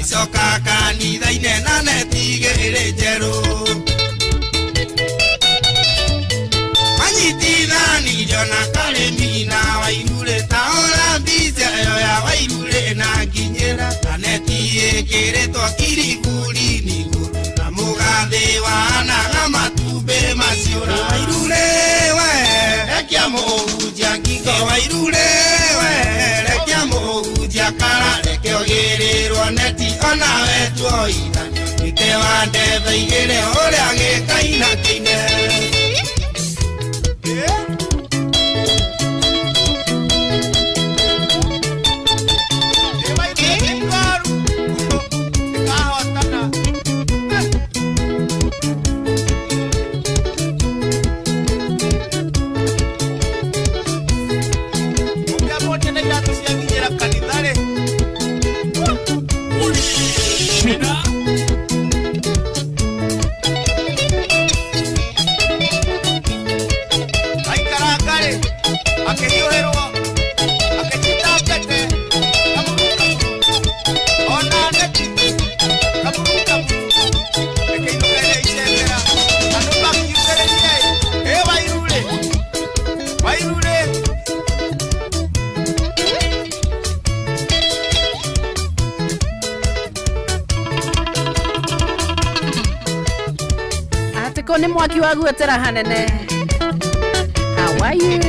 icoka kanitha-inĩ na netigĩrĩre njerũ manyitithani Jona Karĩmi na Wairũ taũra mbica ĩyo ya Wairũ na nginyĩra na neti ĩkĩrĩtwo kiriburi-inĩ igũrũ na mũgathĩ wahanaga matumbĩ maciũra Wairũ we rekia mũhunjia ngingo Wairũ we rekia mũhunjia kara reke ũgĩrĩrwo neti onawe tuoithanio gĩte wa ndetha igĩrĩ ũrĩa gĩkaina kĩine Ni mwaki wa gwetera hanene. How are you?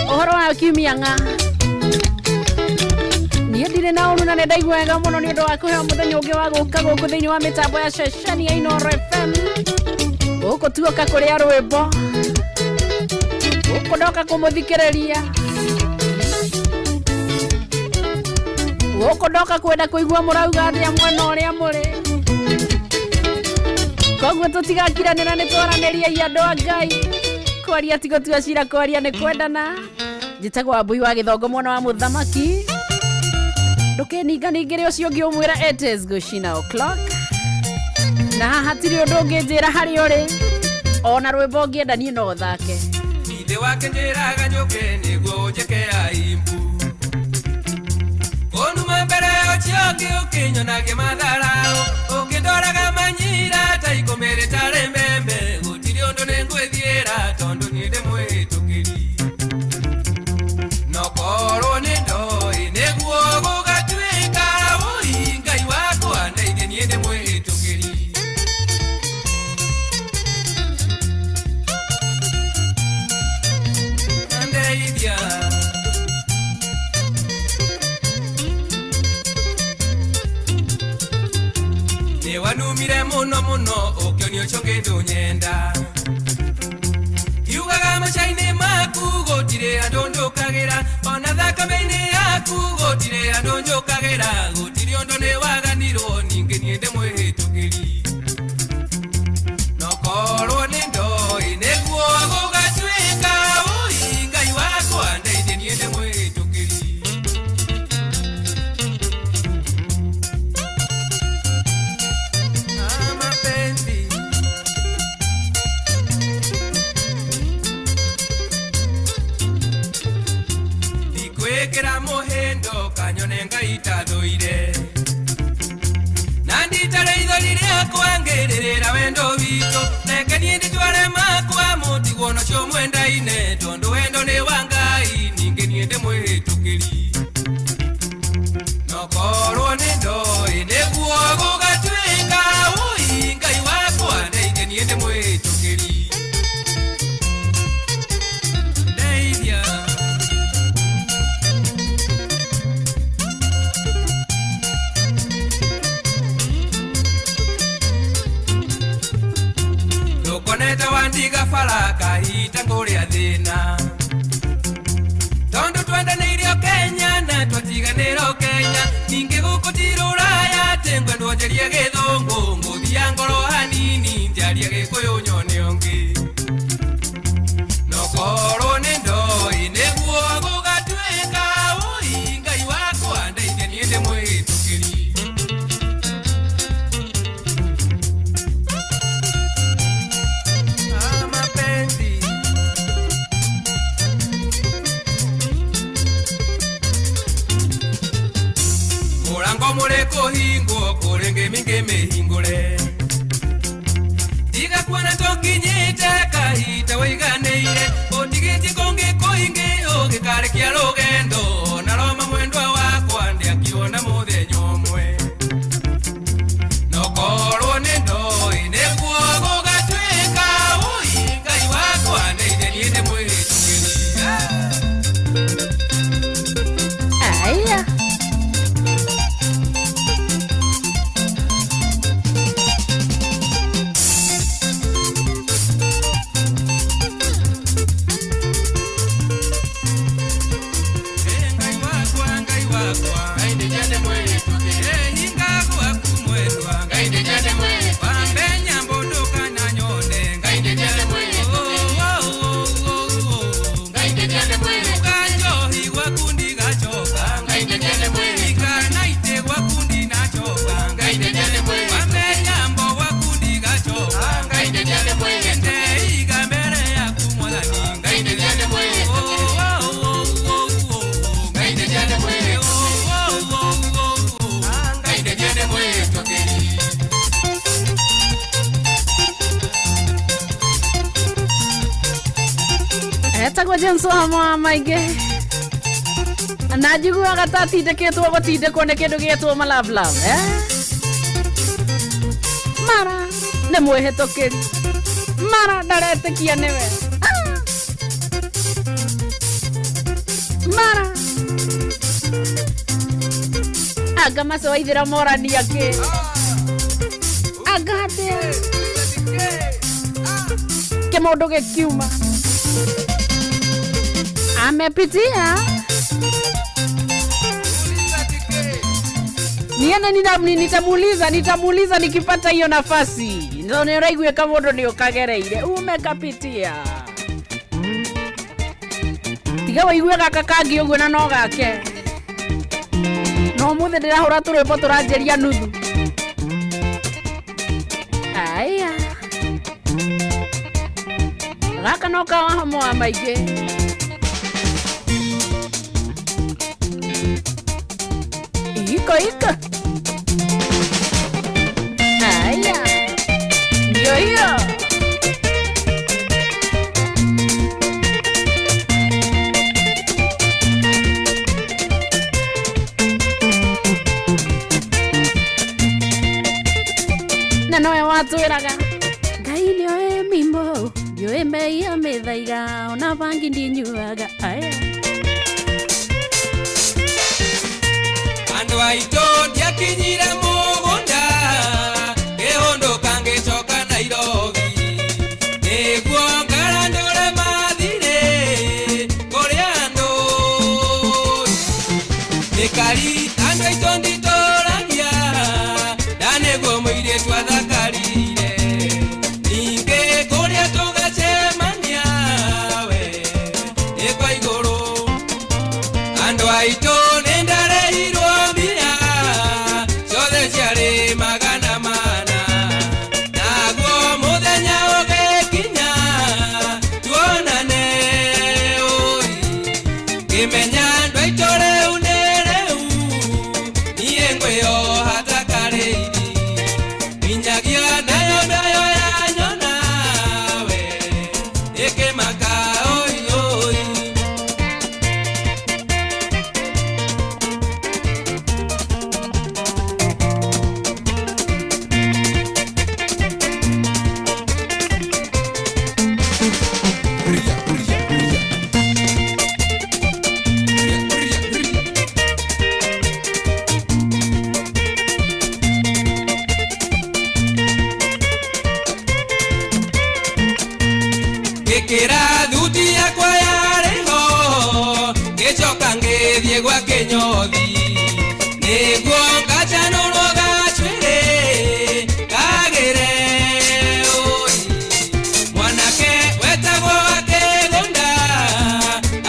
Ohoro wa kiumia nga. Niĩ ndirĩ na ũru na nĩndaigua wega mũno nĩ ũndũ wa kũheo mũthenya ũngĩ wa gũka gũkũ thĩinĩ wa mĩtambo ya ceceni ya Inooro FM. Gũkũ tuoka kũrĩa rwĩmbo. Gũkũ ndoka kũmũthikĩrĩria. Gũkũ ndoka kwenda kũigua mũrauga atĩa mwena ũrĩa mũrĩ. Koguo tutigakiranĩra nĩ twaranĩria andũ a Ngai kwaria tigo tuacira kwaria nĩ kwendana njĩtagwo Wambui wa Gĩthongo mwana wa mũthamaki ndũkĩninganingĩre ũcio ũngĩ ũmwĩra it is Gushina o'clock na hatirĩ ũndũ ũngĩnjĩra harĩ ũrĩ ona rwĩmbo ũngĩenda niĩ no thake ithe wake njĩraga njũke nĩguo njeke aimbu onuma mbere ũcio ũkĩnyonagia matharao ũkĩndoraga manyira taikomere tare mbembe gũtirĩ ũndũ nĩngwĩthiĩra tondũ niĩ ndĩ mwĩtũkĩri nokorwo nĩ ndoĩ nĩguo gũgatuĩka ũi Ngai wakwa ndeithia niĩ ndĩ mwĩtũkĩri ndeithia wanumire muno ukionio chonge ndonyenda yugaga machaine maku gotire andondokagera ona thakame-inĩ yaku gotire andondokagera gotire ondo nĩ waganirwo ningĩ niĩ ndĩ mwĩhĩtũkĩri nokorwo nĩ ndoĩ nĩguo gũgatuĩka ũi Ngai wakwa ndeithia niĩ ndĩ mwĩhĩtũkĩri Kera mohendo kanyone Ngai tathũire na nditare ithori rĩakwa ngĩrĩrĩra wendo witũ reke niĩ ndĩtware makwa mũtigwo nacio mwendaine tondũ wendo nĩ wa Ngai ningĩ niĩ ndĩ mwĩhĩtũkĩri nokorwo nĩ ndoĩ nĩguo gũgatuĩka ũi Ngai wakwa ndeithia niĩ ndĩ mwĩhĩtũkĩri ndeithia koneta wandiga faraka hita ngũrĩa thĩna tondũ twendanĩirio Kenya na twatiganĩrwo Kenya ningĩ gũkũ ti Rũraya atĩ ngwendwo njarie Gĩthũngũ ngũthia ngoro hanini njarie Gĩkũyũ nyone ũngĩ nokorwo nĩ ndoĩ nĩguo gũgatuĩka ũi Ngai wakwa ndeithia niĩ ndĩ mwĩhĩtũkĩri murango mureko hingo kurenge minge mehingure diga kwana tokinyite kahita waiganeire otigiti konge koinge oge kare kia rugendo na roma mwendwa wakwa ndi akiona muthenyo mwe no korwo ni ndoi niguo gugatwika ui ngai wakwa ndeithenie ndi mwihĩtũkĩria aya etagwo James wa maige najiguaga tatindĩkĩtwo gũtindĩkwo nĩ kĩndũ gĩetwo malavlav mara nĩ mwĩhĩtũkĩri mara ndaretĩkia nĩwe mara anga macio waithĩra morania kĩ anga hatĩa kĩmũndũ gĩkiuma amepitia nitamuuliza nikipata hiyo nafasi ndio niraigwe kama ndo ndio kagereire umekapitia tiga waigwe gaka kangi uguo na no gake no muthe ndirahura turĩpo tũranjeria nuthu aya gaka no kawa hamwe wa maingĩ Ika. Aya. Yo. Na no ya watu iraga. Ngai nĩ oĩ mimbo. Yo meia methaiga ona bangi ndinyuaga. Aya. Andu aito ndiakinyire mugunda gihondo kangicoka Nairobi niguo ngarandure mathire kuri andu nikari andu aito nditoragia na niguo muirĩtu athakarire ninge kuria tugacemania we ikwa iguru andu aito gwa Kinyothi niguo ngacanũrwo gacwĩrĩ kagĩre mwanake wetagwo wa Kĩgũnda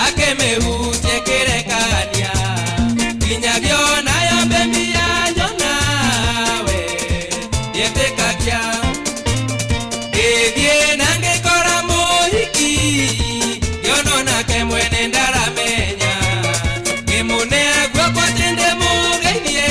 akĩmĩhutia kĩrekania nginyagio nayo mbemi ya nyona we yetĩkagia gĩthiĩ na ngĩkora mũhiki yono nake mwene ndaramenya Mune agua kwa tende mugeithie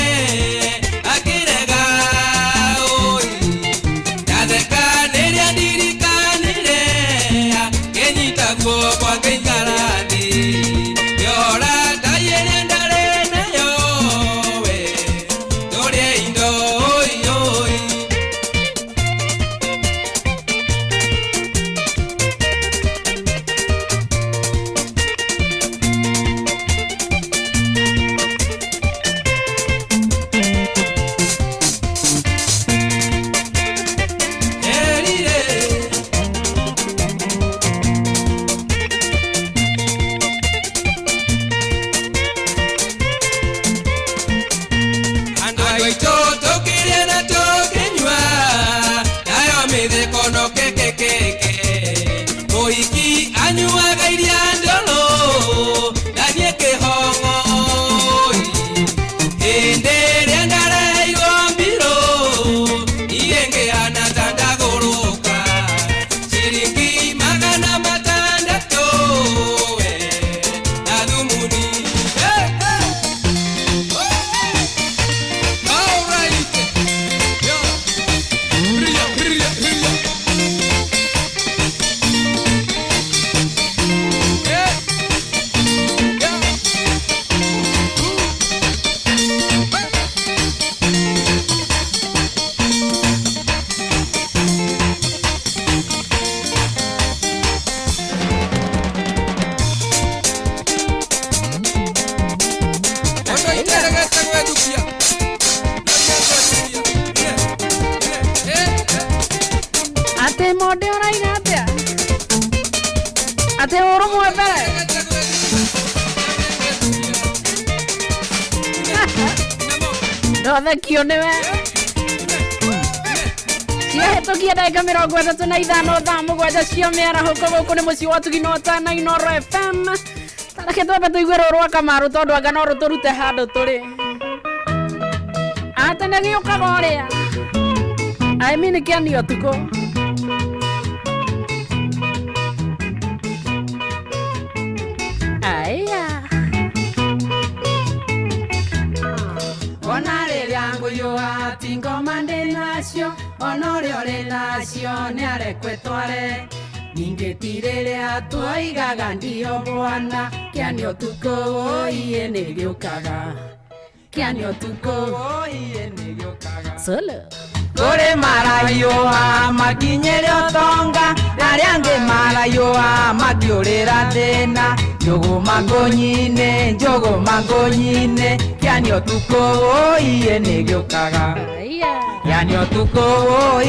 Mode oraiga atia ate urumwe mbere Ndothe niwe ciahĩtũkia ndagĩka 35 thaa mũgwanja cia mĩaraho gũkũ nĩ mũciĩ wa Tugino Tana Inooro FM tareke twambe tũigue rũrũ rwa Kamaru tondũ anga no rũtũrute handũ tũrĩ ate nĩ gĩũkaga ũrĩa aimi nĩ kĩani ũtukũ aya ona rĩrĩa ngũyũa ti ngoma ndĩ nacio ona ũrĩa ũrĩ nacio nĩ arekwe tware ningĩ ti rĩrĩa twoigaga ndio bwana kĩani ũtukũ iye nĩ gĩũkaga kĩani ũtukũ iye nĩ gĩũkaga solo kũrĩ marayũa makinyĩre ũtonga na arĩa angĩ marayũa makĩũrĩra thĩna njũgũ mangũnyinĩ kĩani ũtukũ iye nĩ gĩũkaga kĩani ũtukũ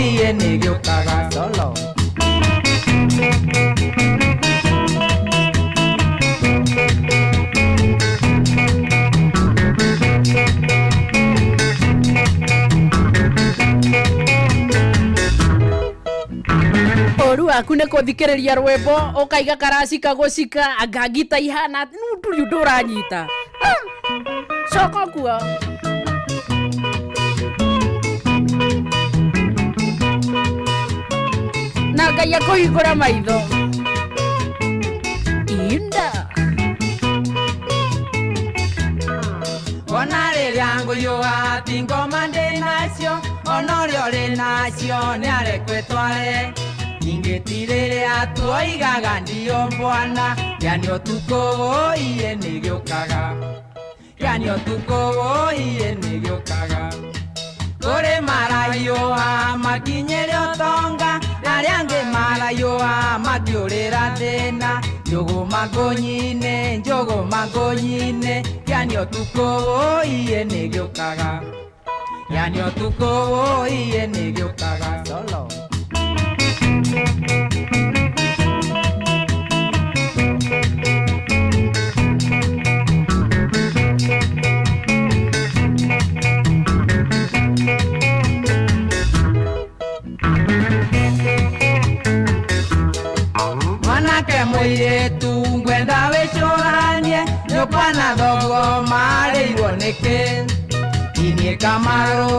iye nĩ gĩũkaga solo Oru aku nĩ kũthikĩrĩria rwĩmbo ũkaiga karaci kagũcika angangita ihana tũrĩ ũndũ ũranyita coka kuo na Ngai akũhingũra maitho inda ona rĩrĩa ngũyũa ti ngoma ndĩ nacio ona ũrĩa ũrĩ nacio nĩ arekwe tware ningĩ ti rĩrĩa twoigaga ndio bwana kĩani ũtukũ iye nĩ gĩũkaga kĩani ũtukũ iye nĩ gĩũkaga kũrĩ marayũa makinyĩre ũtonga na arĩa angĩ marayũa makĩũrĩra thĩna njũgũ mangũnyinĩ kĩani ũtukũ iye nĩ gĩũkaga kĩani ũtukũ iye nĩ gĩũkaga solo mũirĩtu ngwenda wĩcũranie nyũkwana thogo marĩirwo nĩkĩ inie Kamaru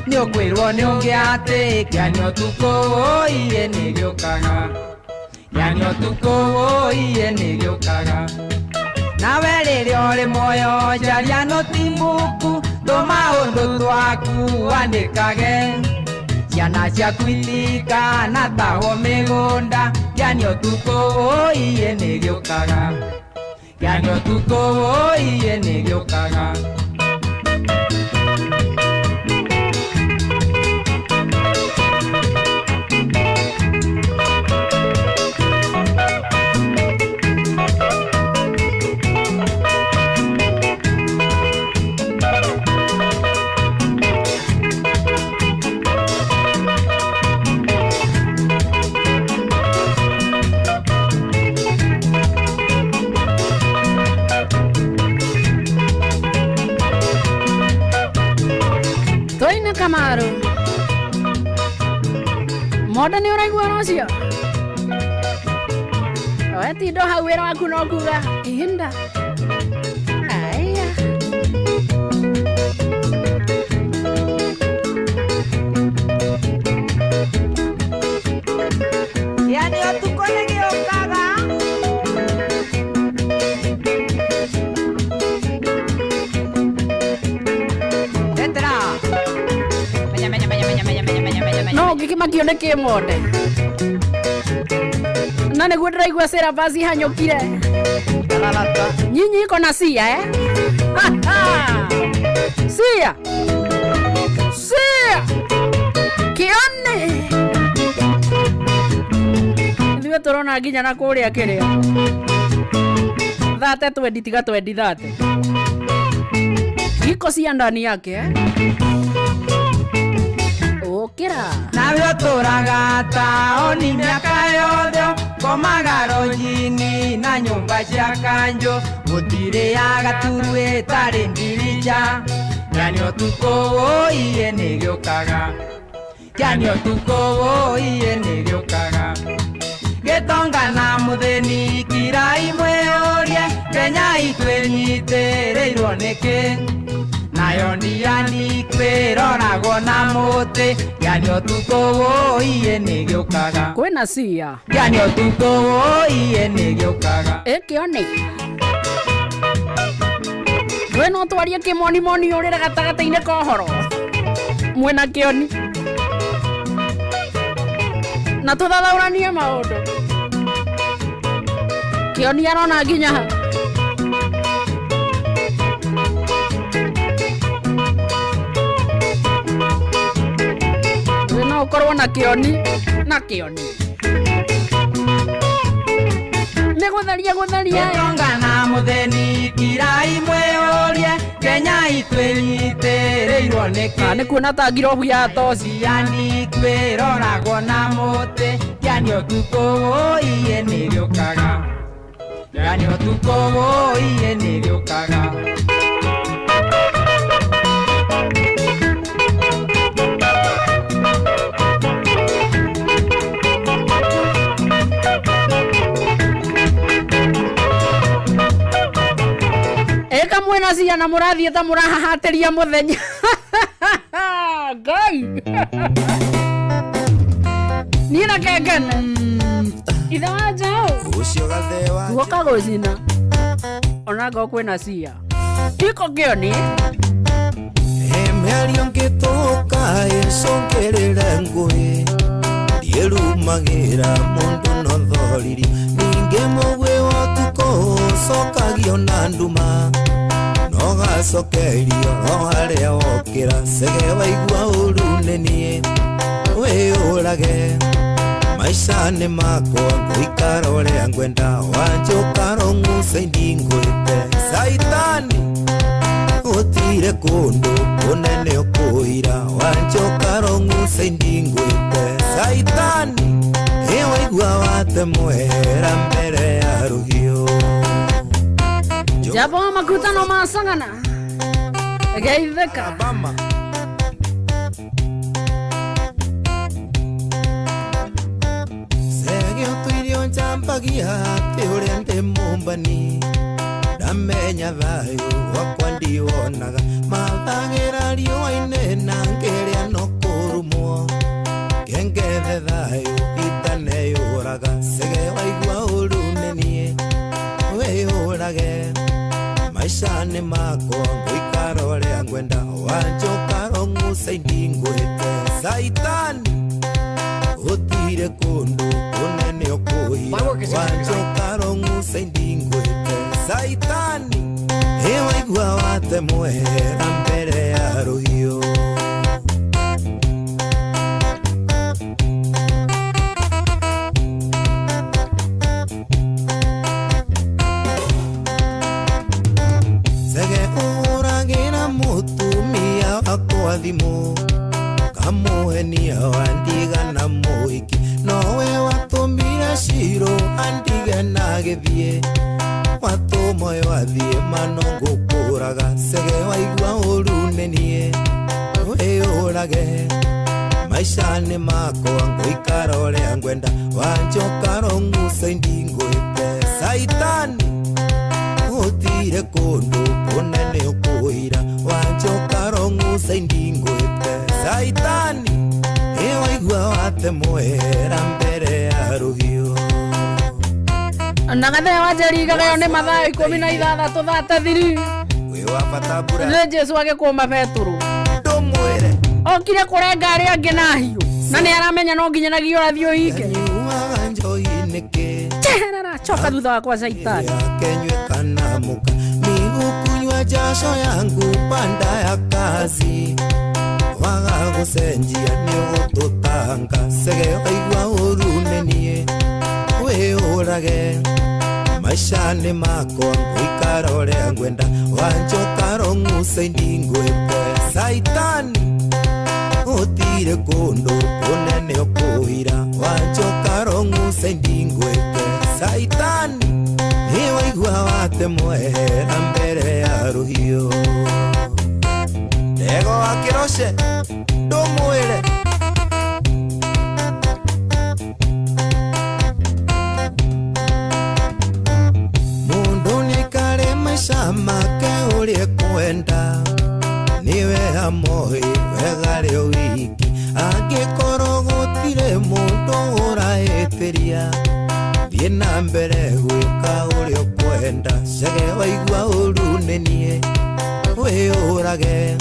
nĩ ũkwĩrwo nĩ ũngĩ atĩ kĩani ũtukũ iye nĩ gĩũkaga kĩani ũtukũ iye nĩ gĩũkaga nawe rĩrĩa ũrĩ muoyo caria notibuku thoma ũndũ twaku wandĩkage ciana ciaku itikana taho mĩgũnda kĩani ũtukũ iye nĩ gĩũkaga kĩani ũtukũ iye nĩ gĩũkaga Kamaru Moda nĩ ũraigua nocio we tindo hau wĩra waku no kuga ihinda aya yani ũtukũ nĩ gĩũkaga no gĩkĩmakio nĩ kĩmonde na nĩguo ndĩraigua Sarah Bazi hanyũkire nyinyi iko na cia cia kĩone ithuĩ tũrona nginya na kũrĩa kĩrĩa thate twendi tiga twendi thate iko cia ndani yake Kira navyo tũraga taoni mĩaka yothe komagaro njini na nyũmba cia kanjũ gũtirĩaga turu ĩtarĩ ndirica kĩanio tukũ iye nĩ gĩũkaga kĩanio tukũ iye nĩ gĩũkaga gĩtonga na mũthĩni kirai mwĩyũrie Kenya itwĩnyitĩrĩirwo nĩkĩ nayo ndiani kwĩroragwo na mũtĩ kĩanio tukũ iye nĩ gĩũkaga kwĩna cia kĩanio tukũ iye nĩ gĩũkaga kĩoni wena ũtwarie kĩmonimoni ũrĩre gatagatĩ-inĩ ka ũhoro mwena kĩoni na tũthathaũranie maũndũ kĩoni arona nginya ha wena ũkorwo na kĩoni nĩ gũtheria gĩtonga na mũthĩni kirai mwĩyũrie Kenya itwĩnyitĩrĩirwo nĩkĩ nĩ kuona ta ngirobu ya toci yani kwĩroragwo na mũtĩ kĩanio tukũ iye nĩ gĩũkaga kĩanio tukũ iye nĩ gĩũkaga mwena cia na mũrathiĩ ta mũrahahatĩria mũthenya Ngai niĩ na kengene ithe wa njaũ ũcio gathewa guoka gũcina onanga kwĩna cia iko kĩoni mĩario ngĩtũka ĩcũngĩrĩre ngũĩ ndiĩrumagĩra mũndũ no thoriri ningĩ mũgwĩ wa tukũ ũcokagio na nduma nogacokerio o harĩa wokĩra cege waigua ũru nĩ niĩ wĩyũrage maica nĩ makwa ngũikara ũrĩa ngwenda wanjũkara ng'uca ndingwĩte caitani gũtirĩ kũndũ kũnene ũkũira wanjũkara ng'uca ndingwĩte caitani waigua wate mwera mbere ya rũhiũ Jabo makutano masangana geitheka Bama Sege tuirio njampagia teore nde mumbani Damenya thayo wakwa ndionaga mathagira riũa-inĩ na ngeria no kũrumwo kengethe thayo itane yũraga sege waigua ũru nĩ niĩ wĩyũrage maica nĩ makwa ngũikara ũrĩa ngwenda wanjũkara ng'uca ndingwĩte caitani gũtirĩ kũndũ kũnene ũkũira wanjũkara ng'uca ndingwĩte caitani waigua wate mwera mbere ya rũhiũ thimũ kamuhenia wandiga na mũhiki nowe watũmire cirũ andige na gĩthiĩ watũmoe wathiĩ mano ngũkũraga cege waigua ũru nĩ niĩ wĩyũrage maica nĩ makwa ngũikara ũrĩa ngwenda wanjũkara ng'uca ndingwĩte caitani gũtirĩ kũndũ kũnene ũkũira wanjũkara ng'uca ndingwĩte caitani waigua wate mwera mbere ya rũhiũ na gathea wanjarigaga nĩ mathaa 16 thatethiri wĩ wa bata mbura nĩ Jesu agĩkũma Petero ndũmwĩre okire kũrenga arĩa angĩ na hiũ na nĩ aramenya no nginyanagia ũrathiĩ ũhinge nyuaga njohi nĩkĩ Cheherera choka thutha wakwa caitani kenywe kana muka nigukunywa jasho yangu panda ya kazi waga gũcenjia nĩ ũgũtũtanga cege waigua ũru nĩ niĩ wĩyũrage maica nĩ makwa ngũikara ũrĩa ngwenda wanjũkara ng'uca ndingwĩte caitani gũtirĩ kundu kunene ukuhira wanjoka rongu sendingwete saitani niwaigua watemwehera mbere ya ruhio ego akiroshe ndumwire mundu nikare maisha make urie kwenda niwe amoi wegare wiki angikoro gutire mundu uraeteria thie na mbere gwika urio kwenda cege waigua uru nenie wiurage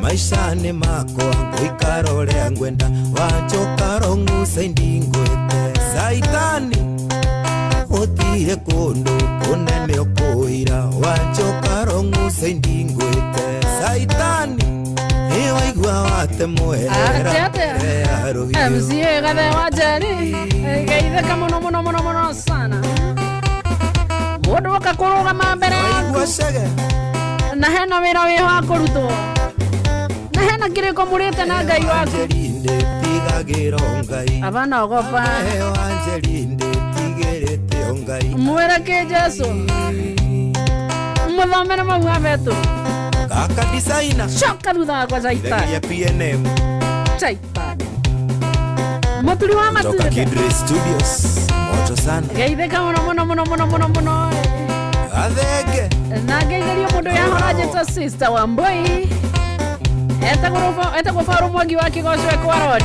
maisha ni makwa gwikara uria ngwenda wanjoka rongu sendingwete saitani utire kundu kunene ukuhira wanjoka rongu sendingwete saitani niwaigua watemwehera mzie gathe wajeri geitheka muno muno muno muno sana mundu akakurugama mbere yaku na hena wira wiho wa kurutwo na hena kiriko murite na Ngai waku abana ogopa mwereke Jesu muthomere mauga betu kaka designer shoka thutha kwa Saitani PNM Saitani muturi wa kutoka Kidre Studios moto sana geitheka muno muno muno muno muno muno athenge na geitherio mundu yahoraje ta sister wa Mboi eta kufaru mwagi wa kigocwe kwa road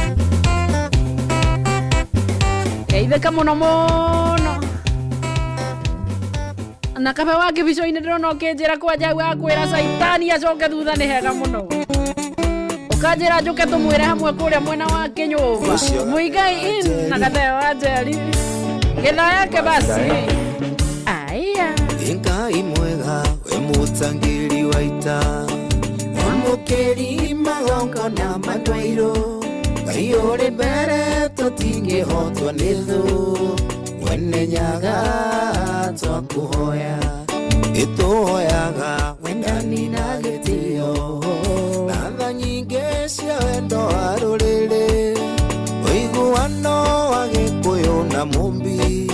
geitheka muno muno na kabe wake bico-ini ndirona ukinjira kwa jau akwira Saitani acoke thutha ni hega muno ukanjira njuke tumwire hamwe kuria mwena wa Kinyumba Muigai in na gathe wa Njeri githa yake basi aya Ngai mwega we mutangiri wa ita wamukeri magongo na matwairo Ngai uri mbere tutingihotwo ni thu wene nyaga twakuhoya ituhoyaga wendani na gitio na tha nyingi cia wendo wa ruriri uiguano wa gikuyu na mumbi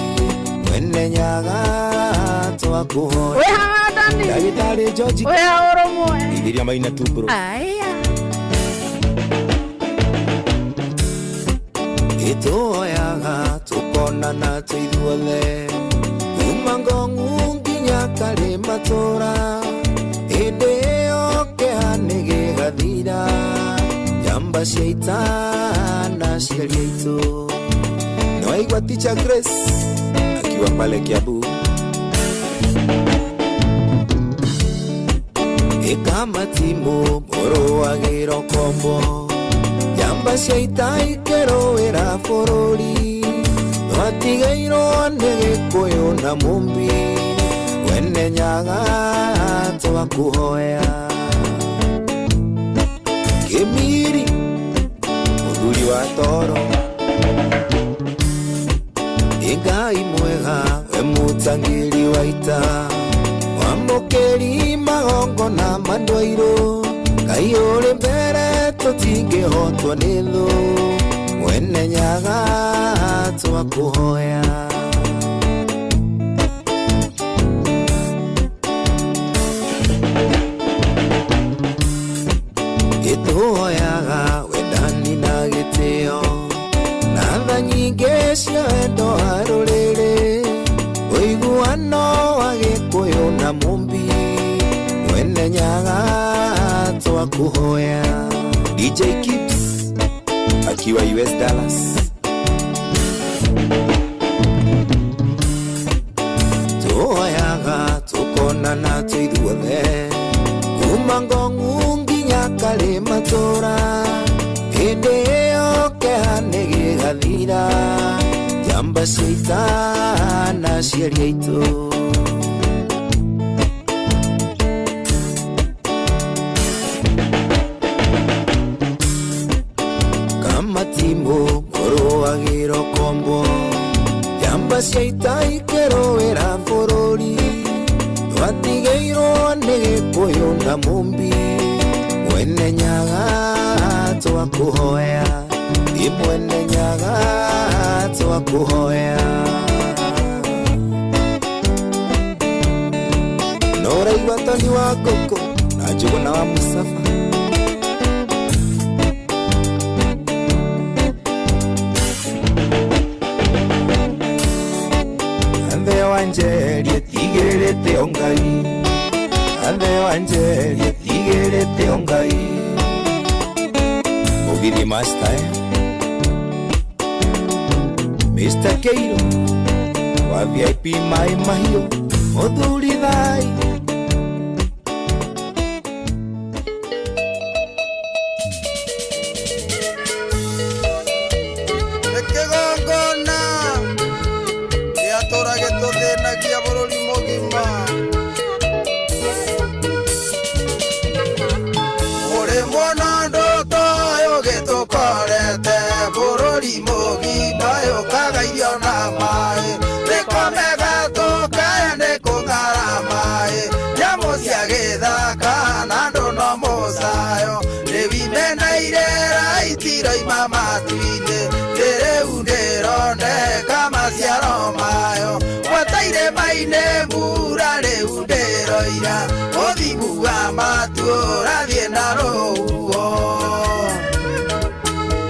wene nyaga twakuhoya we hawadani Ndagitari George we haoromwe Idiria maina tu bro aya ituhoyaga tukonana tuithuothe kuma ngongu nginya kari matura hĩndĩ ĩyo kĩeha nĩ gĩgathira njamba cia ita na ciaria aitũ nĩwaigua Teacher Grace akiwa pale Kiambu ĩkamatimu mũrũagĩro kombo njamba cia ita ikĩrũĩra bũrũri twatigairwo nĩ gĩkũyũ na mumbi wene nyaga twakuhoya Kĩmiri mũthuri wa toro Ngai mwega we mutangiri wa ita wamukeri magongo na mandwairo Ngai uri mbere tutingihotwo ni thu wene nyaga twakuhoya ituhoyaga wendani na gitio na tha nyingi cia wendo wa ruriri uiguano wa gikuyu na mumbi wene nyaga twakuhoya DJ Kips akiwa US Dallas tuhoyaga tukonana tuithuothe kuma ngongu nginya kari matura hĩndĩ ĩyo kĩeha nĩ gĩgathira njamba cia ita na ciaria aitũ kamatimu mũrũagĩro kombo njamba cia ita ikĩrũĩra bũrũri twatigairwo nĩ gĩkũyũ na mumbi wene nyaga twakuhoya imwene nyaga twakuhoya nora iwatani wa koko na njuguna wa Musafa Ande wanjerie tigerete ongai Ande wanjerie tigerete ongai Ogidi master Mr. Keiro wa VIP mai mahio Oduri thai Ekegongona Yatora geto thena kia bururi mogima Ore mwana ndoto yo geto korete bururi mogima yo kagaiyo na mai Rekome gato kaya neko ngaramai Nyamo cia githaka na ndono mosayo Revimena irera itiro imamatuine Nderone kama ciaromayo Wataire maine mura reundero ira Othiguga matura thiena rohuo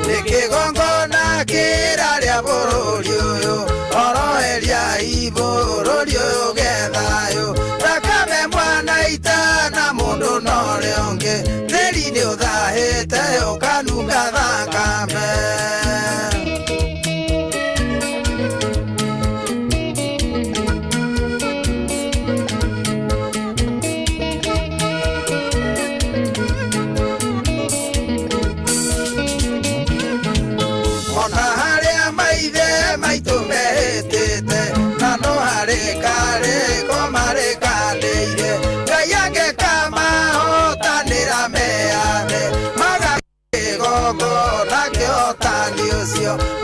Nikigongona kira ria bururi uyu Oroheria ibururi uyu gethayo Thakame mwana itana mundu nore onge Theri ni uthahite ukanunga thakame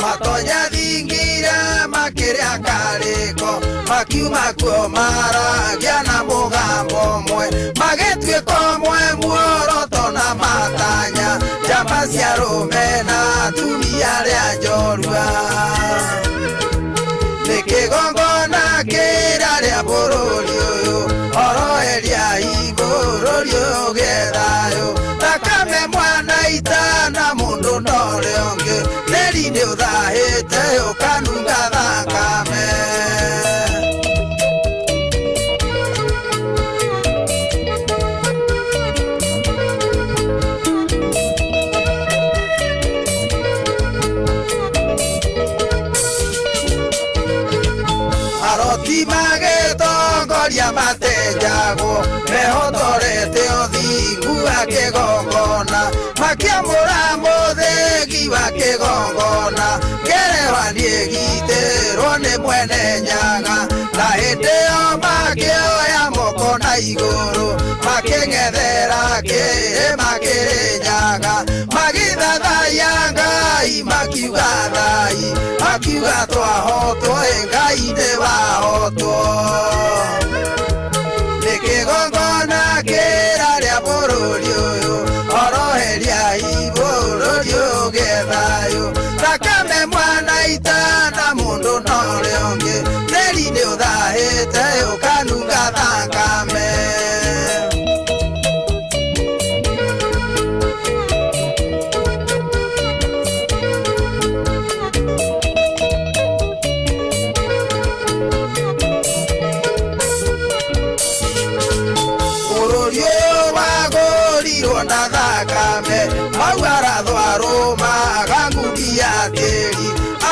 Matonya thingira makiria kariko makiuma kuo maragia na mugambo mwe magituika mwe muoroto na matanya njamba cia rume na atumia aria njorua nikigongona kira ria bururi uyu oroheria ibururi uyu gethayo thakame mwana itana mundu ndore onge Theri ni uthahite ukanunga thakame Aroti magetongoria matejago mehotorete othingu akigongona makiamura muthegi wa kigongona kerewa niegiterwo ni mwene nyaga na hindi yo makioya moko na iguru making'ethera kiri makiri nyaga magithathaiya Ngai makiuga thai makiuga twahotwo Ngai ni wahotwo Nikigongona kira ria bururi uyu oroheria ibururi uyu gethayo thakame mwana itana mundu nore onge Theri ni uthahite ukanunga thakame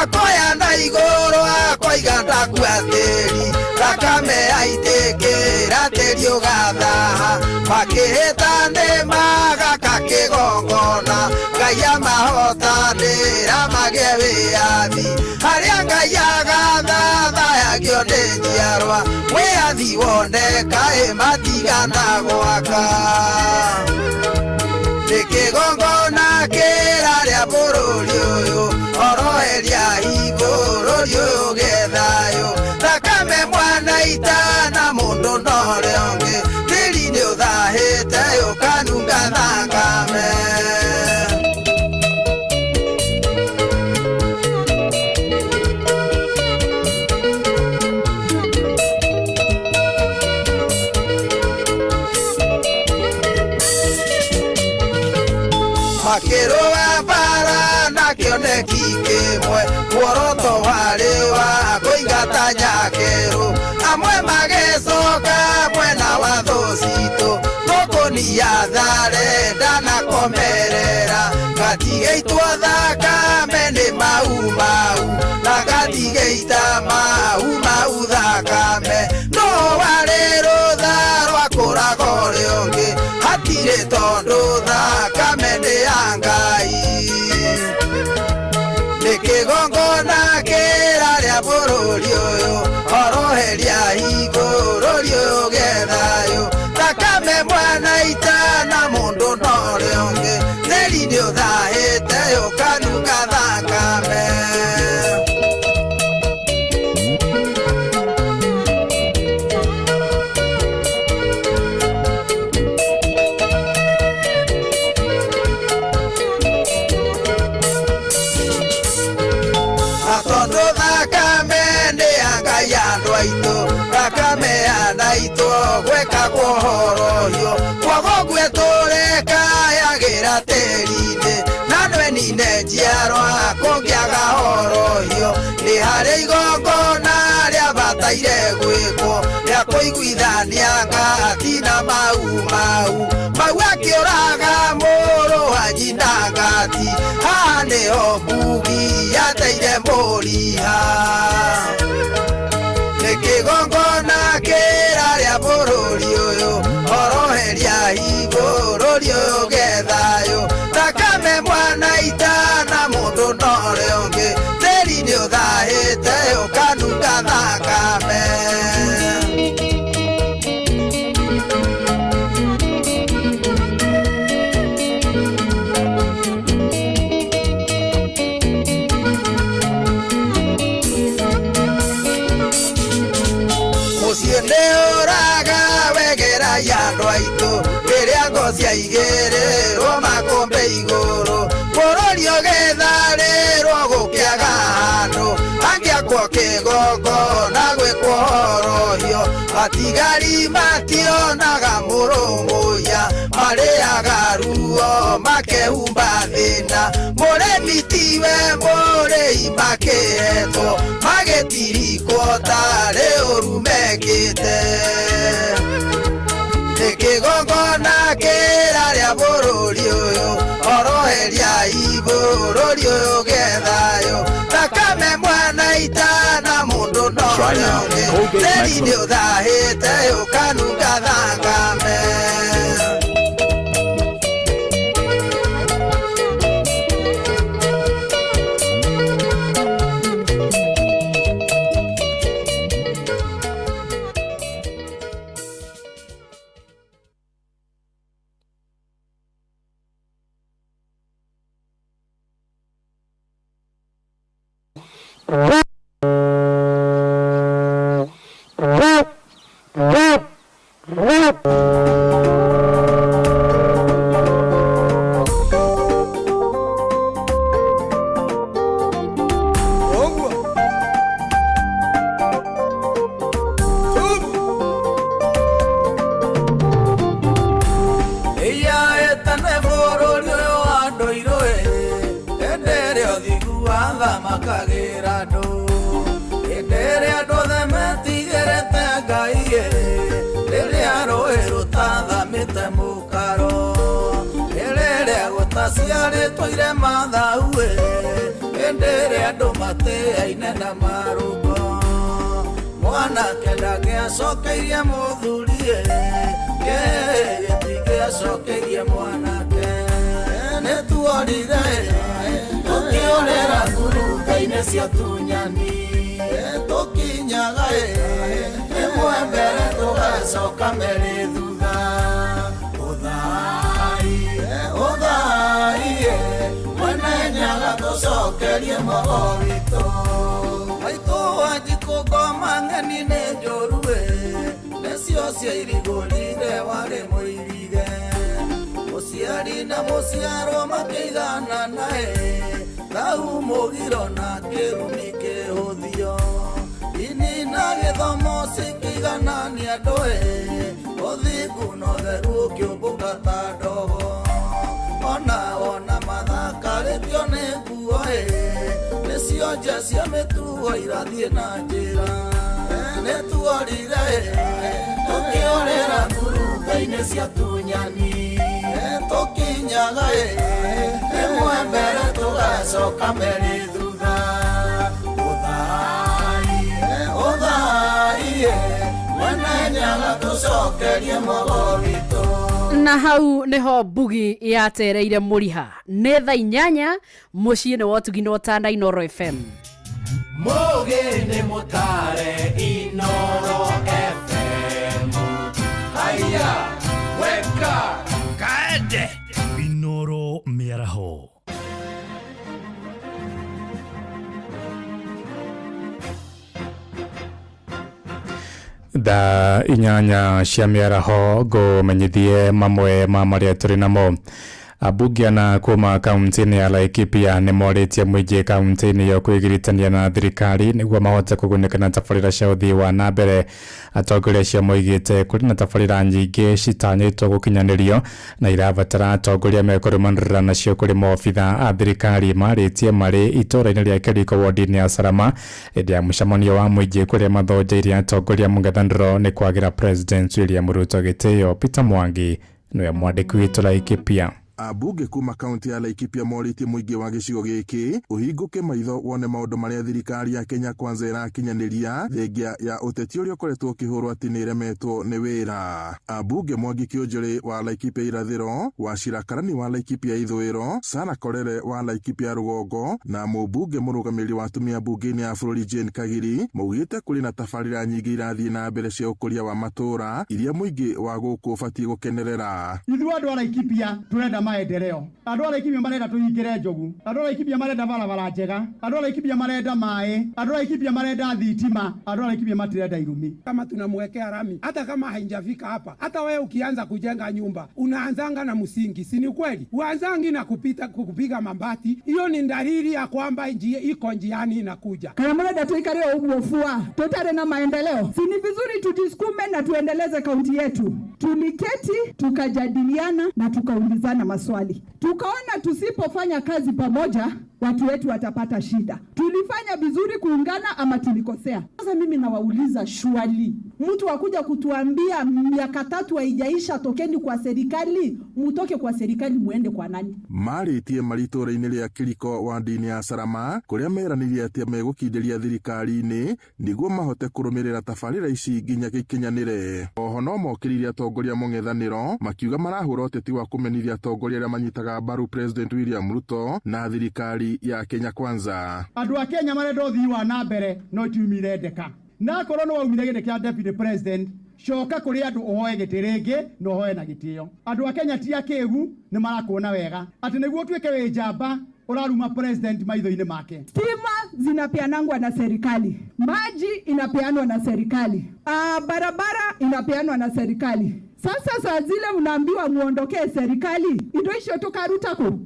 Akoya na igoro akoiga ndakwateri thakame aitekera teri ugathaha makihitane magaka kigongona Ngai amahotanira magie wiathi haria Ngai agathathayagio ni njiarwa wiathi woneka matigana gwaka Nikigongona kira ria bururi uyu oroheria ibururi uyu gethayo thakame mwana itana mundu nore onge Theri ni uthahite ukanunga thakame makĩrũa mbara na kĩoneki kĩmwe muoroto warĩ wa kũingata Nyakerũ amwe magĩcoka mwena wa thũ citũ tũkũnia thare ndanakomerera gatigĩitwo thakame nĩ mau na gatigĩita mau thakame no warĩ rũtha rwa kũraga ũrĩa ũngĩ hatirĩ tondũ thakame nĩ ya Ngai nĩ kĩgongona kĩra rĩa bũrũri ũyũ oroheria igũrũ rĩũgĩe thayũ thakame mwana itana mũndũ na ũrĩa ũngĩ tĩri nĩ ũthahĩte ũkanunga thakame thakame anaitwo gweka kwohorohio kwago gwetũrĩka yagĩra tĩri-inĩ na nwenine njiarwa kũngĩaga horohio nĩ harĩ igongona rĩa bataire gwĩkwo rĩa kũiguithania ngati na mau akĩũraga mũrũ wa nyina ngati haha nĩho mbugi yateire mũriha kĩgongona kĩra rĩa bũrũri ũyũ oroheria igũrũ rĩũgĩe thayũ thakame mwana itana mũndũ na ũrĩa ũngĩ tĩri nĩ ũthahĩte ũkanunga thakame andũ aitũ rĩrĩa ngo ciaigĩrĩrwo makũmbĩ igũrũ bũrũri ũgĩtharĩrwo gũkĩaga handũ hangĩakwo kĩgongona gwĩkwo horohio atigari mationaga mũrũmũiya marĩaga ruo makehumba thĩna mũrĩmi tiwe mũrĩi makĩhetwo magĩtirikwo tarĩ ũru mekĩte kĩgongona kĩra rĩa bũrũri ũyũ oroheria igũrũ rĩũgĩe thayũ thakame mwana itana mũndũ na ũrĩa ũngĩ tĩri nĩ ũthahĩte ũkanunga thakame twaire mathaue endere andũ matĩaine na marũngo mwanake ndangĩacokeirie mũthurie gĩtingĩacokeirie mwanake nĩtuorire tũkĩorera ngurunga-inĩ cia tunyani tũkinyaga ĩmwe mbere tũgacoka merĩ thutha mwenenyaga tũcokerie mogo witũ maitũ wanjikũ ngoma ng'eni nĩ njũruĩ nĩcio ciairigũrire warĩ mũirige mũciari na mũciarwo makĩigana naĩ thau mũgiro na kĩrumi kĩhũthio ini na gĩthomo cikĩiganania andũ ũthingu na ũtheru ũkĩũmbũka ta ndogo ona cionja cia mĩtugo irathiĩ na njĩra nĩtuorire tũkĩorĩra ngurunga-inĩ cia tunyani tũkinyaga ĩmwe mbere tũgacoka merĩ thutha ũthai mwenenyaga tũcokerie mogo witũ. Na hau niho mbugi yatereire Mũriha nĩ thaa 8 mũciĩ nĩ wotugi no tanda Inoro FM. Moge nĩ mũtare Inoro FM. Haya weka kaende Inoro mĩaraho. Da inyanya cia mĩaraho ngũmenyithie mamwe ma marĩa tũrĩ namo. Abugiana kuma kaunti-inĩ ya Laikipia nĩ morĩtie mũingĩ kaunti-inĩ yo kwĩgiritania na thirikari nĩguo mahote kũgunĩka na tabarĩra cia ũthii wa na mbere. Atongoria cio moigĩte kũrĩ na tabarĩra nyingĩ citanyĩtwo gũkinyanĩrio na irabatara atongoria mekũrũmanĩrĩra nacio kũrĩ maobitha a thirikari marĩtie marĩ itũũra-inĩ rĩa Kericho ward-inĩ ya Sarama hĩndĩ ya mũcemanio wa mũingĩ kũrĩa mathonjeirie atongoria mũng'ethanĩro nĩ kwagĩra President William Ruto gĩtĩo. Peter Mwangi nĩwe mwandĩki witũ Laikipia. Abunge kuma kaunti ya Laikipia morĩtie mũingĩ wa gĩcigo gĩkĩ ũhingũke maitho wone maũndũ marĩa thirikari ya Kenya Kwanza ĩrakinyanĩria thengia ya ũteti ũrĩa ũkoretwo ũkĩhũrwo atĩ nĩ ĩremetwo nĩ wĩra. Abunge Mwangi Kĩũnjũrĩ wa Laikipia irathĩro, Wachira Karani wa Laikipia ithũĩro, Sara Korere wa Laikipia rũgongo na mũmbunge mũrũgamĩrĩri wa atumia bunge-inĩ ya bũrũri Jane Kagiri maugĩte kũrĩ na tabarĩra nyingĩ irathiĩ na mbere cia ũkũria wa matũũra iria mũingĩ wa gũkũ ũbatiĩ gũkenerera. Ithuĩ andũ a Laikipia turenda maendeleo. Andũ a Laikipia marenda tũhingĩre njogu. Andũ a Laikipia marenda barabara njega. Andũ a Laikipia marenda maĩ. Andũ a Laikipia marenda thitima. Andũ a Laikipia matirenda irumi. Kama tunamwekea rami, hata kama haijafika hapa, hata wewe ukianza kujenga nyumba, unaanzanga na msingi, si ni kweli? Uanzangi na kupiga mabati. Hiyo ni dalili ya kwamba iko njiani inakuja. Kama marenda tuikare uofua, tutare na maendeleo. Si ni vizuri tudiskume na tuendeleze kaunti yetu. Tuliketi, tukajadiliana na tukaulizana maswali. Tukaona tusipofanya kazi pamoja, watu wetu watapata shida. Tulifanya vizuri kuungana ama tulikosea? Sasa mimi nawauliza shwali. Mtu wakuja kutuambia miaka 3 haijaisha tokeni kwa serikali, mutoke kwa serikali muende kwa nani? Marĩtie maritũra-inĩ rĩa Kericho ward-inĩ ya Sarama kũrĩa meranirie atĩ megũkindĩria thirikari-inĩ nĩguo mahote kũrũmĩrĩra tabarĩra ici nginya gĩkinyanĩre. Oho no mokĩrĩire atongoria mũng'ethanĩro makiuga marahũra ũteti wa kũmenithia atongoria arĩa manyitaga mbaru President William Ruto na thirikari ya Kenya Kwanza. Andũ a Kenya marenda ũthii wa na mbere no tiumire ndeka. Na korwo no waumire gĩtĩ kĩa deputy president, coka kũrĩ andũ ũhoe gĩtĩ rĩngĩ no ũhoe na gĩtĩo. Andũ a Kenya ti akĩgu nĩ marakuona wega atĩ nĩguo tuĩke wĩ njamba uraruma president maitho-inĩ make. Stima zinapeanangwa na serikali, maji inapeanwa na serikali, barabara inapeanwa na serikali. Sasa saa zile unaambiwa muondokee serikali, indo icio tukarutako.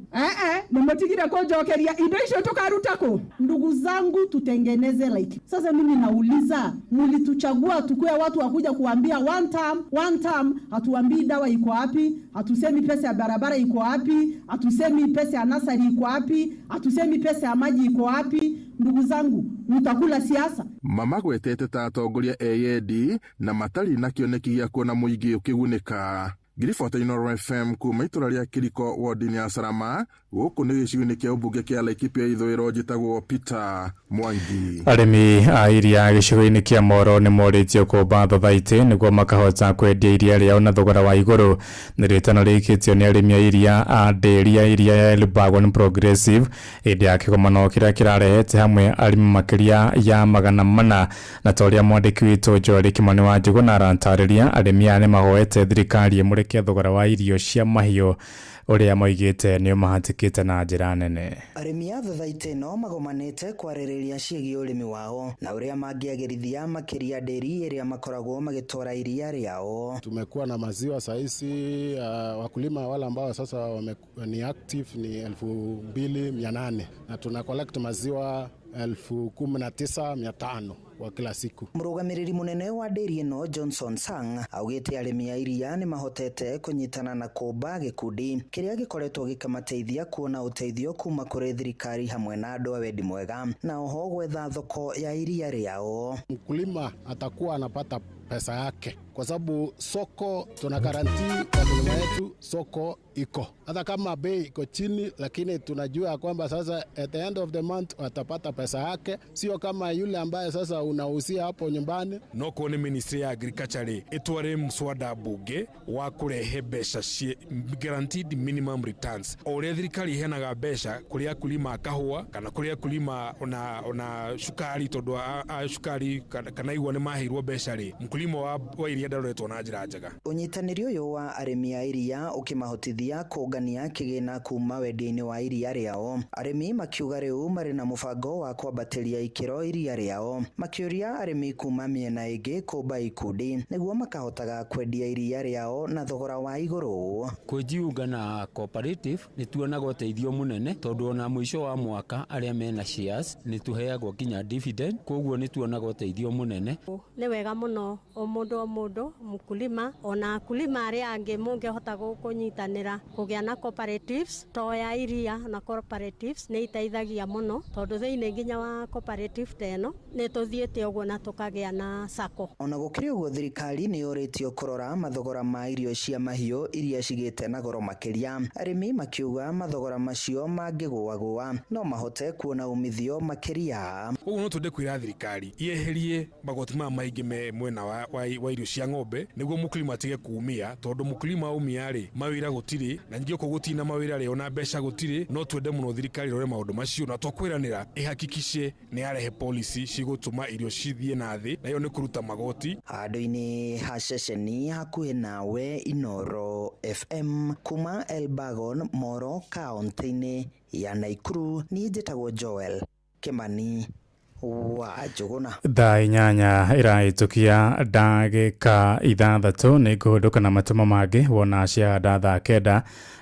Nimetigire kujokeria indo icio tukarutako. Ndugu zangu, tutengeneze like. Sasa mimi nauliza, mulituchagua tukue watu wakuja kuambia one term, hatuambii dawa iko wapi, hatusemi pesa ya barabara iko wapi, hatusemi pesa ya nasari iko wapi, hatusemi pesa ya maji iko wapi. Ndugu zangu, mutakula siasa. Mama gwetete ta atongoria EAD na matari na kĩoneki gĩa kuona mũingĩ ũkĩgunĩka. Giribota Inoro FM kuma itũra rĩa Kericho ward-inĩ ya Sarama gũkũ nĩ gĩcigo-inĩ kĩa ũmbunge kĩa Laikipia ithũĩro njĩtagwo Peter Mwangi. Arĩmi a iria gĩcigo-inĩ kĩa Moro nĩ morĩtio kũmba thothaitĩ nĩguo makahota kwendia iria rĩao na thogora wa igũrũ. Nĩ rĩtano rĩkĩtio nĩ arĩmi a iria a ndĩri ya iria ya Elbagon Progressive hĩndĩ ya kĩgomano kĩrĩa kĩrarehete hamwe arĩmi makĩria ya 400 na ta ũrĩa mwandĩki witũ Njorĩ Kimani wa Njũgũna arantarĩria arĩmi aya nĩ mahoete thirikari ĩmũrĩkie thogora wa irio cia mahiũ ũrĩa moigĩte nĩ mahatĩkĩte na njĩra nene. Arĩmi a thothaitĩ no magomanĩte kwarĩrĩria ciĩgiĩ ũrĩmi wao na ũrĩa mangĩagĩrithia makĩria ndĩri ĩrĩa makoragwo magĩtwara iria rĩao. Tumekuwa na maziwa saisi, wakulima wale ambao sasa ni active ni 2800 na tuna collect maziwa 19,500 kwa kila siku. Murugamiriri munene wa dairy ino Johnson Sang augite arimi a iria ni mahotete kunyitana na kumba gikundi kiria gikoretwo gikamateithia kuona uteithio kuma kuri thirikari hamwe na andu a wendi mwega na oho gwetha thoko ya iria riao. Mkulima atakuwa anapata pesa yake kwa sababu soko tuna garanti wakulima wetu, soko iko hata kama bei iko chini, lakini tunajua kwamba sasa at the end of the month watapata pesa yake, sio kama yule ambaye sasa unahusia hapo nyumbani. Noko ni Ministry ya Agriculture itware mswada bunge wa kurehe besha guaranteed minimum returns. Ore thirikari henaga besha kuria kulima kahua kana kuria kulima ona shukari tondu shukari kana igwa ni mahirwo besha ri mkulima wa iria ndaroretwo na njira njega. Unyitaniri uyu wa arimi a iria ukimahotithia kugania kigina kuma wendi-ini wa iria riao. Arimi makiuga riu mari na mubango wa kwambatiria ikiro iria riao, makiuria arimi kuma miena ingi kumba ikundi niguo makahotaga kwendia iria riao na thogora wa iguru. Kujiunga na cooperative ni tuonaga uteithio munene tondu ona mwisho wa mwaka aria mena shares ni tuheagwo kinya dividend, koguo ni tuonaga uteithio munene. Ni wega muno o mundu mkulima ona kulima aria angi mungehota kunyitanira kugia na cooperatives to ya iria na cooperatives ni iteithagia muno tondu thiini nginya wa cooperative teno ni tuthiete uguo na tukagia na sako. Ona gukiri uguo thirikari ni yoritio kurora mathogora ma irio cia mahiu iria cigite na goro makiria. Arimi makiuga mathogora macio mangigwa no mahote kuona umithio makiria. Uguo no tunde kwira thirikari yeherie magoti ma maingi me mwena wa irio cia ng'ombe niguo mukulima atige kuumia tondu mukulima umia ri mawira gutiri na ngio kugutina mawira ri ona besha gutiri. No twende muno thirikari rore maundu macio na twakwiranira ihakikishe ni arehe policy cigutuma irio cithie na thi na yo ni kuruta magoti. Handu-ini ha ceceni hakuhi nawe Inoro FM kuma Elbagon Moro kaunti-ini ya Nakuru. Ni njitagwo Joel Kimani wa Jogona. Thaa inyanya iraitukia ndagika 6 ni kuhunduka na matumo mangi wona cia thaa 9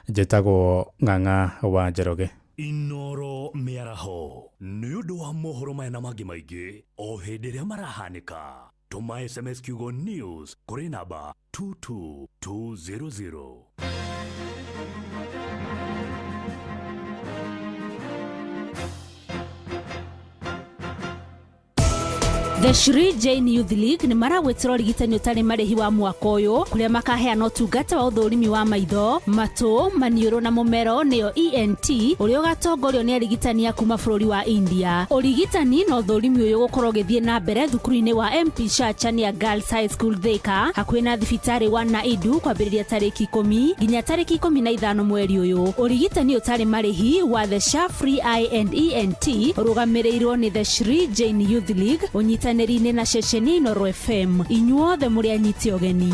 njitagwo Ng'ang'a wa Njoroge. Inoro miaraho ni undu wa mohoro mena mangi maingi o hindi ria marahanika. Tuma SMS kiugo news kuri namba 22200. The Shri Jain Youth League ni maragwetera rigitani utari marihi wa mwaka uyu kuria makaheana utungata wa uthurimi wa maitho, matu, maniuro na mumero niyo ENT uria ugatongorio ni arigitani a kuma bururi wa India. Urigitani no uthurimi uyu gukorwo githie na mbere thukuru-ini wa MP Shachania Girls High School Thika hakuhi na thibitari wa Naidu kwambiriria tariki 10 nginya tariki 15 mweri uyu. Urigitani utari marihi wa the SHA Free Eye and ENT rugamirirwo ni the Shri Jain Youth League unyitaniri-ini na ceceni Inoro FM. Inyuothe muri anyiti ogeni.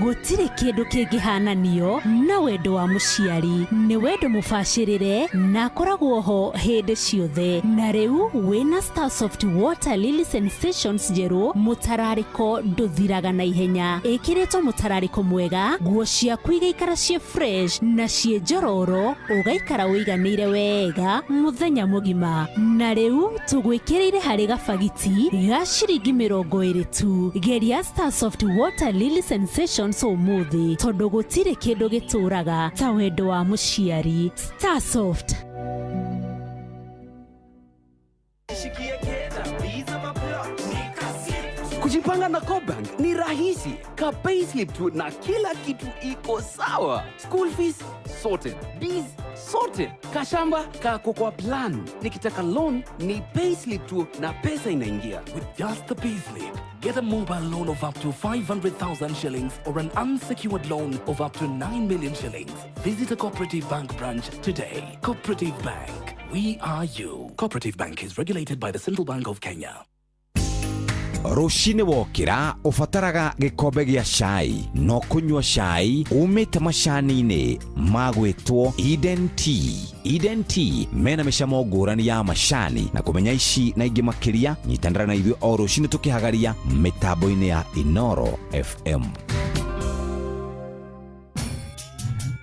Gutire kindu kingihananio na wendo wa muciari. Ni wendo mubashirire na koragwo ho hindi ciothe. Na riu wina Starsoft Water Lily Sensations jeru mutarariko nduthiraga na ihenya. Ikiretwo mutarariko mwega, nguo ciaku igaikara cie fresh na cie njororo, ugaikara uiganire wega muthenya mugima. Na riu tugwikirire hari gabagiti ga ciringi 20 tu. Geria Starsoft Water Lily Sensations umuthi tondu gutire kindu gituraga ta wendo wa muciari. Starsoft. Kujipanga na Cobank ni rahisi. Ka payslip tu na kila kitu iko sawa. School fees sorted, bills sorted, kashamba kako kwa plan. Nikitaka loan ni payslip tu na pesa inaingia. With just the payslip, get a mobile loan of up to 500,000 shillings or an unsecured loan of up to 9 million shillings. Visit a Cooperative Bank branch today. Cooperative Bank, we are you. Cooperative Bank is regulated by the Central Bank of Kenya. Rucini wokira ufataraga gikombe gia cai no kunywa cai umite macani-ini magwitwo Eden Tea. Eden Tea mena micamo ngurani ya macani na kumenya ici na ingi makiria nyitanira na ithuĩ o rucini tukihagaria mitambo-ini ya Inoro FM.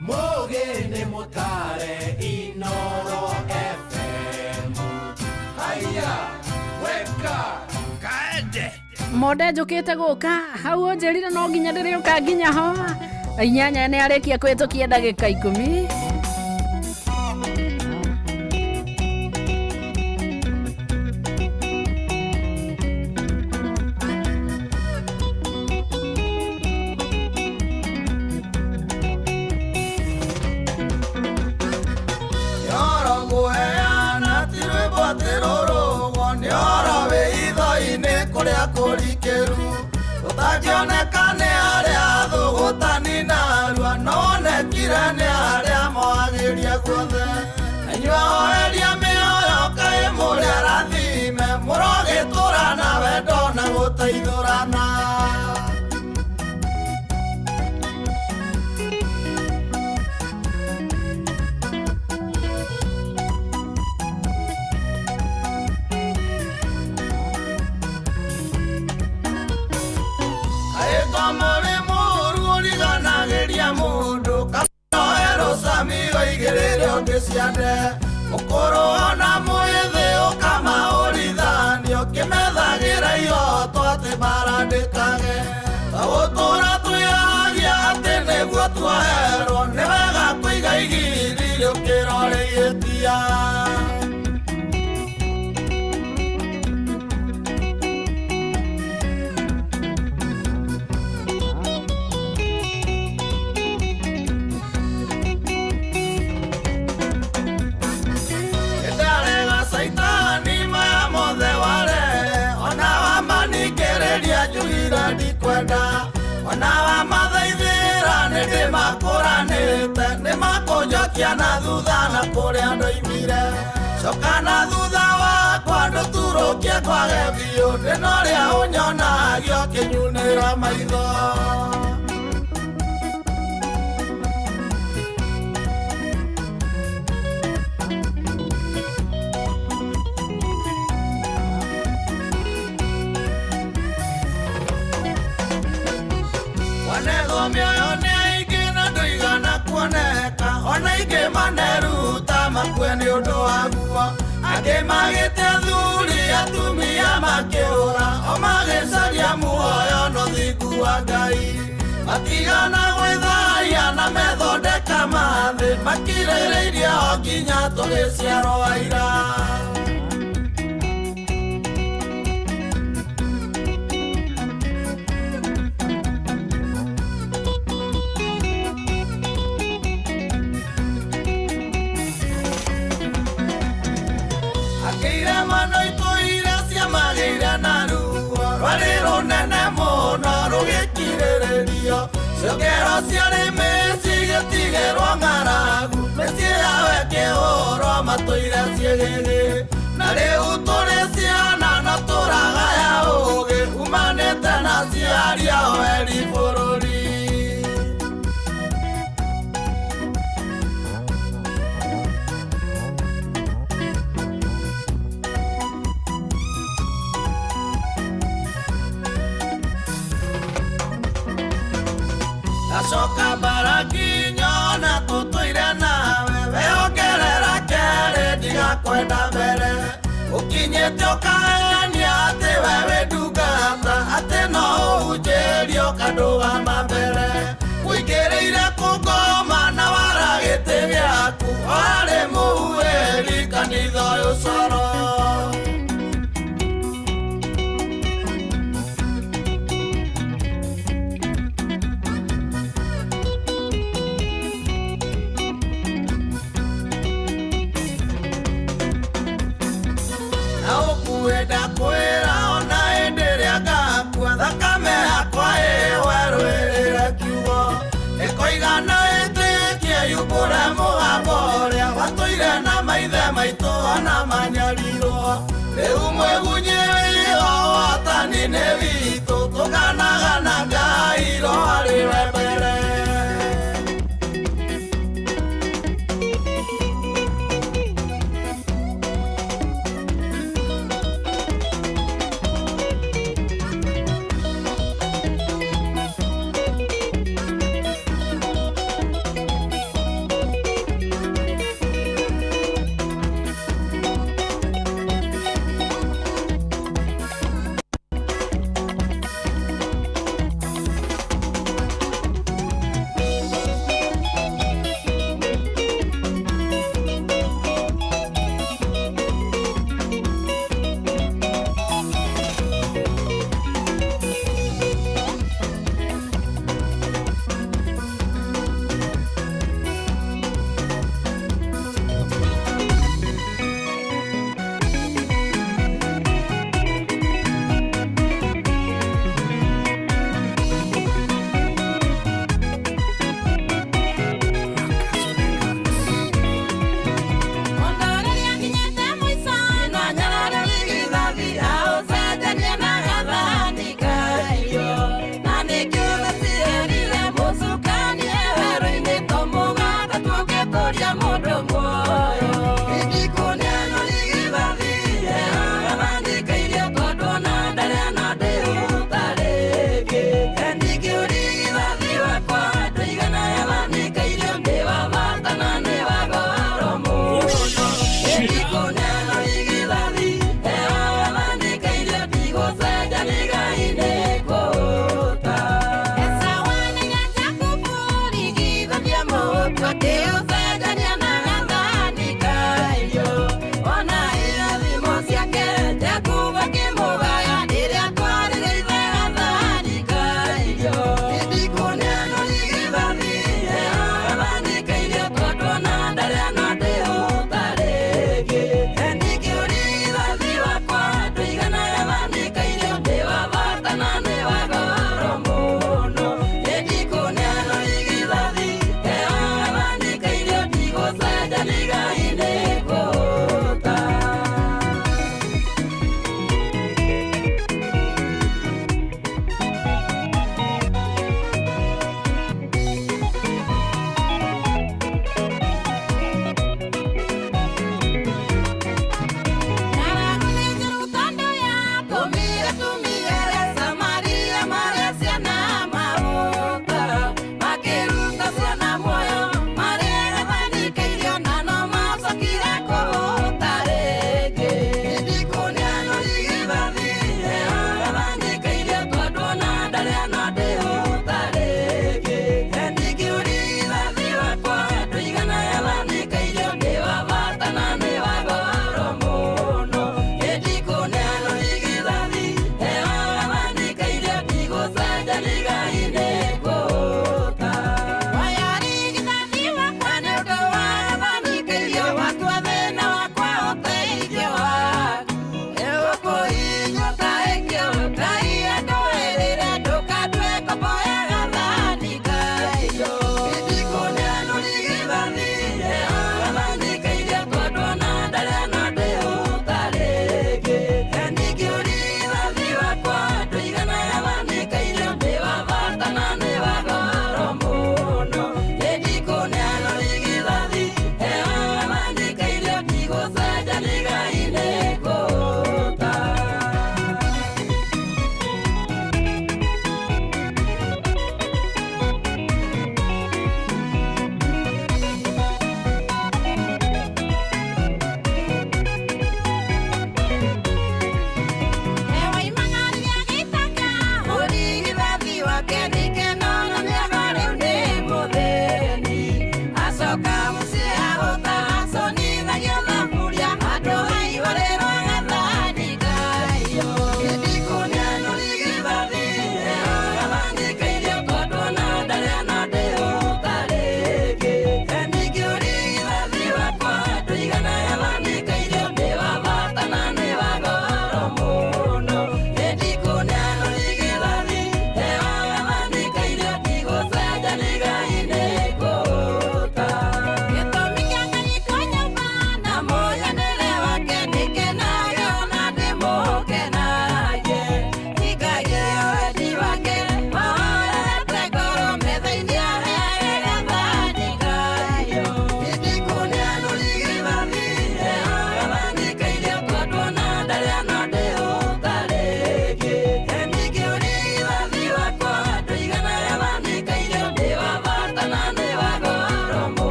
Mogene motare Inoro FM. Haya, weka kaende. Mode njukite guka hau onjerire no nginya ndiri uka nginya ho. Inyanya ni arekia kwitukia ndagika 10. Utakionekane aria thugutani na rua none kirane aria moagiria guothe anywa oeria mioyo kai muria rathime murogiturana wendo na gutaithurana. Mukoro na mwithe ukama urithanio kimethagira iyo twate barandikage tawutura tuyagia ati niguo twaherwo ni wega kuiga igiri ukiroreitia. Onawa mathaithira nindi makuranite nimakunjokia na thutha na kuria ndoimire coka na thutha wakwa nduturukie kwage biu ndinoria unyonagio kinyunira maitho. Mioyo ni aingĩ na ndũigana kuoneka ona aingĩ maneruta makue nĩ ũndũ waguo angĩ magĩte athuri atumia makĩũra o magĩcaria muoyo no thingu wa Ngai matigana gwĩthaia na methondeka mathĩ makirĩrĩirie o nginya tũgĩciarwo aira. Ciokero ciarĩmĩ cigĩtigĩrwo ng'aragu mĩciĩ yao ĩkĩhũrwo matũire ciĩgĩgĩ na rĩu tũrĩ ciana na tũragaya ũgĩ umanĩte na ciari ao eri bũrũri. Soka barakinyo na tutuire nawe weongerera kere ndiga kwenda mbere ukinyĩte ũkaenia atĩ wewe ndungata atĩ no ũhunjĩrio kandũgama mbere ũingĩrĩire kũngoma na wara gĩtĩ gĩaku warĩ mũhuĩri kanitha ũyũ coro. Maitũ ona manyarirwo rĩu mwĩgunyi wĩho watani nĩ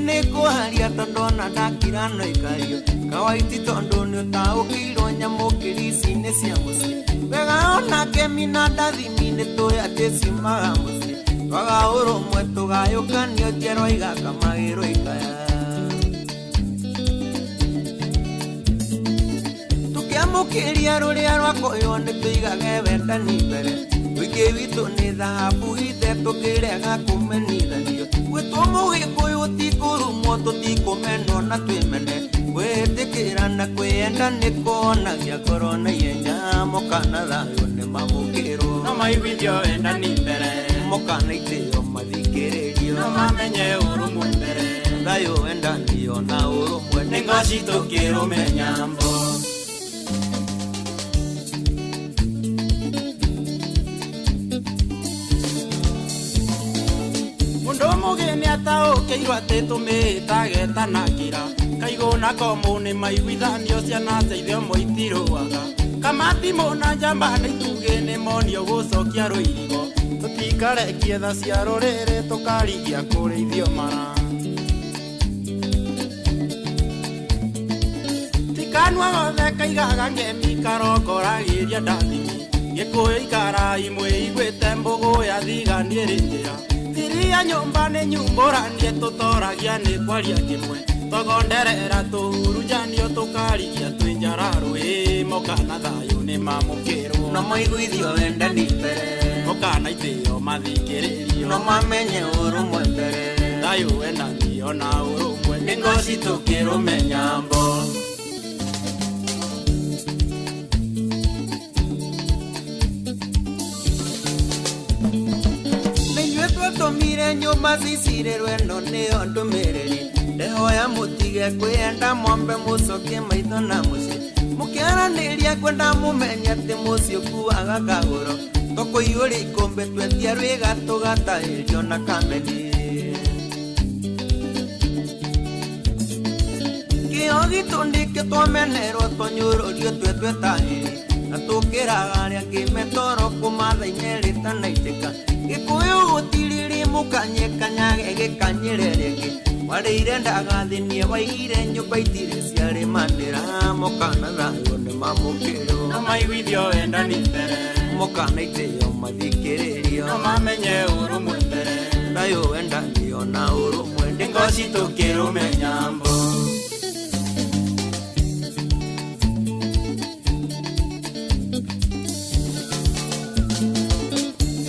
nĩ kũharia tondũ ona ndakira no ikario kawaiti tondũ nĩ ũtaũkĩirwo nyamũ kĩrici-inĩ cia mũciĩ wega onake mina ndathimi nĩ tũĩ atĩ ciumaga mũciĩ twaga ũrũmwe tũgayũkanio njerwa igakamagĩrwo ikaya tũkĩamũkĩria rũrĩa rwakoywo nĩ tũigage wendani mbere wĩingĩ witũ nĩ thahabu ithe tũkĩrega kũmenithanio gwĩtwo mũgĩkũyũ tikũrumwo tũtikũmenwo na twĩmene gwĩtĩkĩra na kwĩenda nĩ kuonagia ngoro na ihenya mũkana thayũ nĩ mamũkĩrwo no maiguithio wendani mbere mũkana itĩo mathikĩrĩrio no mamenye ũrũmwe mbere thayũ wendani ona ũrũmwe nĩ ngoci tũkĩrũmenya mbo mũndũ mũgeni ataũkĩirwo atĩ tũmĩĩtage tanakĩra kaigũ na komũ nĩ maiguithanio ciana teithio moitirũaga kamati mũna njamba nĩ itugĩ nĩ monio gũcokia rũirigo tũtikarekie tha cia rũrĩrĩ tũkarigia kũrĩithio mara tikanua gothe kaigaga ngemi karongoragĩria ndathimi gĩkũyũ ikarai mwĩiguĩte mbũgũ ya thigani ĩrĩ njĩra thiria nyũmba nĩ nyumbũranie tũtoragia nĩ kwaria kĩmwe tũgonderera tũhurujanio tũkarigia twĩ njararũĩ mũkana thayũ nĩ mamũkĩrwo no maiguithio wendani mbere mũkana itĩo mathikĩrĩrio no mamenye ũrũmwe mbere thayũ wendani ona ũrũmwe nĩ ngoci tũkĩrũmenya mbo tũmire nyũmba cicirĩrwe no nĩyo ndũmĩrĩri ndehoya mũtige kwĩenda mwambe mũcokie maitho na mũciĩ mũkĩaranĩria kwenda mũmenye atĩ mũciĩ ũkuaga kagũro tũkũiyũria ikũmbĩ twetia rwĩga tũgatahĩrio na kameni kĩo gitũ ndĩkĩo twamenerwo tũnyũrũrio twetwetahĩri na tũkĩraga arĩa kĩmetoro kũmatha-inĩ rĩtanaitĩka gĩkũyũ gũtiriri mũkanyekanyage gĩkanyĩrerege warĩire ndagathinie waire nyũmba itirĩ ciarĩmanĩra mũkana thayũ nĩ mamũkĩrwo no maiguithio wendani mbere mũkana itĩo mathikĩrĩrio no mamenye ũrũmwe mbere thayũ wendani ona ũrũmwe nĩ ngoci tũkĩrũmenya mbo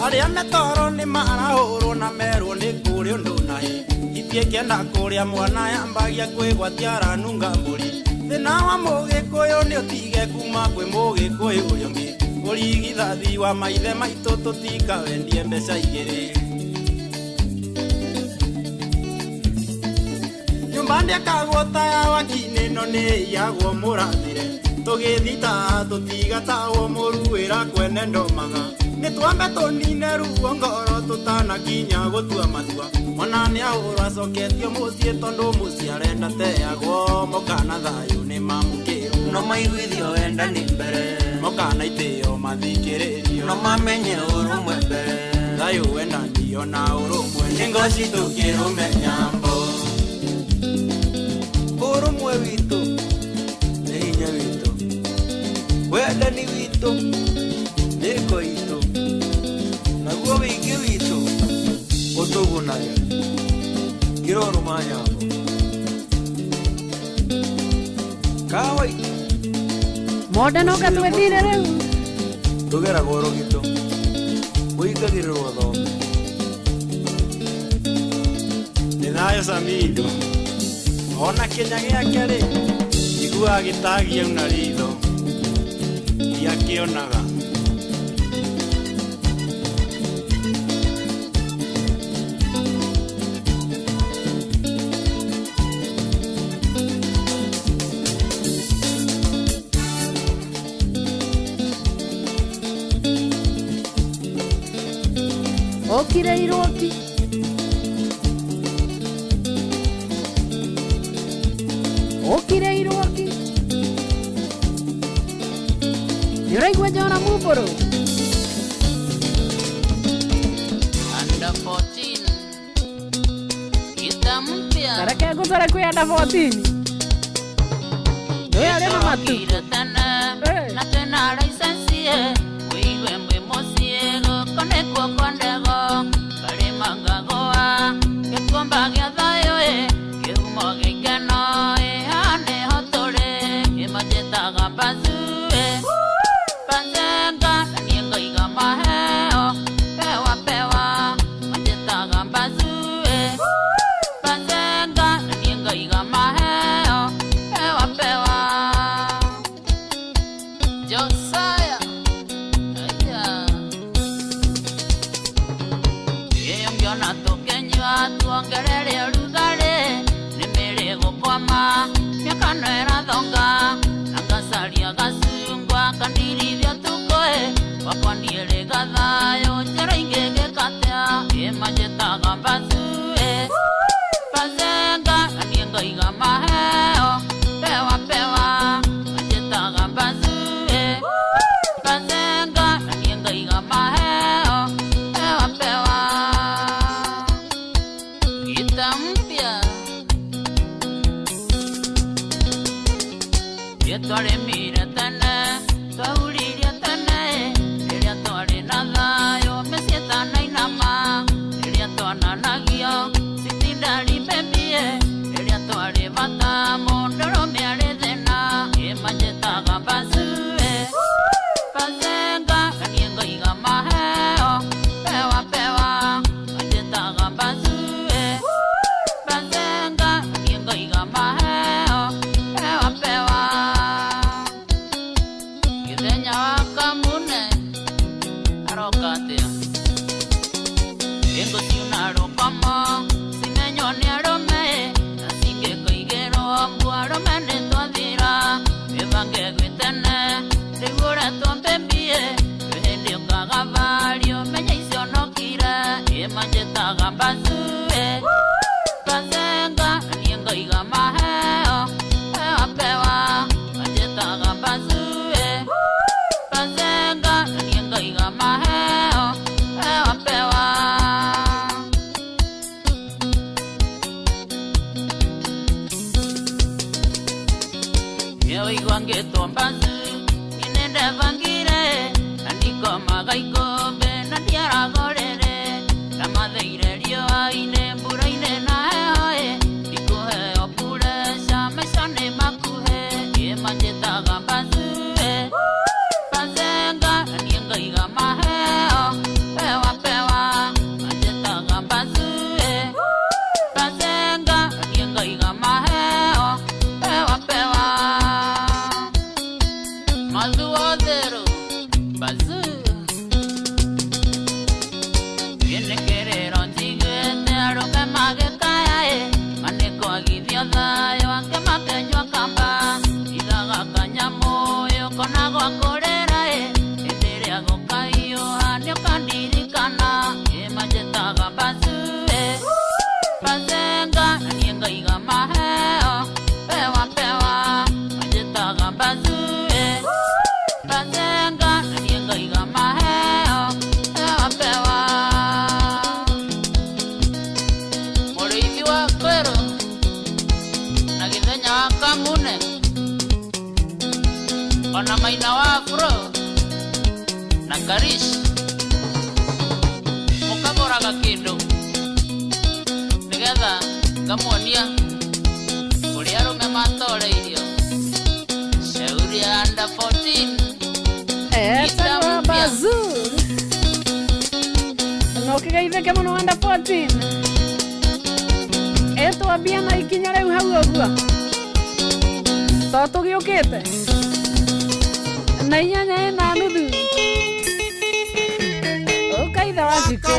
arĩa metoro nĩ marahũrwo na merwo nĩ kũrĩ ũndũ naĩ itiĩkĩenda kũrĩa mwana yambagia kwĩgwatia aranunga mbũri thĩna wa mũgĩkũyũ nĩ ũtige kuma kwĩ mũgĩkũyũ ũyũ ũngĩ ũrigithathi wa maithe maitũ tũtikawendie mbeca igĩrĩ nyũmba ndĩakagwo ta ya wakinĩ no nĩ iyagwo mũrathire tũgĩthita tũtigatahwo mũruĩra kwene ndomaga nĩ twambe tũnine ruo ngoro tũtanakinya gũtua matua mwana nĩ ahũrwo acoketio mũciĩ tondũ mũciĩ arenda teagwo mũkana thayũ nĩ mamũkĩrwo no maiguithio wendani mbere mũkana itĩo mathikĩrĩrio no mamenye ũrũmwe mbere thayũ wendani ona ũrũmwe nĩ ngoci tũkĩrũmenya mbo ũrũmwe witũ nĩ hinya witũ wendani witũ nĩ ngo itũ naguo wĩingĩ witũ ũtũgunaga kĩrorũma nyambo kawai Moda no katwethire rĩu tũgeragwo rũgitũ wĩingagĩrĩrwo thombe nĩ thayũ Samido ona kĩnya gĩake rĩ iguaga gĩtagia una ritho ndiakĩonaga okire iroki nĩũraigua Jona Mũmbũrũ Under 14 Gita mpya Tareke gutare kwi under 14. Ndio ale mama tu. Na tena license wiwe mwe mosiego kone kwa kwandego kale mangagoa kekomba gya thayo kehumo gikeno ane hotore kemajeta gambazue panzenga nienga igamaheo pewa majeta gambazue panzenga nienga igamaheo pewa Josiah Yeyongiona tokenywa tuongerere rugare nimere gukwama miakano erathonga nangacaria gacungwa kandirithia tukoe wakwaniere gathayo njĩra ingĩ gĩkatea ĩmanjĩtaga mbacue bazenga nanie ngaiga maheo pewa manjĩtaga mbacue bazenga nanie ngaiga maheo pewa gita mpya yetwaremire tene twauririe tene rĩrĩa twarĩ na thayũ mĩciĩtanainama rĩrĩa twananagio citindari mbembie rĩrĩa twarĩ bata mũndũrũme arĩ thĩna ĩmanjĩtaga mbacue bazenga kanie ngaiga maheo pewa manjĩtaga mbacue bazenga kanie ngaiga maheo pewa gĩthenya wa kamune aroka atĩa ingo ciuna rũkomo cimenywo nĩ arũme na cingĩkũigĩrwo mbu arũme nĩ twathira wĩbange gwĩtene rĩu ũretwo mbembie rĩ hĩndĩ ũkagabario menya icionokire ĩmanjĩtaga mbacue bazenga nanie ngaiga maheo pewa manjĩtaga mbacue bazenga nanie ngaiga maheo pewa Yoigwa ngĩtwo mbacu inende bangire na ndikomaga ikombe na ndiaragorere na matheire riũa-inĩ mbura-inĩ na heho ndikũheo puresha maica nĩ makuhĩ ĩmanjĩtaga mbacue bazenga nanie ngaiga maheo pewa manjĩtaga mbacue bazenga nanie ngaiga maheo pewa Mazuodero bazu Yenekerero ntigete arume magekaya maneko agithio thayo ake makenywa kamba ithaga kanyamoyo konagwa kũrĩra hĩndĩ ĩrĩa gũkahiũha nĩũkandirikana ĩmanjĩtaga mbacue bazenga nanie ngaiga maheo pewa manjĩtaga mbacue bazenga nanie ngaiga maheo pewa mũrĩithi wa kwero na gĩthenya wa kamune ona maina wa afro na karish mũkagoraga kĩndũ nĩgetha ngamuonia kũrĩa arũme matoreirio shauri ya under 14 Esa wa bazu. No kigeithĩke mũno under 14. Etwambia na ikinya rĩu hau ũguo. To tũgĩũkĩte. Na inyanya na nuthu. Ũkaitha wa jiko.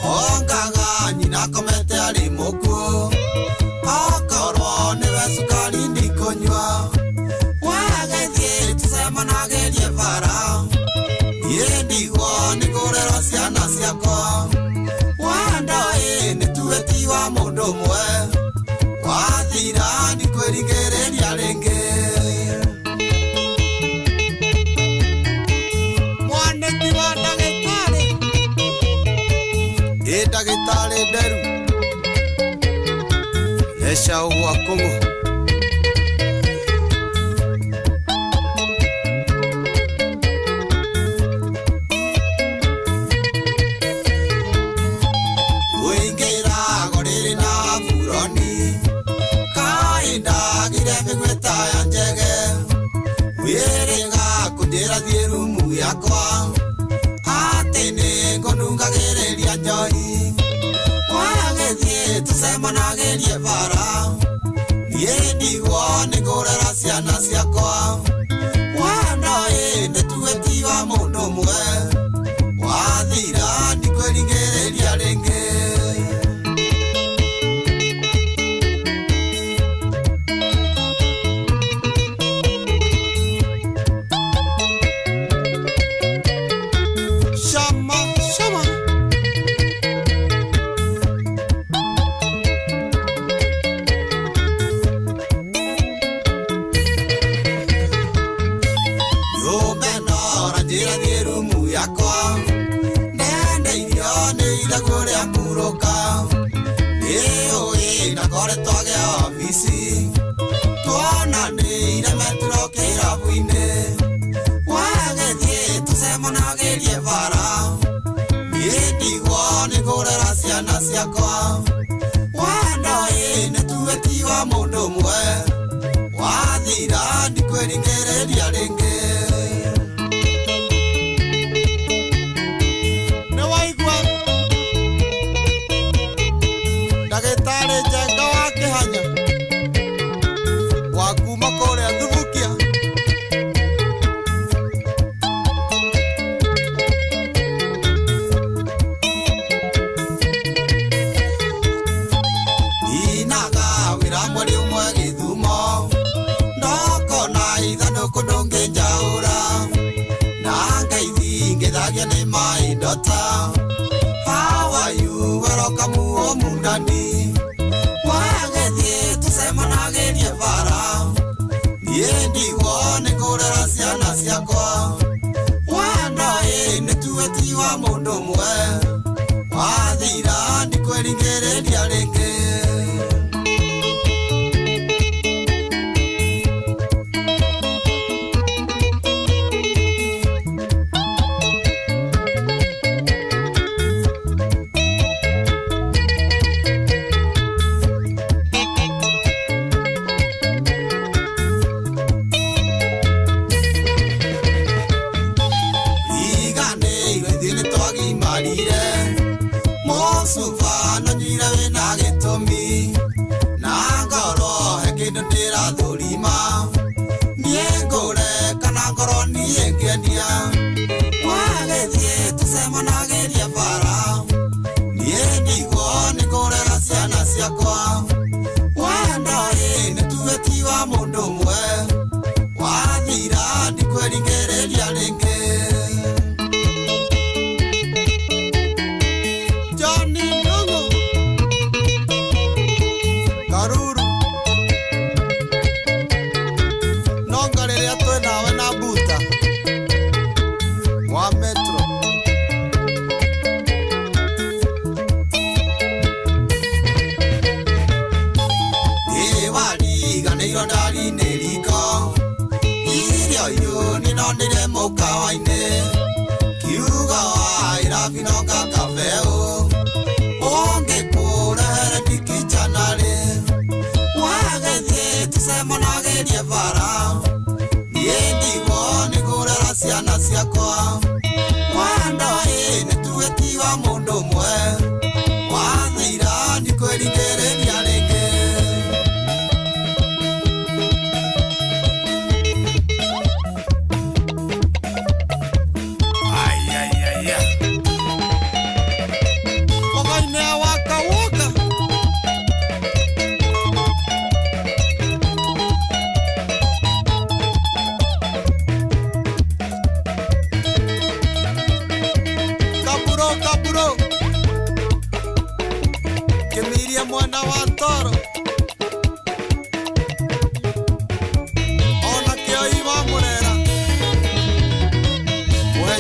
Ongaga nyina komete ari muku. ndikweringereria ringi mwaniki wa ndagitari ndagitari nderu esha ugwa kungu thierumu yakwa atene ngonungagereria njoi wagethie tusemanagerie bara nie ndigwo ningurera ciana ciakwa wanoi nituetiwa mundu mwe wathira ndikweringereria ringi ciakwa wanoi nituetiwa mundu mwe wathira ndikweringereria ringi niwaigua ndagitari Njenga wa Kihanya wa kuma kuria Thubukia How are you? Welcome home, Danny. Wagethie tusemanagerie bara niendi wone kurera ciana ciakwa wanoi nituetiwa mundu mwe wathira ndikweringereria ringi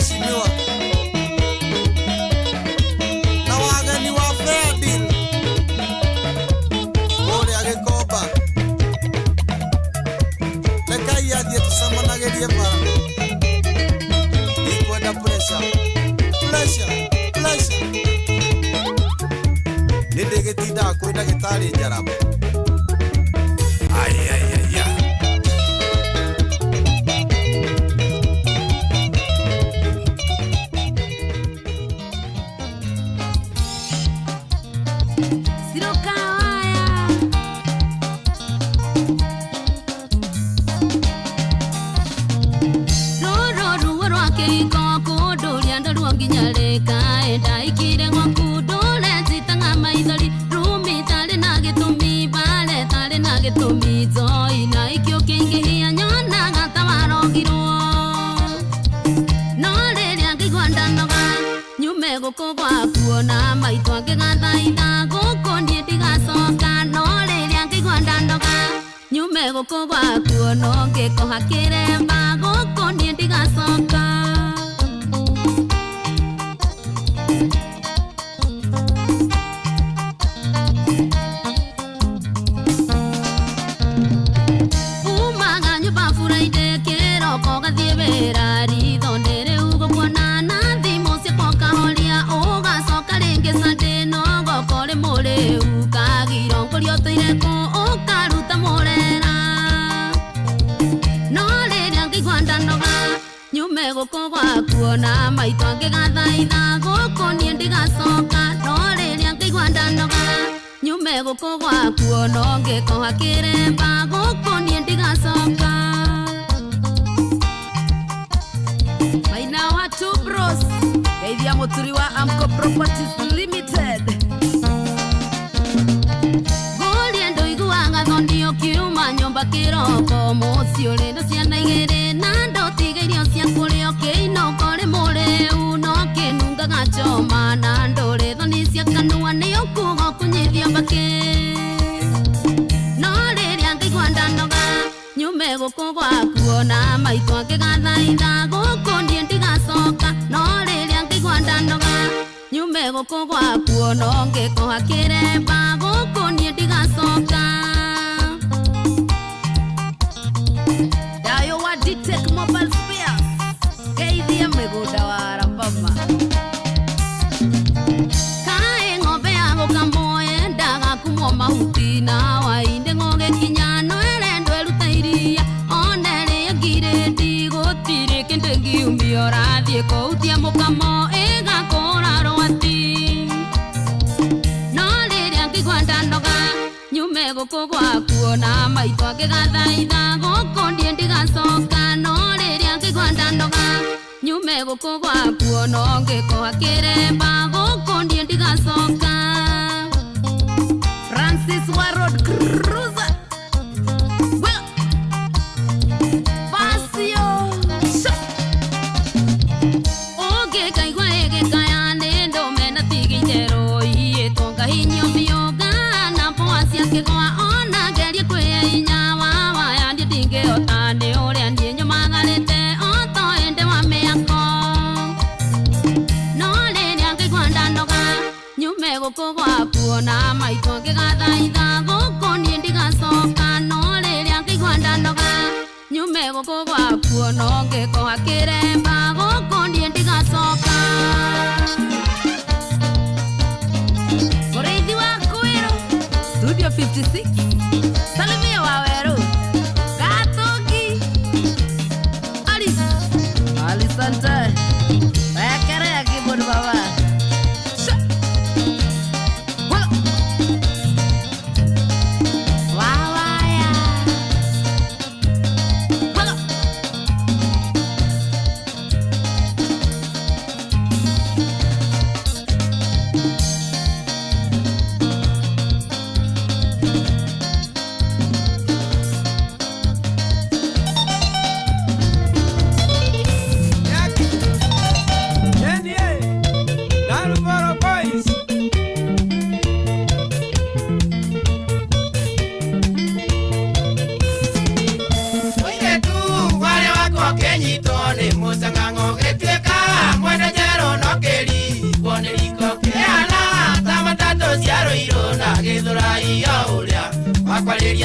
mheshimiwa na wageni wa Fair Deal kũrĩa Gĩkomba. Rekai athiĩ tũcemanagĩrie bara. Ndikwenda pressure. Nĩndĩgĩtindaga kwĩ ndagĩtarĩ Njarama.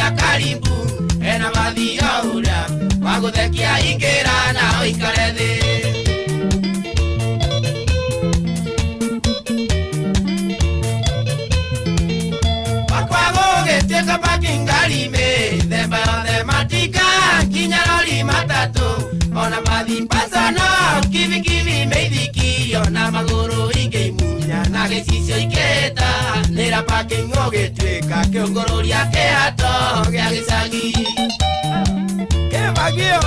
na karibu ena bathi oria waguthekia ingĩra na ũikare thĩ wakwagugetĩka pakingari mĩthemba yothe matika kinya lori matatũ ona bathi pasano kivikivi meithikio na magũrũ ingĩimunya na gĩcicio ikĩta nĩra parking ũgĩtuĩka kĩũngũrũria kĩhato gĩa gĩcagi kĩvagio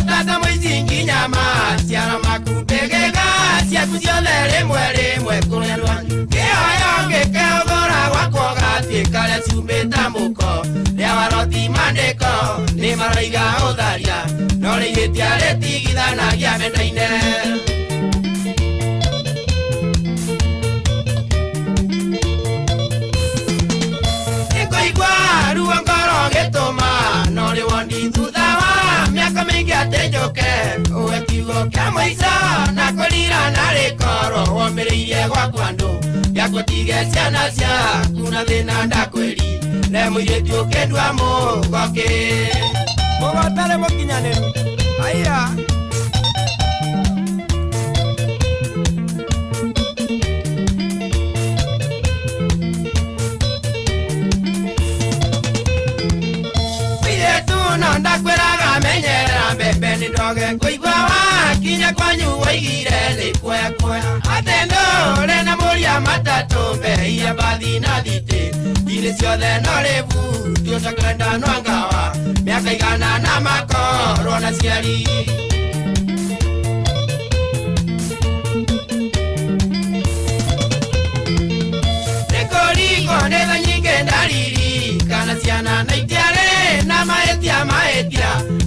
tata mwizingi nyama ciara makupegega ciaku ciothe rĩmwe kũrerwa kĩhoyo ngĩkeũthũra gwakwo gatuĩka rĩa ciumĩta mũko rĩa waroti mandĩko nĩ maroiga ũtharia no rĩihĩtia rĩtigithanagia mĩena-inĩ nĩkũigua ruo ngoro gĩtũma no rĩwondi thutha wa mĩaka mĩingĩ atĩnjũke ũwe kiugo kĩa mũico na kũrira na rĩkorwo womĩrĩirie gwaku andũ gĩakũtige ciana ciaku na thĩna ndakwĩri ne mũirĩtu ũkĩndua mũgoki mũgotarĩ mũkinyanĩru aiya no ndakwĩraga menyerera mbembe nĩ ndoge kũigua wakinya kwanyu waigire nĩ kwekwe atĩ ndũrĩ na mũria matatũ mbeia mbathi na thitĩ irĩ ciothe no rĩbu tuotakwenda no ngawa mĩaka igana na makorwo na ciari nĩkũringo nĩ tha nyingĩ ndariri kana ciana na itiarĩ na mahĩtia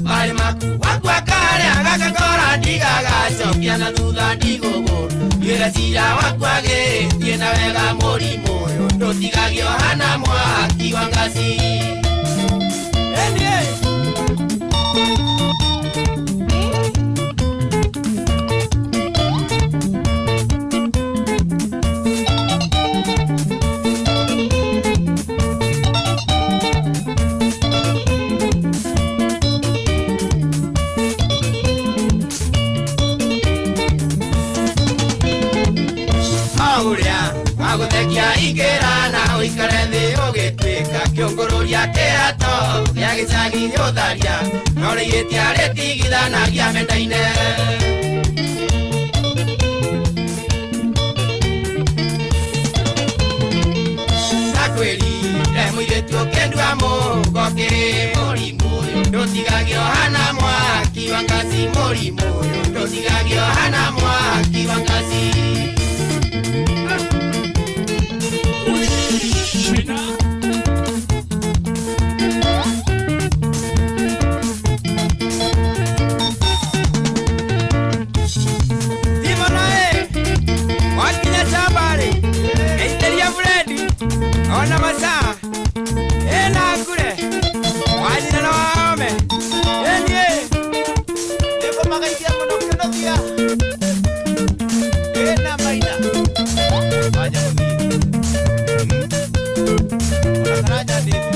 marĩ maku wakwa karĩa gakakora ndigagacokia na thutha ndigũgũ nduĩre cira wakwa gĩthiĩ na wega mũrimũ ũyũ ndũtigagio hana mwaki wa ngaci waguthekia ingĩra na ũikare thĩ ũgĩtuĩka kĩũngũrũria kĩhato gĩa gĩcagi ũtharia no rĩihĩtia rĩtigithanagia mĩena-inĩ ndakwĩrire mũirĩtu ũkĩndua mũgoki mũrimũ ũyũ ndũtigagio hana mwaki wa ngaci mũrimũ ũyũ ndũtigagio hana mwaki wa ngaci ona masaa ena kure wajina na wahome enie eko magaitia mono kenogia ena maina waja mwini ona karaja ndivu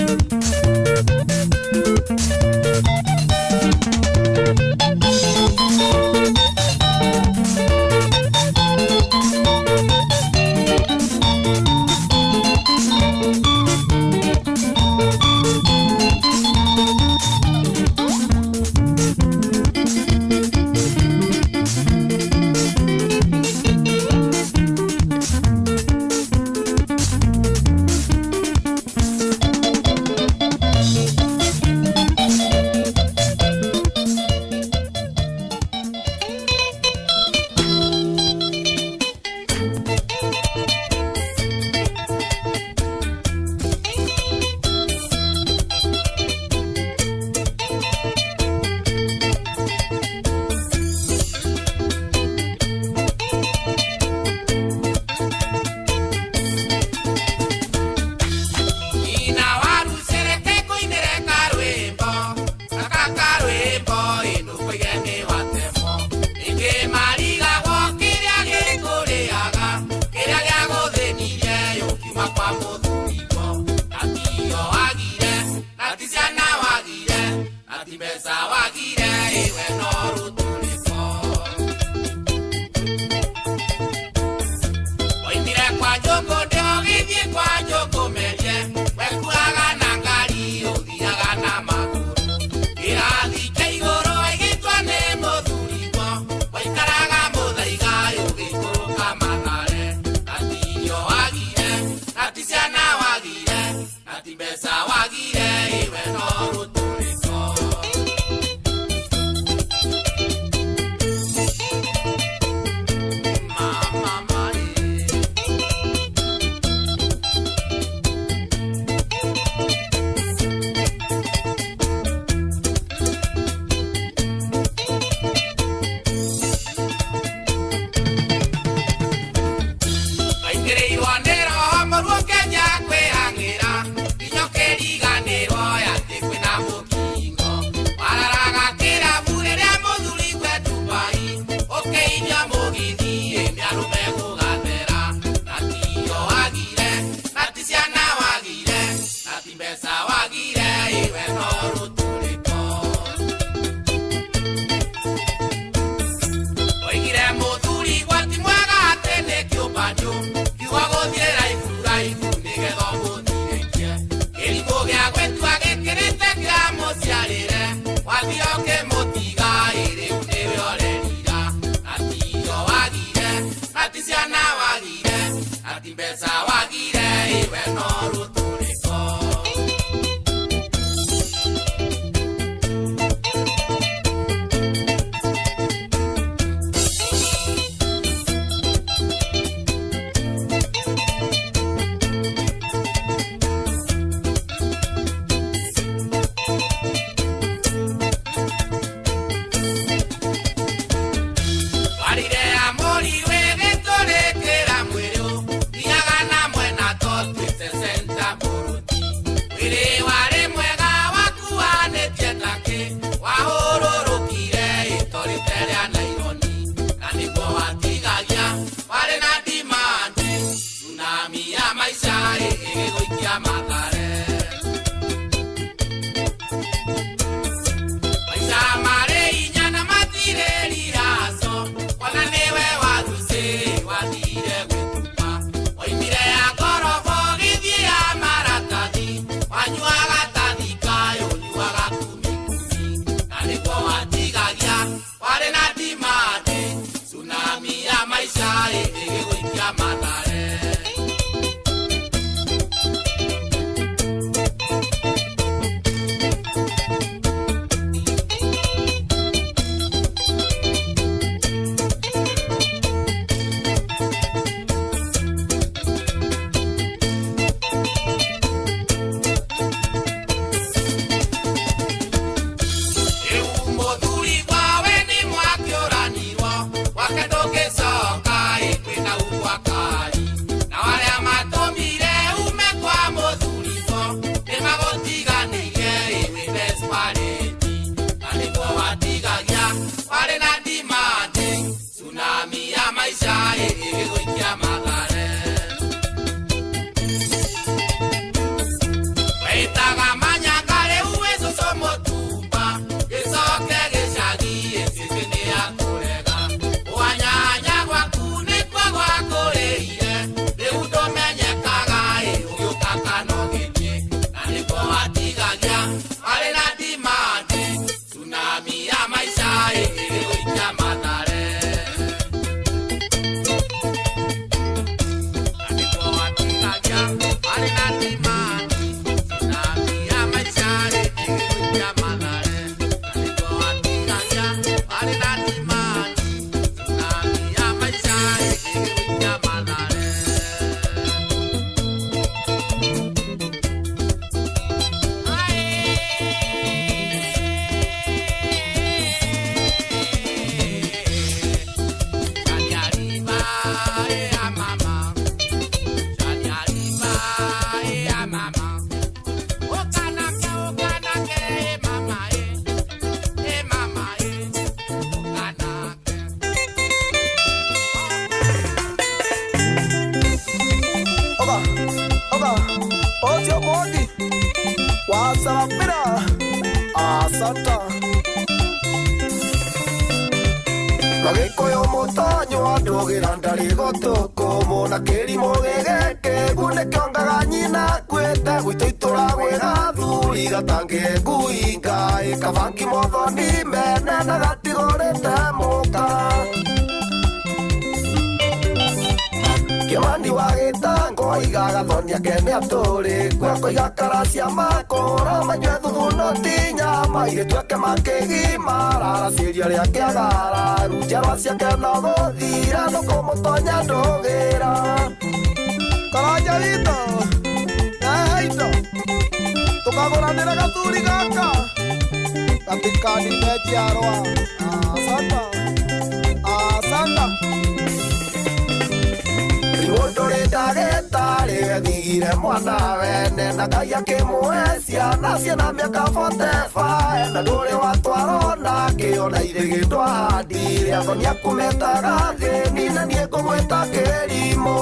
thigire mwana wene na Ngai akĩmũhe ciana ciana mĩaka 45 na ndũrĩ watwarona kĩona irĩgĩtwo handire athoni akũmetaga thĩni na niĩ ngũgwĩta kĩrimũ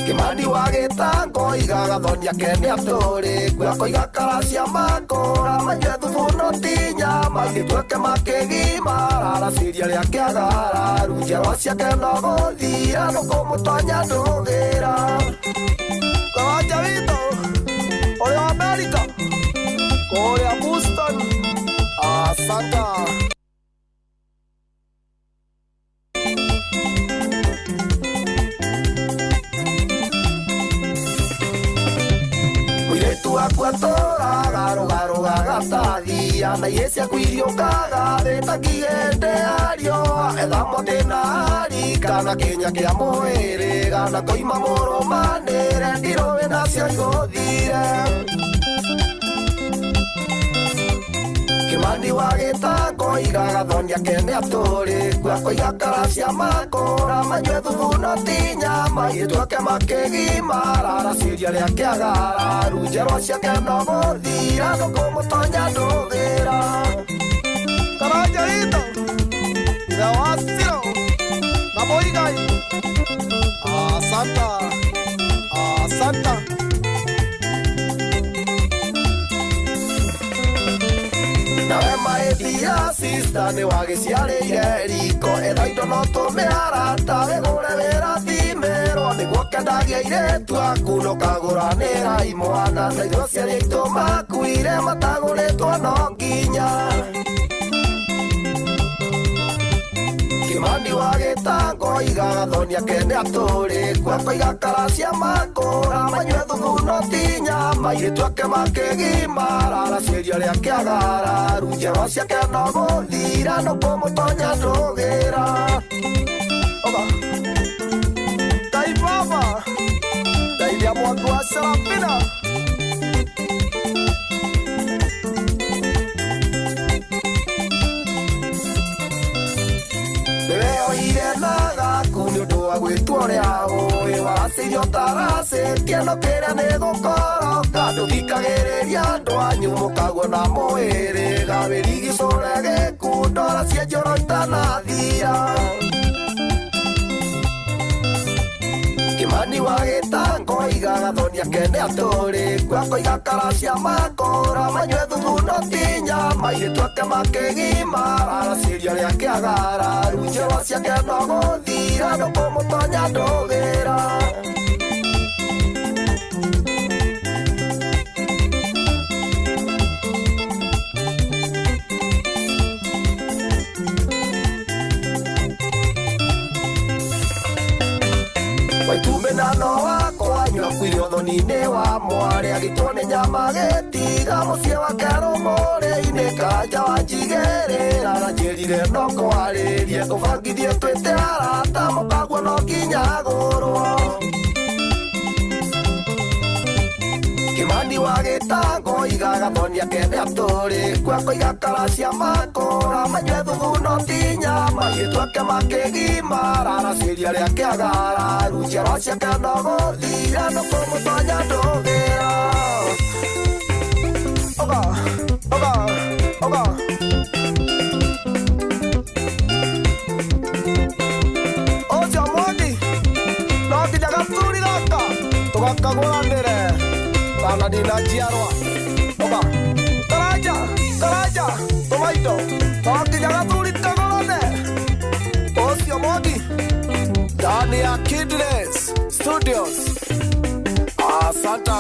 Kimani wa Gĩtango igaga thoni akene atũrĩ kũiga karacia makũra manyue thubu no ti nyama gĩtuĩke makĩgima raraciria rĩa kĩagara runjerwa ciake no gũthira nũkũmũtonya ndũgĩra Kawanja witũ ũrĩ wa Amerika kũrĩa Boston asanta Kwatũraga rũgarũgaga tathia na iria ciaku iriũkaga rĩta kigende ariũa ethamo ndĩna harika na kĩnya kĩa mwĩrĩga na koima mũrũmanĩre ndirũĩ nacio igũthire Kimani wa Gĩtango igaga thoni akene atũrĩ kũiga karacia makũra manyue thubu no ti nyama gĩtuĩke makĩgima raraciria rĩa kĩagara runjerwa ciake no gũthira nũkũmũtonya ndũgĩra Karanja witũ ithe wa Ciro na Mũigai asanta asanta Nawe maĩthia sister nĩ wagĩciarĩire riko etha indo no tũmĩarata wĩgũre wĩra thimĩrwo nĩguo kendagia airĩtu aku nũkagũranĩra imwana na indo ciarĩ aitũ makuire matagũrĩtwo no nginya Kimani wa Gĩtango igaga thoni akene atũrĩ kũiga karacia makũra manyue thubu no ti nyama irĩtuĩke makĩgima raraciria rĩa kĩagara runjerwa ciake no gũthira nũkũmũtonya ndũgĩra Ngai baba Ngai mwandu wa Serafina Nĩ ũndũ wa gwĩtwo ũrĩa ũĩ wacĩirio taracĩtie no kĩrĩa nĩ gũkoroka ndũthikagĩrĩria andũ anyu mũkaguona mwĩrĩga wĩrigicũre gĩkundora cia njoro itanathira Kimani wa Gĩtango igaga thoni akene atũrĩ kũiga karacia makũra manyue thubu no ti nyama irĩtuĩke makĩgima raraciria rĩa kĩagara runjerwa ciake no gũthira nũkũmũtonya ndũgĩra Waitumena wakwa nyũrakuire ũthoni-inĩ wa mwarĩ agĩtwo nĩ nyama gĩtiga mũciĩ wake rũmũrĩ-inĩ kanja wanjigĩrĩra na njĩrire no kwarĩrie tũbangithie twĩte arata mũkaguo no nginya gũrwo Kimani wa Gĩtango igaga thoni akene atũrĩ kũiga karacia makũra manyue thubu no ti nyama irĩtuĩke makĩgima raraciria rĩa kĩagara runjerwa ciake no gũthira nũkũmũtonya ndũgĩra Ũcio Mwangi no nginya gacuri gaka tũgakagũranĩre Sana ndĩna njiarwa Karanja tũmaito no nginya gacuri tũgũrane Ũcio Mwangi ndani ya Kidness Studios asanta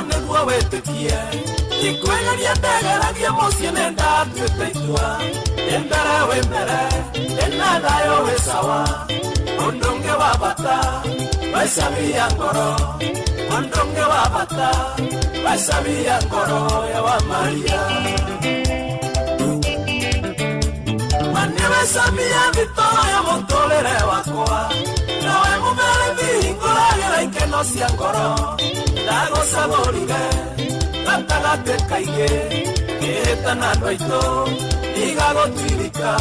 Nĩguo wĩtĩkie Tikwegeria ndegeragia muciĩ nĩndatwĩte itua embere wembere enadayo wesawa ondonge wa bata waisabia ngoro ondonge wa bata waisabia ngoro ya wa Maria waisabia vitoro ya mutolere wakwa nawe mumere vihingũragĩra ikeno cia ngoro ndagũcagũrire gatagatĩ kaingĩ kĩhĩtana andũ aitũ igagũtirika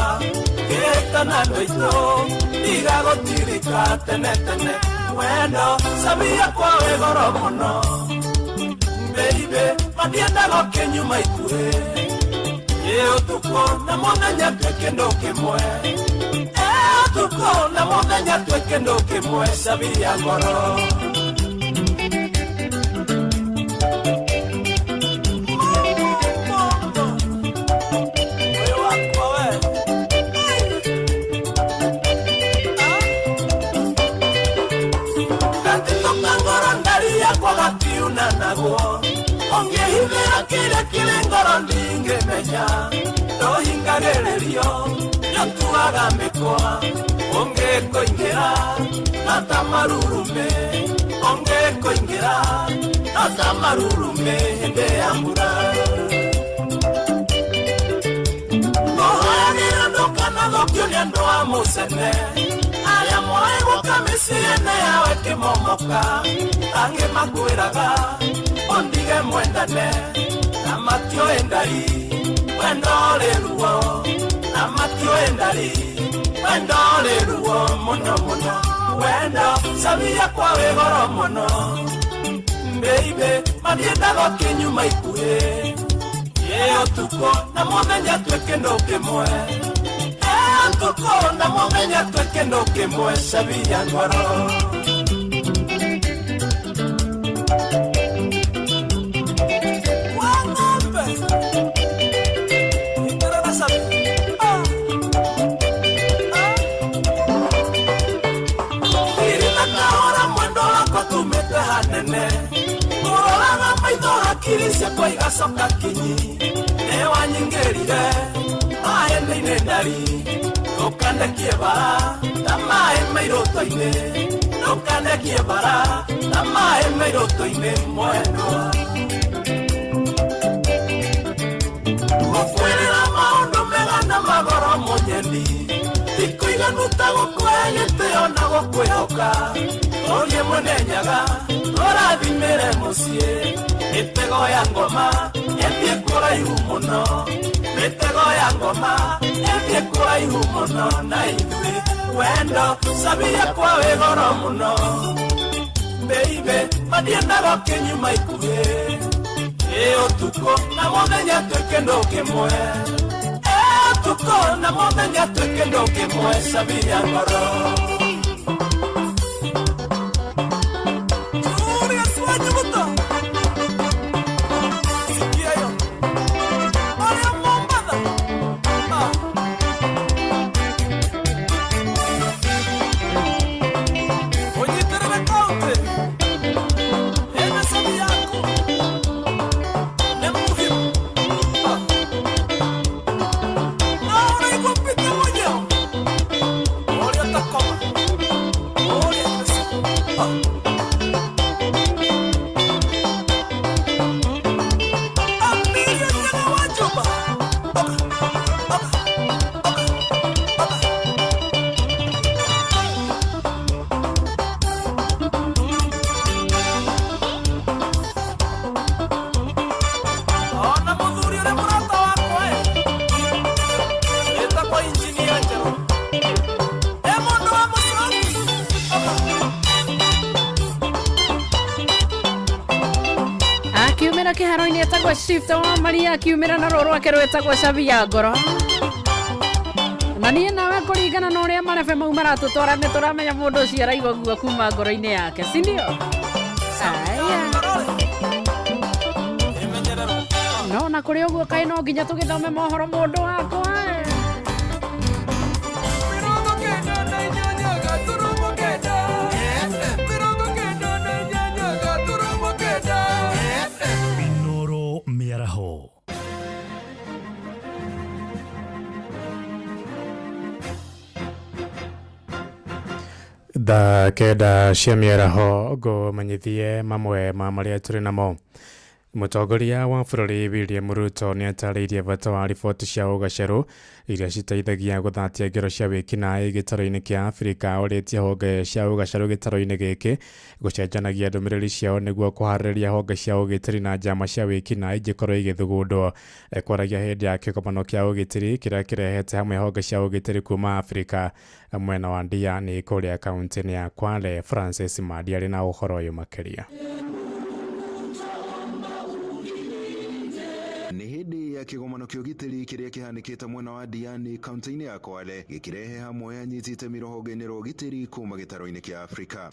kĩhĩtana andũ aitũ igagũtirika tene tene wendo sabia kwa wĩ goro mũno mbeibe mandiendaga kĩnyuma ikuhĩ ũtukũ na mũthenya twĩ kĩndũ kĩmwe ũtukũ na mũthenya twĩ kĩndũ kĩmwe sabia ngoro ongehithĩra kĩrĩa kĩrĩ ngoro ndingĩmenya ndohingagĩrĩrio nĩũtuaga mĩkwa ũngĩkũingĩra na ta marurume ũngĩkũingĩra na ta marurume hĩndĩ ya mbura mũhoyagĩra ndũkanathũkio nĩ andũ a mũcene arĩa moĩ gũka mĩciĩ-inĩ yawe kĩmomoka angĩ makwĩraga ondige mwendane na matio endari wendo rĩruo na matio endari wendo rĩruo mũno mũno wendo sabia kwa wĩ goro mũno mbeibe mandiendaga kĩnyuma ikuhĩ ũtukũ na mũthenya twĩ kĩndũ kĩmwe ũtukũ na mũthenya twĩ kĩndũ kĩmwe sabia ngoro Kirisia kwa igacoka kinyi nĩwanyingĩrire maĩ-inĩ ndari ndũkandekie bara ta maĩ mairũto-inĩ ndũkandekie bara ta maĩ mairũto-inĩ mwendwa gũkwĩrĩra maũndũ mega na magoro mũnyeni tikũiganu ta gũkũhe gĩtĩo na gũkwĩhoka ũrĩe mũnenyaga ũrathimĩre mũciĩ mitego ya ngoma ethie kũraihu mũno mitego ya ngoma ethie kũraihu mũno na ithuĩ wendo sabia kwa wĩ goro mũno mbeibe mandiendaga kĩnyuma ikuhĩ ũtukũ na mũthenya twĩ kĩndũ kĩmwe ũtukũ na mũthenya twĩ kĩndũ kĩmwe sabia ngoro kĩharo-inĩ etagwo Shift wa Maria akiumĩra na rũrũ rwake rwĩtagwo Sabia ngoro na niĩ nawe kũringana na ũrĩa marebe mau maratũtwara nĩ tũramenya mũndũ ũcio araigua guo kuma ngoro-inĩ yake si ndio no na kũrĩ ũguo kaĩ no nginya tũgĩthome mohoro mũndũ wakwa da keda ciamiaraho go manyithie mamwe ma maria turi namo. Mutongoria wa bũrũri William Ruto nĩ atarĩirie bata wa riboti cia ũgacerũ iria citeithagia gũthatia ngero cia wĩkinaĩ gĩtarũ-inĩ kĩa Afrika, ũrĩtie honge cia ũgacerũ gĩtarũ-inĩ gĩkĩ gũcenjanagia ndũmĩrĩri ciao nĩguo kũharĩrĩria honge cia ũgitĩri na njama cia wĩkinaĩ ingĩkorwo igĩthugundwo. Kwaragia hĩndĩ ya kĩgomano kĩa ũgitĩri kĩrĩa kĩrehete hamwe honge cia ũgitĩri kuma Afrika mwena wa Diani kũrĩa kaunti-inĩ ya Kwale. Francis Madi arĩ na ũhoro ũyũ makĩria. Nĩ hĩndĩ ya kĩgomano kĩa ũgitĩri kĩrĩa kĩhanĩkĩte mwena wa Diani kaunti-inĩ ya Kwale gĩkĩrehe hamwe anyitĩte rũhonge-inĩ rwa ũgitĩri kuma gĩtarũ-inĩ kĩa Afrika.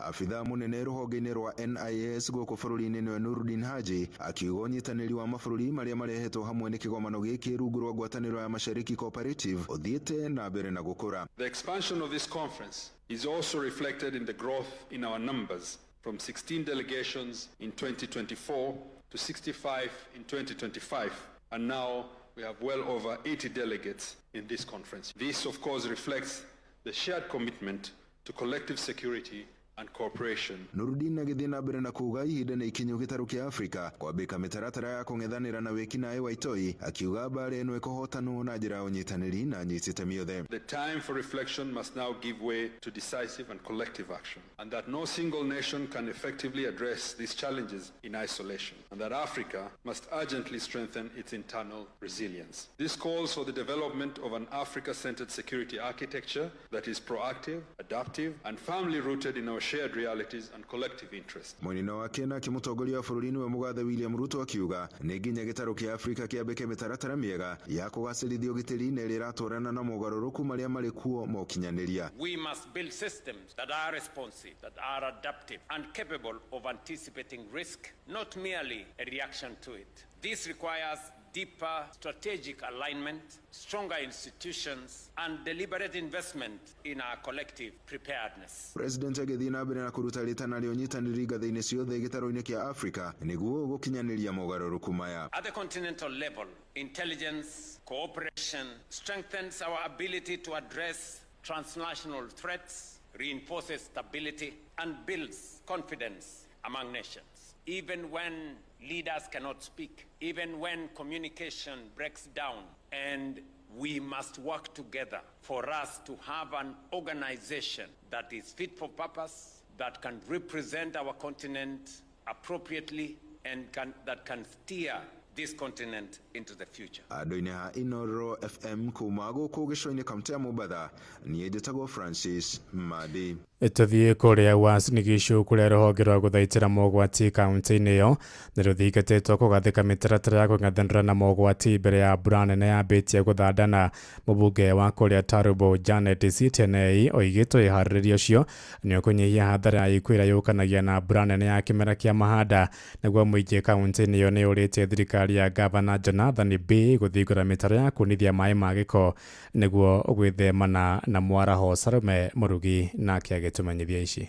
Afitha munene rũhonge-inĩ rwa NIS gũkũ bũrũri-inĩ nĩwe Nurdin Haji akiuga ũnyitanĩri wa mabũrũri marĩa marehetwo hamwe nĩ kĩgomano gĩkĩ rungu rwa ngwatanĩro ya Mashariki Cooperative ũthiĩte na mbere na gũkũra. The expansion of this conference is also reflected in the growth in our numbers from 16 delegations in 2024 to 65 in 2025, and now we have well over 80 delegates in this conference. This, of course, reflects the shared commitment to collective security and cooperation. Nurdin agĩthiĩ na mbere na kuuga ihinda nĩ ikinyu gĩtarũ kĩa Afrika kwambĩka mĩtaratara ya kũng'ethanĩra na wĩkinaĩ wa itoi, akiuga mbara ĩno ĩkũhotanwo na njĩra ya ũnyitanĩri na anyiti itemi othe. The time for reflection must now give way to decisive and collective action, and that no single nation can effectively address these challenges in isolation, and that Africa must urgently strengthen its internal resilience. This calls for the development of an Africa-centered security architecture that is proactive, adaptive, and firmly rooted in our shared realities and collective interest. Mũnene wa Kenya akĩmũtongoria wa bũrũri nĩwe mũgathe William Ruto akiuga nĩ nginya gĩtarũ kĩa Afrika kĩambĩke mĩtaratara mĩega ya kũgacĩrithia ũgitĩri na ĩrĩa ĩratwarana na mogarũrũku marĩa marĩ kuo ma ũkinyanĩria. We must build systems that are responsive, that are adaptive and capable of anticipating risk, not merely a reaction to it. This requires deeper strategic alignment, stronger institutions, and deliberate investment in our collective preparedness. President agĩthiĩ na mbere na kũruta rĩtana rĩa ũnyitanĩri ngathĩ-inĩ ciothe gĩtarũ-inĩ kĩa Afrika nĩguo gũkinyanĩria mogarũrũku maya. At the continental level, intelligence cooperation strengthens our ability to address transnational threats, reinforces stability, and builds confidence among nations. Even when leaders cannot speak, even when communication breaks down, and we must work together for us to have an organization that is fit for purpose, that can represent our continent appropriately, and that can steer this continent into the future. Andũ-inĩ ha Inoro FM kuma gũkũ gĩcũa-inĩ kaunti ya Mombatha, niĩ njĩtagwo Francis Madi. Tũthiĩ kũrĩa Uasin Gishu kũrĩa rũhonge rwa gũthaitĩra mogwati kaunti-inĩ ĩyo nĩ rũthingatĩtwo kũgathĩka mĩtaratara ya kũng'ethanĩra na mogwati mbere ya mbura nene yambĩtie gũthandana. Mũmbunge wa kũrĩa Tarbo Janet Sitenei oigĩte iharĩrĩria ũcio nĩ ũkũnyihia hathara ya ikuũ ĩrĩa yũkanagia na mbura nene ya kĩmera kĩa mahanda. Naguo mũingĩ kaunti-inĩ ĩyo nĩ ũrĩtie thirikari ya Gavana Jonathan B gũthingũra mĩtaro ya kunithia maĩ ma gĩko nĩguo gwĩthemana na mwaraho. Salome Mũrugi na kĩage tumanyithia ici.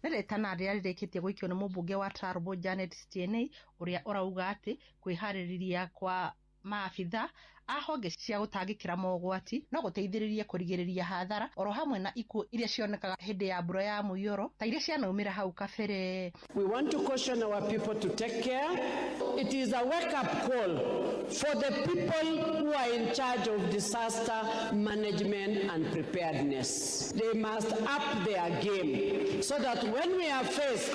Nĩrĩtana rĩrĩa rĩrĩkĩtie gũikio nĩ mũmbunge wa Tarbo Janet Sitenei ũrĩa ũrauga atĩ kwĩharĩrĩria kwa maabitha a honge cia gũtangĩkĩra mogwati no gũteithĩrĩrie kũrigĩrĩria hathara oro hamwe na ikuũ iria cionekaga hĩndĩ ya mbura ya mũiyũro ta iria cianaumĩra hau kabere. We want to caution our people to take care. It is a wake-up call for the people who are in charge of disaster management and preparedness. They must up their game so that when we are faced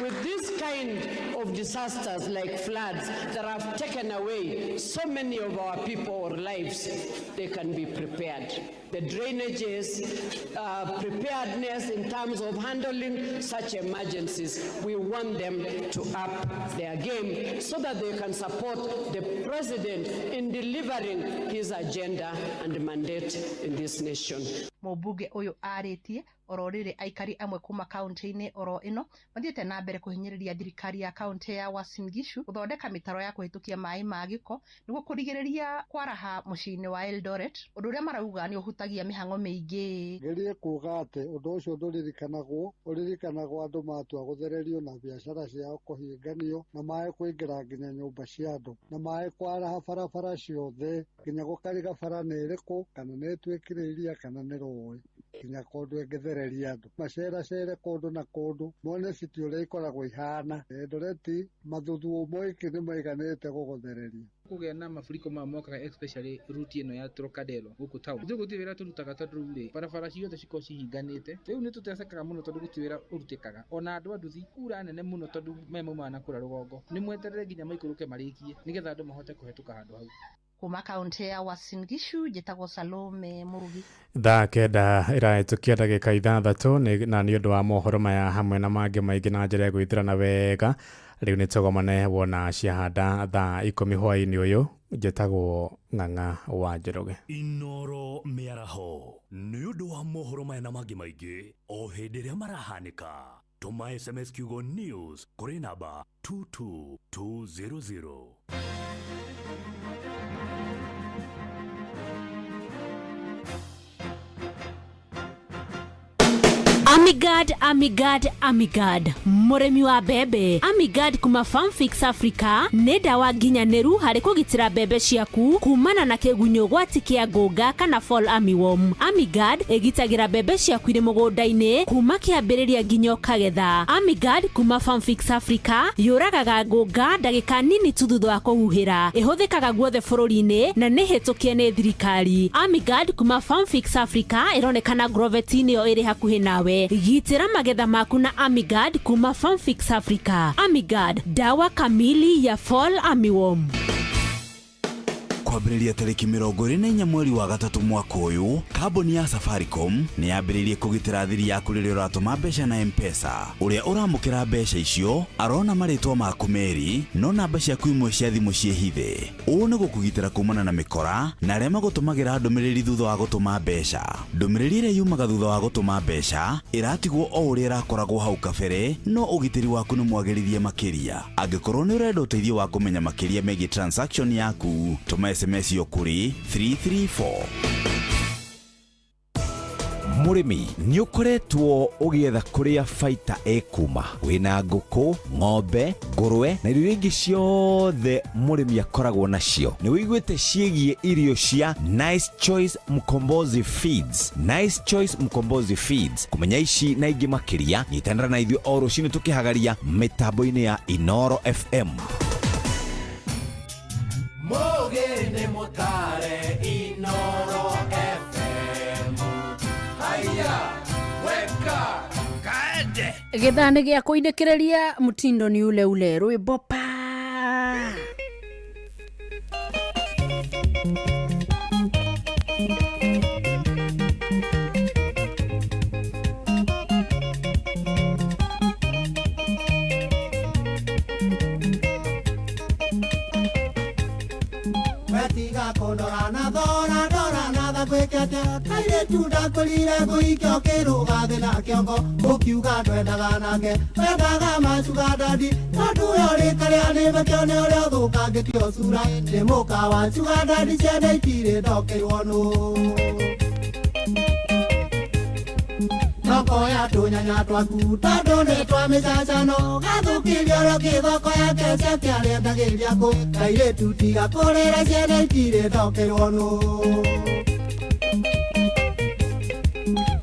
with this kind of disasters like floods that have taken away so many of our people or lives, they can be prepared. The drainages, preparedness in terms of handling such emergencies, we want them to up their game so that they can support the president in delivering his agenda and mandate in this nation. Mũmbunge ũyũ arĩtie oro rĩrĩ aikari amwe kuma kaunti-inĩ oro ĩno mathiĩte na mbere kũhinyĩrĩria thirikari ya kaunti ya Uasin Gishu gũthondeka mĩtaro ya kũhĩtũkia maĩ ma gĩko nĩguo kũrigĩrĩria kwaraha mũciĩ-inĩ wa Eldoret, ũndũ ũrĩa marauga nĩ hutagia mihango mingi ngerie kuga ati undu ucio nduririkanagwo andu matua guthererio na biacara ciao kuhinganio na mae kuingira nginya nyumba cia andu na mae kwaraha barabara ciothe nginya gukariga bara nĩ ĩrĩkũ kana nĩ ĩtuĩkire iria kana nĩ rũĩ nginya kũndũ ĩngĩthereria andũ maceracere kũndũ na kũndũ mone citi ũrĩa ikoragwo ihana Eldoret mathuthumo iki nĩ maiganĩte gũgũthereria kugĩa na mafuriko ma mokaga especially route ino ya Trocadero guku town ithuĩ gũtirĩ wĩra tũrutaga tondũ rĩ barabara ciothe cikoragwo cihinganĩte rĩu nĩ tũtecekaga mũno tondũ gũtirĩ wĩra ũrutĩkaga ona andũ a nduthi kura nene mũno tondũ me maumaga na kũra rũgongo nĩ mweterere nginya maikũrũke marĩkie nĩgetha andũ mahote kũhetũka handũ hau kuma kaunti ya Uasin Gishu njĩtagwo Salome Murugi thaa kenda ĩrahĩtũkia ndagĩka 6 na nĩ ũndũ wa mohoro maya hamwe na mangĩ maingĩ na njĩra ya gwĩthirana wega rĩu nĩ tũgomane wona ciahanda thaa 10 hwaĩ-inĩ ũyũ njĩtagwo Ng'ang'a wa Njoroge Inoro mĩaraho nĩ ũndũ wa mohoro maya na mangĩ maingĩ o hĩndĩ ĩrĩa marahanĩka tũma SMS kiugo news kũrĩ namba 22200 Amigad muremi wa bebe Amigad kuma Farmfix Africa nĩ ndawa nginyanĩru harĩ kũgitĩra bebe ciaku kumana na kĩgunyũ gwati kĩa ngũnga kana fall armyworm. Amigad ĩgitagĩra bebe ciaku irĩ mũgũnda-inĩ kuma kĩambĩrĩria nginya kagetha. Amigad kuma Farmfix Africa yũragaga ngũnga ndagĩka nini tu thutha wa kũhuhĩra. Ĩhũthĩkaga guothe bũrũri-inĩ na nĩ hĩtũkie nĩ thirikari. Amigad kuma Farmfix Africa ĩronekana Grovet-inĩ ĩyo ĩrĩ hakuhĩ nawe. Gitĩra magetha maku na Amigad kuma Farmfix Africa. Amigad, dawa kamili ya fall armyworm. Kwambĩrĩria tarĩki 24 mweri wa gatatũ mwaka ũyũ, kambuni ya Safaricom nĩ yambĩrĩirie kũgitĩra thiri yaku rĩrĩa ũratũma mbeca na M-Pesa. Ũrĩa ũramũkĩra mbeca icio arona marĩtwa maku merĩ, no namba ciaku imwe cia thimũ ciĩhithe. Ũũ nĩ gũkũgitĩra kumana na mĩkora na arĩa magũtũmagĩra ndũmĩrĩri thutha wa gũtũma mbeca. Ndũmĩrĩri ĩrĩa yumaga thutha wa gũtũma mbeca ĩratigwo o ũrĩa ĩrakoragwo hau kabere, no ũgitĩri waku nĩ mwagĩrithie makĩria. Angĩkorwo nĩ ũrenda ũteithio wa kũmenya makĩria megiĩ transaction yaku, tũma SMS yokuri 334. Murimi nĩ ũkoretwo ũgĩetha kũrĩa baita ĩkuma wĩna ngũkũ, ng'ombe, ngũrwe na irio ingĩ ciothe mũrĩmi akoragwo nacio. Nĩ wĩiguĩte ciĩgiĩ irio cia Nice Choice Mkombozi Feeds. Nice Choice Mkombozi Feeds. Kumenya ici na ingĩ makĩria nyitanĩra na ithuĩ o rũciinĩ tũkĩhagaria mĩtambo-inĩ ya Inoro FM. Mogene motare Inoro FM. Haya, weka kaende. Gĩthani gĩa kũinĩkĩrĩria mutindo ni ule ule rwĩmbo pa. Dora na da kwekata kaire tunda kolira goikyo keruga de na kyongo bokyuga dwedaga nage wedaga machuga dadi tadu yore kale ane bakyone ore duka getyo sura demoka wa chuga dadi chede tire doke wono Nokoya tunyanya twaku tadone twamechachano gathukirioro githoko yake ciakiaria ndagiriako kaire tutiga kurira ciana itire ndokerwono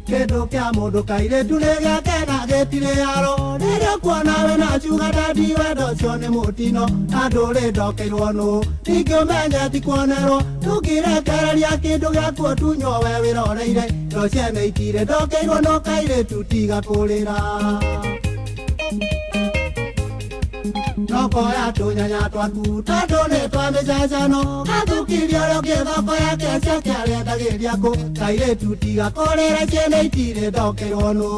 Kedo kya mundu kaire tune gyake na getire yaro riria kuona we na chuga dadi wendo cio ni mutino anduri ndokerwono ingĩmenya ti kuonerwo tukirekereria kindu gĩakuo tunywo we wiroreire no ciana itire ndokeirwo no kaire tutiga kurira Nokoya tunyanya twaku tondũ nĩ twamĩcacano gathukirio ũrĩa gĩthoko yake ciakiaria ndagĩriako kaire tutiga kũrĩra ciana itire ndokerwo nũ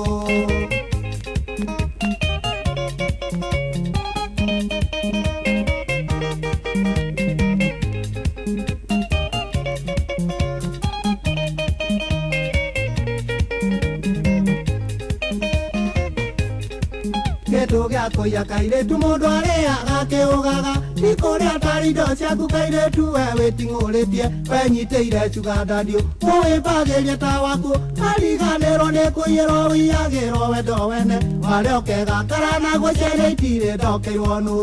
Gĩtũ gĩa yako ya kairetu mundu areaga kiugaga ikuria tarindo ciaku kairetu we ting'ũrĩtie wenyitĩire cuga ndadio mũwĩmbagĩria ta waku ariganĩrwo nĩ kũiyĩrwo wĩyagĩrwo wendo wene warĩa ũkegakara na gũceria itirĩ ndokeirwo nũ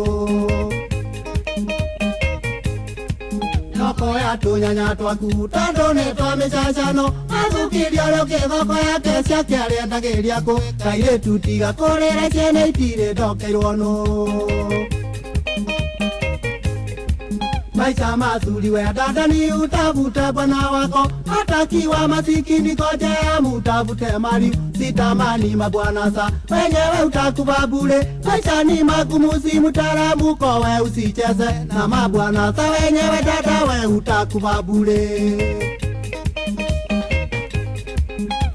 thoko ya tũnyanya twaku tondũ nĩ twa mĩcacano athũkĩria ũrĩa ũkĩ thoko yake ciake arĩendagĩria kũ kairĩtu tiga kũrĩra ciene itirĩ ndokeirwo nũ maisha mazuri wedadani utafute bwana wako hatakiwa masikini koja ya mutafute mali sitamani mabwana sa wenyewe utakufa bure maisha ni magumu si mutaramuko we usicheze na mabwana sa wenyewe dada we utakufa bure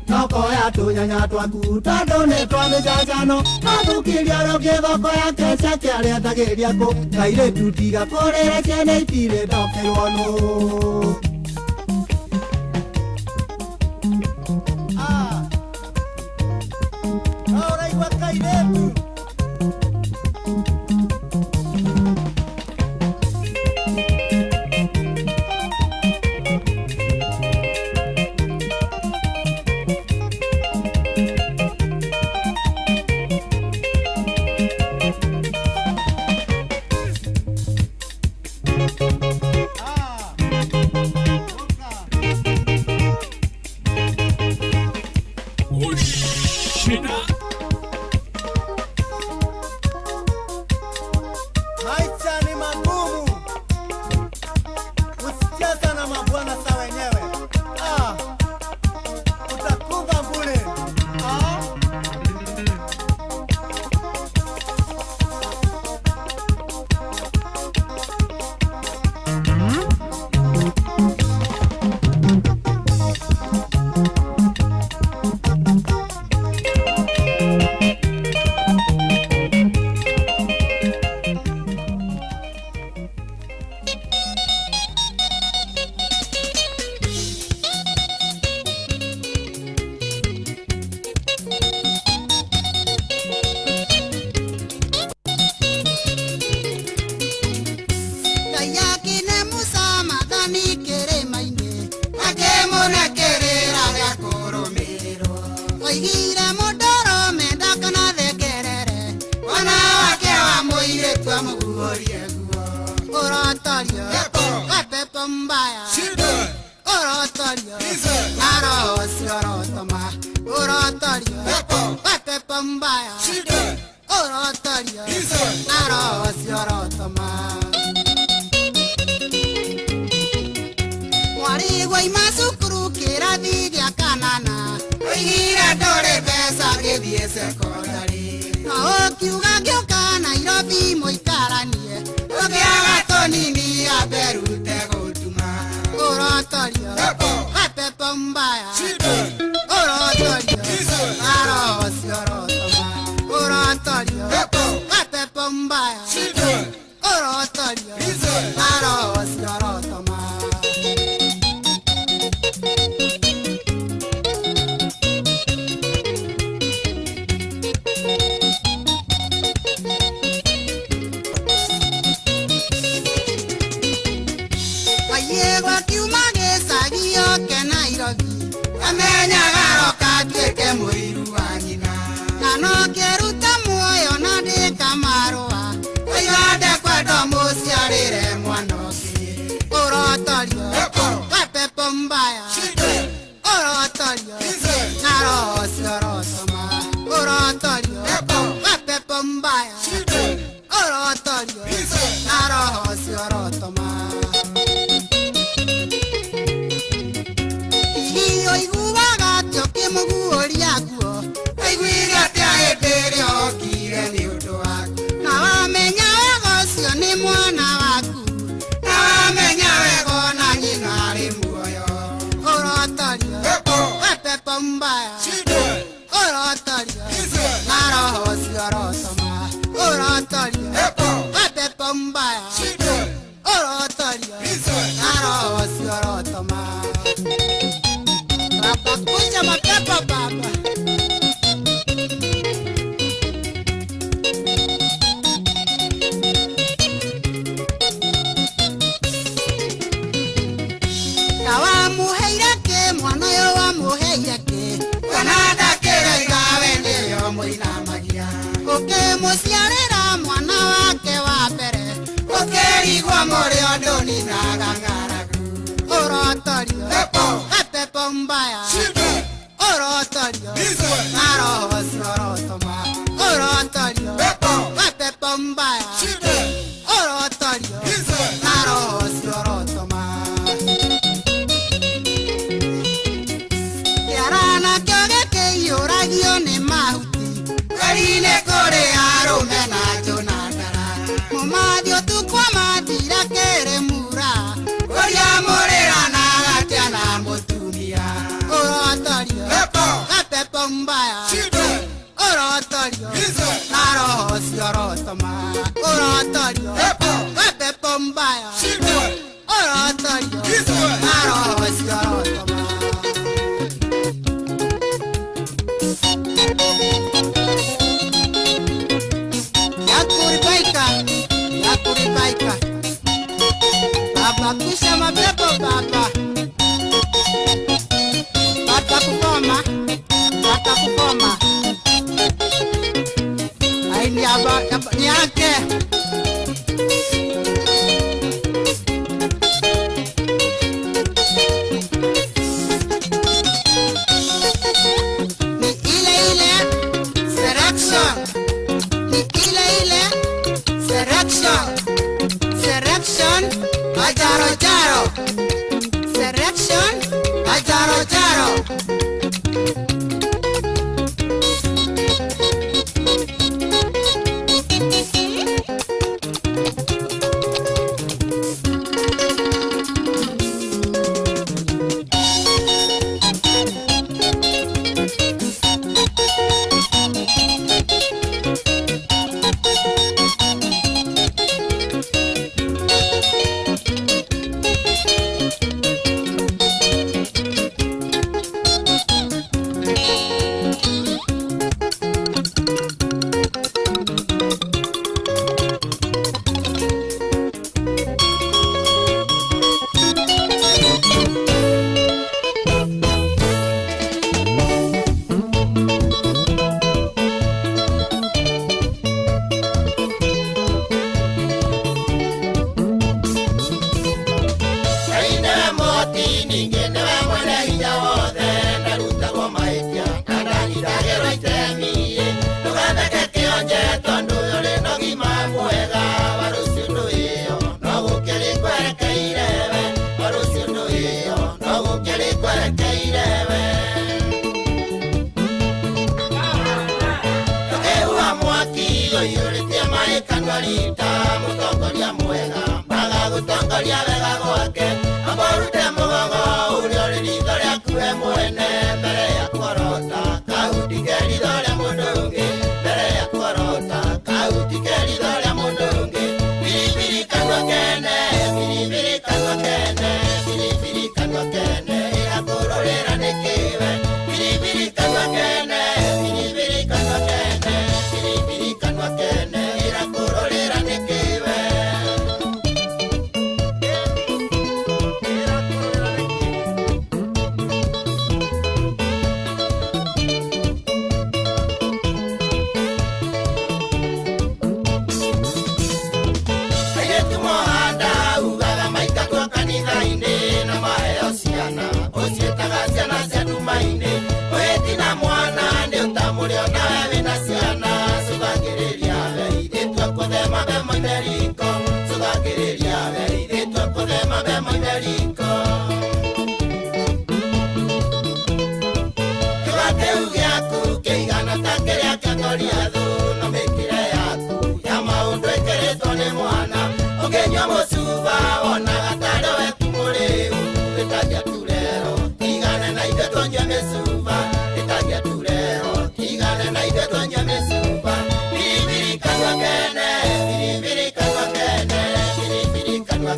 thoko ya tũnyanya twaku tondũ nĩ twa mĩcacano athũkĩria ũrĩa ũngĩ thoko yake ciake arĩendagĩria kũ kairĩtu tiga kũrĩra ciene itirĩ ndokeirwo nũ ũraigua kairĩtu Orotorio, pepo mbaya, orotorio, naro siorotoma, orotorio, pepo mbaya, orotorio, naro siorotoma. Yarana kyoge ke yoragio ne mahuti, karine kore aro mena jonadara, momadio tu kwa madira kere mura, oria morera na gatia na motunia, orotorio, pepo mbaya, orotorio, naro siorotoma, orotorio, pepo mbaya, orotorio, naro siorotoma. Yakuribaika, baba kusha mapepo baba, bata kukoma, aini yaba nyake. Ni ile selection, ni ile selection, ajaro jaro, selection, ajaro jaro.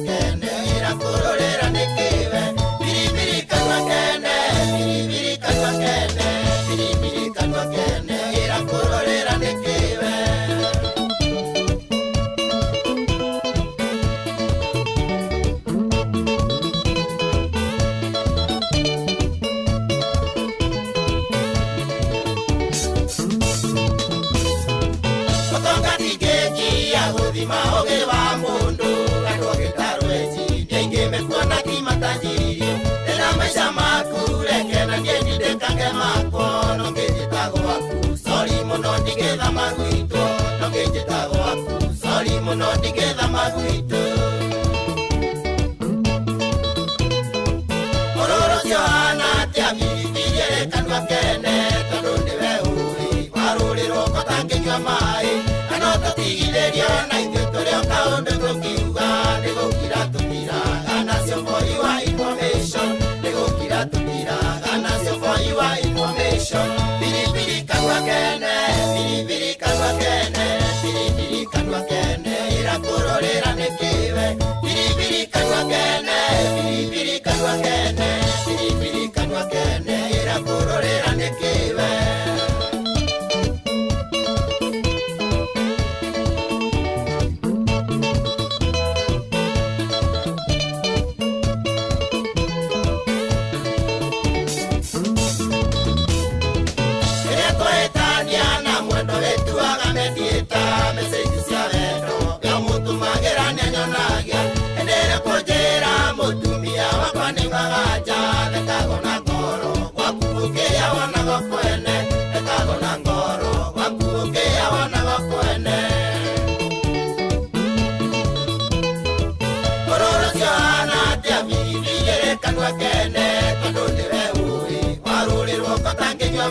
Kene, maguito Ororo Johanna tia biribiri kanwa kene tondu niwe uri warurirwo kotanginywa mai kana tutigirerio na ithuĩ tũrĩ o kaũndũ tũkiuga nĩ gũkira tũkiraga nacio for your information nĩ gũkira tũkiraga nacio for your information biribiri kanwa kene biribiri kanwa kene biribiri kanwa kene irakurorera nĩkĩwe biribiri kanwa kene biribiri kanwa kene biribiri kanwa kene irakurorera nĩkĩwe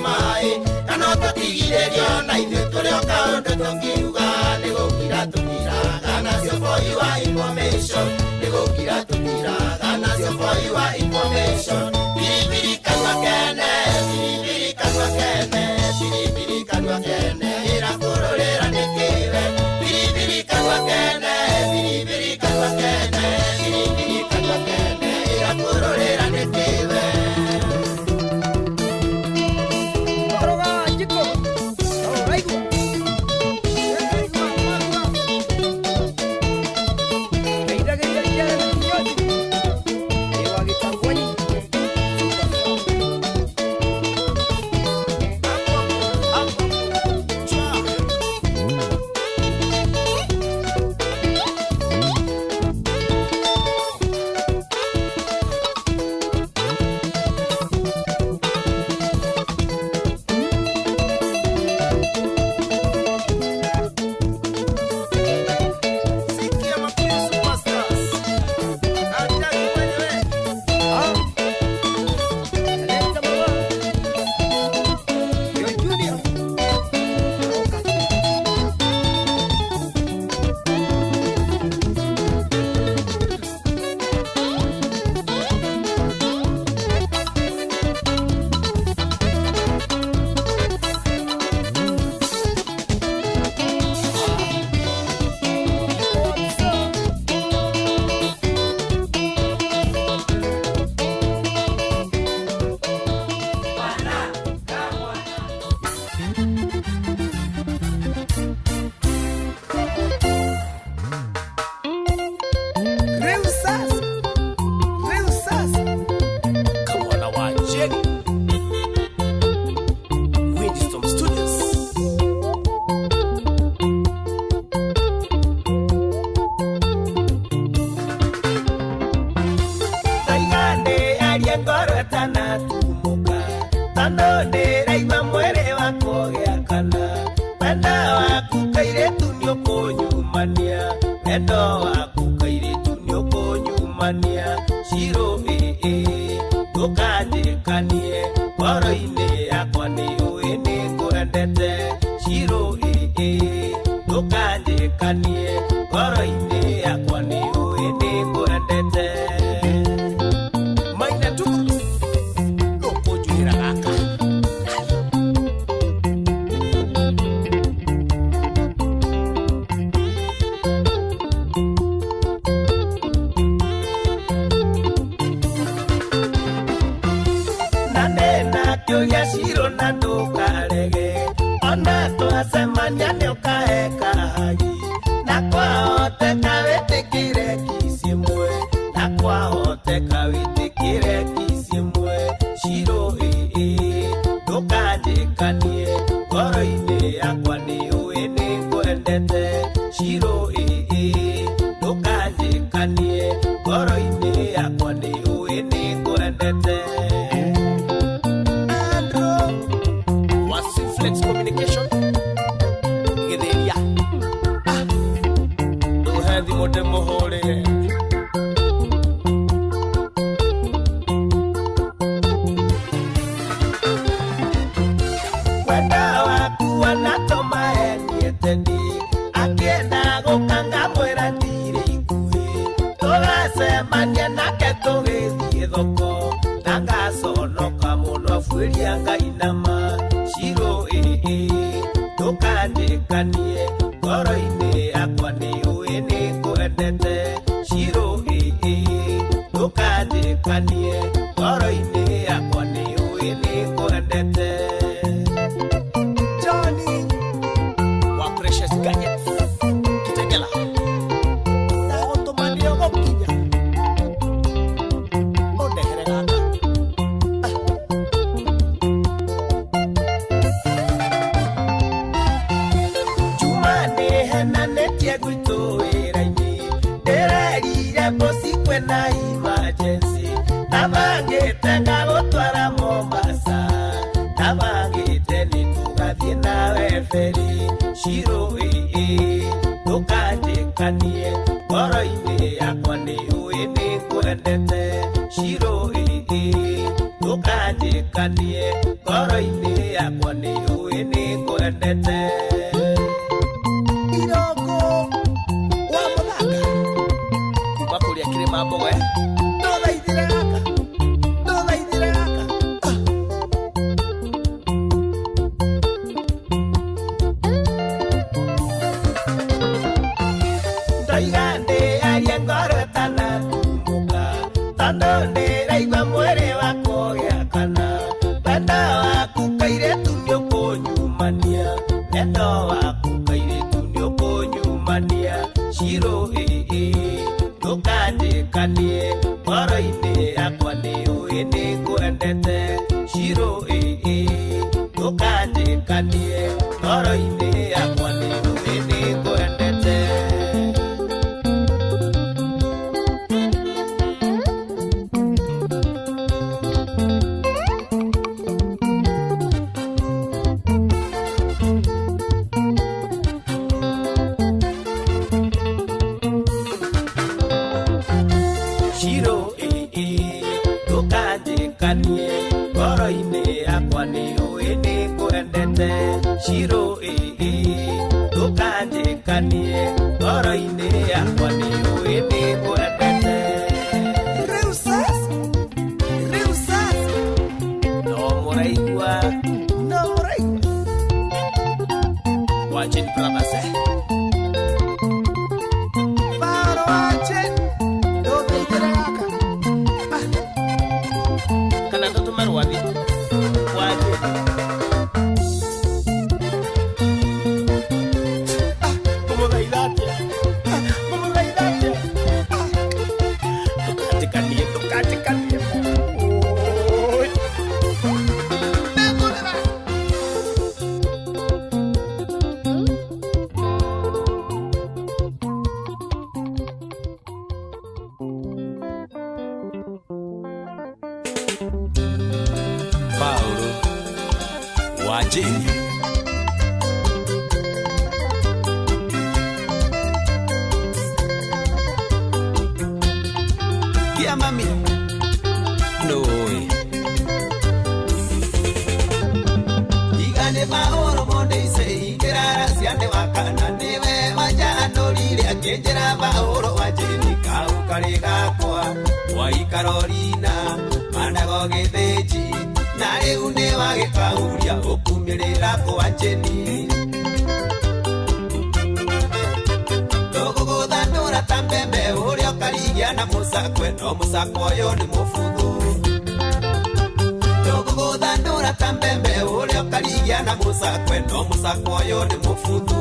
mai kana tutigirerio na ithuĩ tũrĩ o kaũndũ tũngiuga nĩ gũkira tũkiraga nacio for your information nĩ gũkira tũkiraga nacio for your information biribiri kanwa kene biribiri kanwa kene biribiri kanwa kene irakurorera nĩkĩwe biribiri kanwa kene biribiri kanwa kene biribiri kanwa kene irakurorera nĩkĩwe tũgĩthiĩ thoko tangaconoka mũno buĩria Ngai nama Shiro ndũkandĩkanie ngoro-inĩ yakwa nĩũĩ nĩngwendete Shiro ndũkandĩkanie ngoro-inĩ yakwa nĩũĩ nĩngwendete Johnny wa Precious Gadgets Kitengela ndagũtũmanio gũkinya ũndehere gaka Jumane henanĩtie gwitũ wĩra-inĩ ndĩrerire bosi kwĩna emergency nabangĩte ngagũtwara Mombasa nabangĩte nĩtũgathiĩ nawe feri Shiro ndũkandĩkanie ngoro-inĩ yakwa nĩũĩ nĩngwendete Shiro ndũkandĩkanie ngoro-inĩ yakwa nĩũĩ nĩngwendete Irogo wa mũthaka kuma kũrĩa kĩrĩma Mbogoe ndũthaithire gaka Ndoigande aria ngoro tanatumuka tondũ ndĩraigua mwĩrĩ wakwa ũgĩakana wendo waku kairĩtu nĩũkũnyumania wendo waku kairĩtu nĩũkũnyumania Shiro ndũkandĩkanie ngoro-inĩ yakwa nĩũĩ nĩngwendete Shiro ndũkandĩkanie ngoro-inĩ yakwa nĩũĩ nĩngwendete Shiro ndũkandĩkanie ngoro-inĩ yakwa nĩũĩ nĩngwendete Shiro ndũkandĩkanie ngoro-inĩ yakwa nĩũĩ nĩngwendete Reusas no mũraigua Watching brothers Faro watching ndũthaithire gaka kana ndũtũmare wathi Paulo Wajini Yeah mami No Igane mahoro monde ise ingirara siande wakana niwe wajanolire akenjera mahoro Wajini kaukari gakwa Wai Carolina Manago gĩthĩnji na rĩu nĩ wagĩkahuria ũkumĩrĩra kwa Jeni ndũgũgũthandũra ta mbembe ũrĩa ũkarigia na mũcakwe no mũcakwe ũyũ nĩ mũbuthu ndũgũgũthandũra ta mbembe ũrĩa ũkarigia na mũcakwe no mũcakwe ũyũ nĩ mũbuthu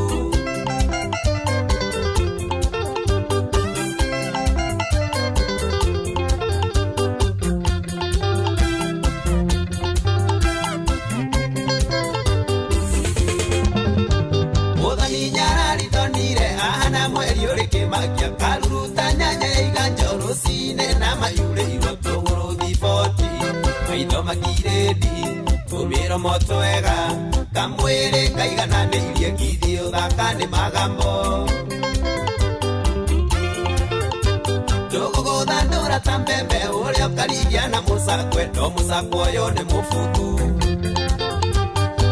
Magia karuta nyanya iganjo rosine na mayure iroto gorothi 40 maitho makiredi tumiro motwega kamwere kaigana neirie githio thaka ni magambo ndũgũgũthandũra ta mbembe ũrĩa ũkarigia na mũcakwe no mũcakwe ũyũ nĩ mũbuthu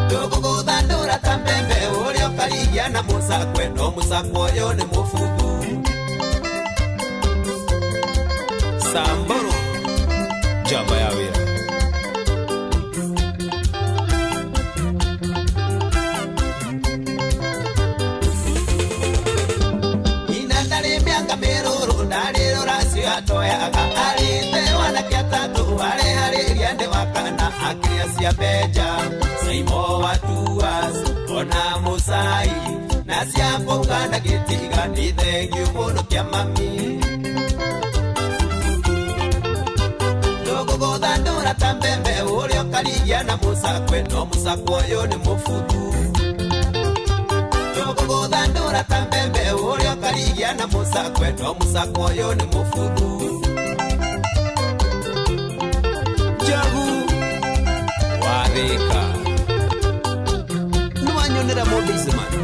ndũgũgũthandũra ta mbembe ũrĩa ũkarigia na mũcakwe no mũcakwe ũyũ nĩ mũbuthu Samboro Jamba ya wira. Inandale mianga miruru ndariro rasio atoyaga arite wanake atatu wale hariria wakana akiria cia beja Saimo watuas ona musai na cia mbugana gitiga ni thengiu muno kia mami Gothandura tambembe urio karigia na musakwe no musakwo yo ni mufutu Gothandura tambembe urio karigia na musakwe no musakwo yo ni mufutu Jagu Warika Nwanyonera modizman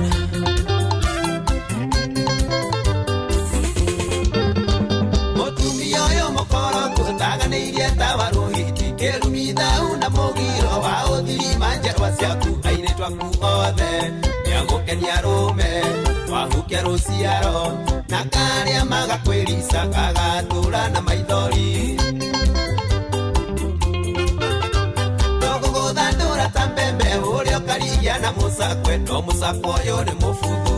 Taganirie tawaruhiti kerumitha una mugiro wa uthiri manjerwa ciaku ainitwa ku othe niagukenia rume wahukia ruciaro na karia magakwirisa gagatura na maithori Gothandura tambembe urio karigia na musakwe no musakwo yo ni mufuthu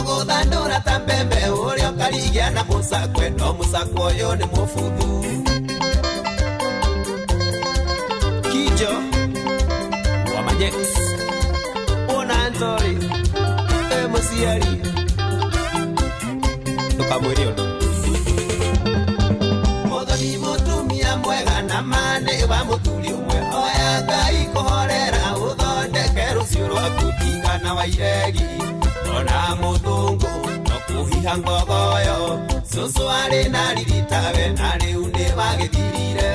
Gothandura tambembe urio karigia na musakwe no musakwo yo ni mufuthu Kijo wa Majex Ona Antori Musiari Tukamwiri ono Mothoni mutumia mwega na mane wa muturi umwe Oya Ngai kuhorera uthondeke rucio rwaku tigana wa iregi Ona muthungu Kuhiha ngogoyo Susu ari na riritawe na riu ni bagithirire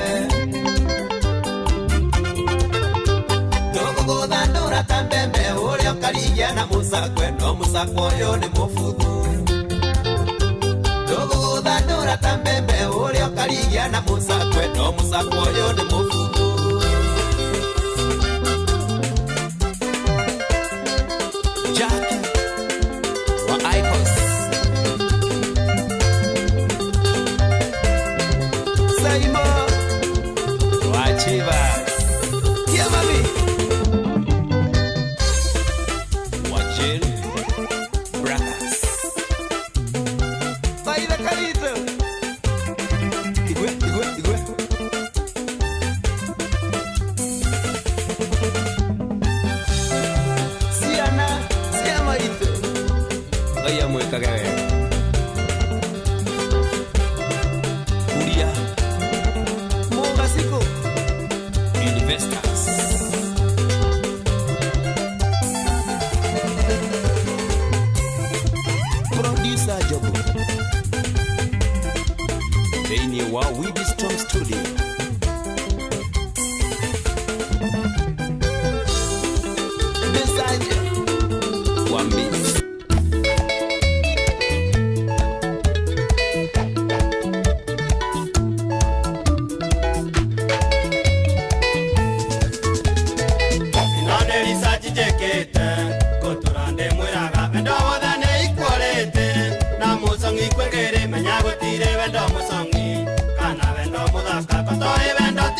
Gothandura tambembe urio karigia na musakwe no musakwo yo ni mufuthu Gothandura tambembe urio karigia na musakwe no musakwo yo ni mufuthu Jackie wa Icos Saimo Wachivas Yeah mami Wachil Brakas Faida Carito Igwe Siana Siama ito Oya mweka gawe Uria Mogasiko Universitas Producer Jobu Deni wa Weedy Storm Studio Desaje Wambi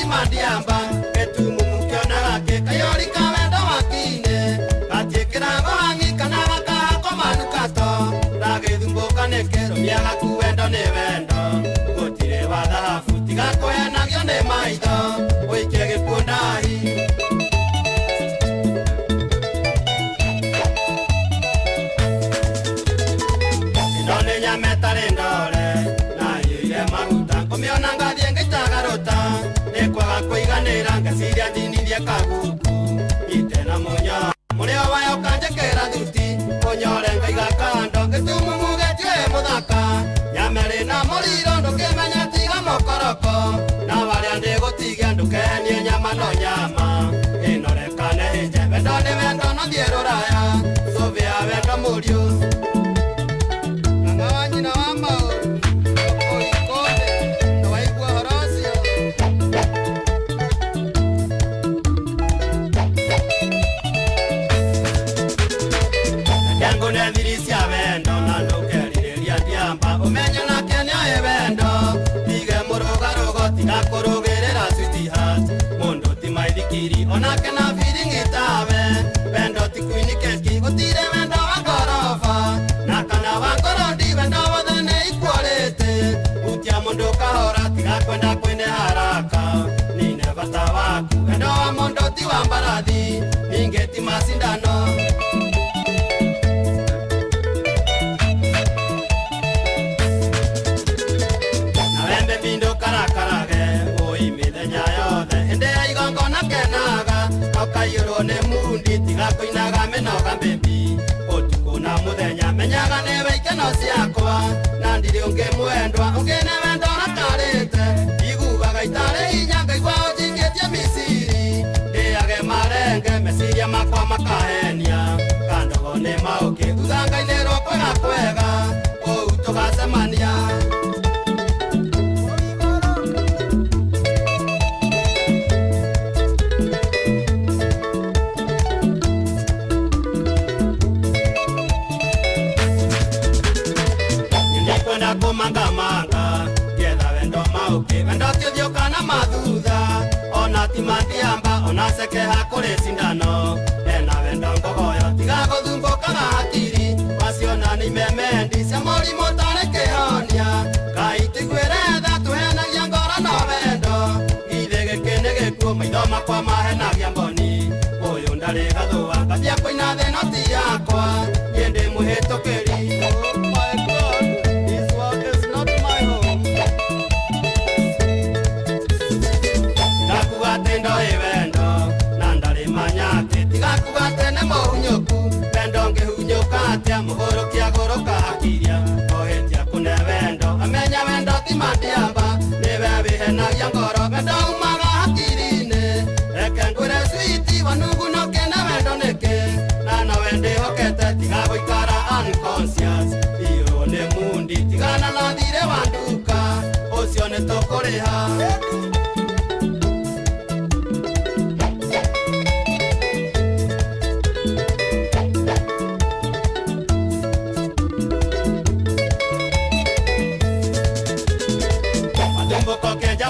Mandiamba etumu mukiona ke kayori kawendo wakine atiekera wangi kana waka komanukato ragethumbuka nekero miaga kuwendo ne wendo gotire watha futiga koena gyo ne maitho oikege kundahi Indone nyametare ndore na yeye maguta komiona ngathie ngitagarota Nekwaga kuiganira ngasiria ndinithie kaguku Itena munya Murio wayo kanjekera thuti Munyore ngaiga kando Gitumu mugetie muthaka Nyamere na muriro ndukimenya tiga mokoroko Na waria ndigutigia ndukenie nyama no nyama Inorekane hinje Wendo ni wendo no thie ruraya Suvia wendo murio Ngawanyina wa mauru Oikode Nawaigua horosio Yangu nethirisia wendo na nukerireria ndiamba Umenyo na kenya e wendo Tige murugaru ngakurugerera sweetheart mundu ti maithikiri onake na feeling itawe wendo ti kuinikeki gutire wendo wa gorofa na kana wa ngorondi wendo wothe ni ikwalite utia mundu kahora tiga kwenda kwene haraka nine bata waku wendo wa mundu ti wa mbarathi ningeti masindano na wembe bindo karakarage oi mithenya yothe ende igongona kenaga okayiro ne mundi tiga kuinaga menoga bebi otuko na muthenya menyaga newe ikeno ciakwa na ndiri ungi mwendwa ungi ne wendo rakarite iguaga itare hinya ngaigua ujingitie misiri ndiage marenge meciria makwa makahenia kandogo ni mauki thuthangaine rwokwega kwega kũu tũgacemania kwenda kumangamanga getha wendo mauki wendo tiũthiũka na mathutha ona timandiamba ona cekeha kũrĩ cindano ena wendo ngogoyo tiga gũthumbũkaga hakiri waciona nĩ imemendi cia mũrimũ tarĩ kĩhonia Ngai tũiguĩre tha tũhenagia ngoro no wendo githĩ gĩkĩ nĩ gĩkuũ maitho makwa mahenagia mboni ũyũ ndarĩ gathũa ngambia kũina thĩ no ti yakwa niĩ ndĩ mũhĩtũkĩri tendo evendo nandare manyate tigakuga tene muhunyoku wendo ngihunyuka atia muhorokia goroka hakiria ohetia kune wendo amenya wendo timandiamba niwe wihenagia ngoro wendo umaga hakirine reke ngwire switi wanugunoke na wendo niki na wende hokete tigaguikara unconscious iyo ni mundi tigana na thire wanduka ucio ni tukuriha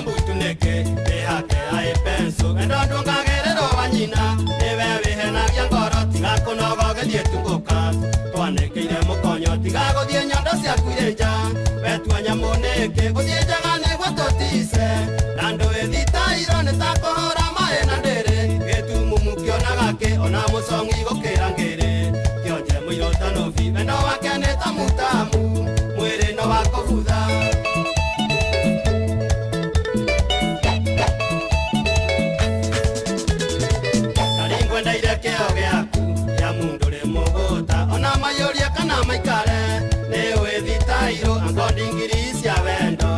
mbutuneke ehake aipenso endo ndungagerero wanyina ewe wihenagia ngoro tiga kunogogerie tunguka twanekeire mukonyo tiga guthie nyondo ciaku irenja wetua nyamuneke guthie njaga niguo tutise na ndwithitairo nitakuhura maĩ na ndĩrĩ gĩtumumu kĩonaga kĩ ona mũcongi gũkĩra ngĩrĩ kĩonje mũirũ tanobi wendo wake nĩ ta mutamu mwĩrĩ no wa kũbutha mayũria kana maikare nĩ wĩthitairũ angondi ngiri cia wendo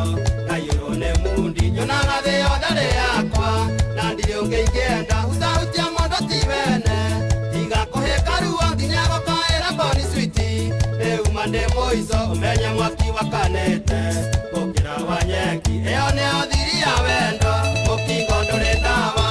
ngaiyũrwo nĩ mundi nyonaga thĩ yothe rĩ yakwa na ndirĩ ũngĩ ingĩenda hutahutia mũndũ ti wene tiga kũhĩka ruo nginya gũkaĩra mboni switi rĩuma ndĩ mũico ũmenye mwaki wakanĩte gũkĩra wa nyeki ĩyo nĩyo thiri ya wendo mũkingo ndũrĩ ndawa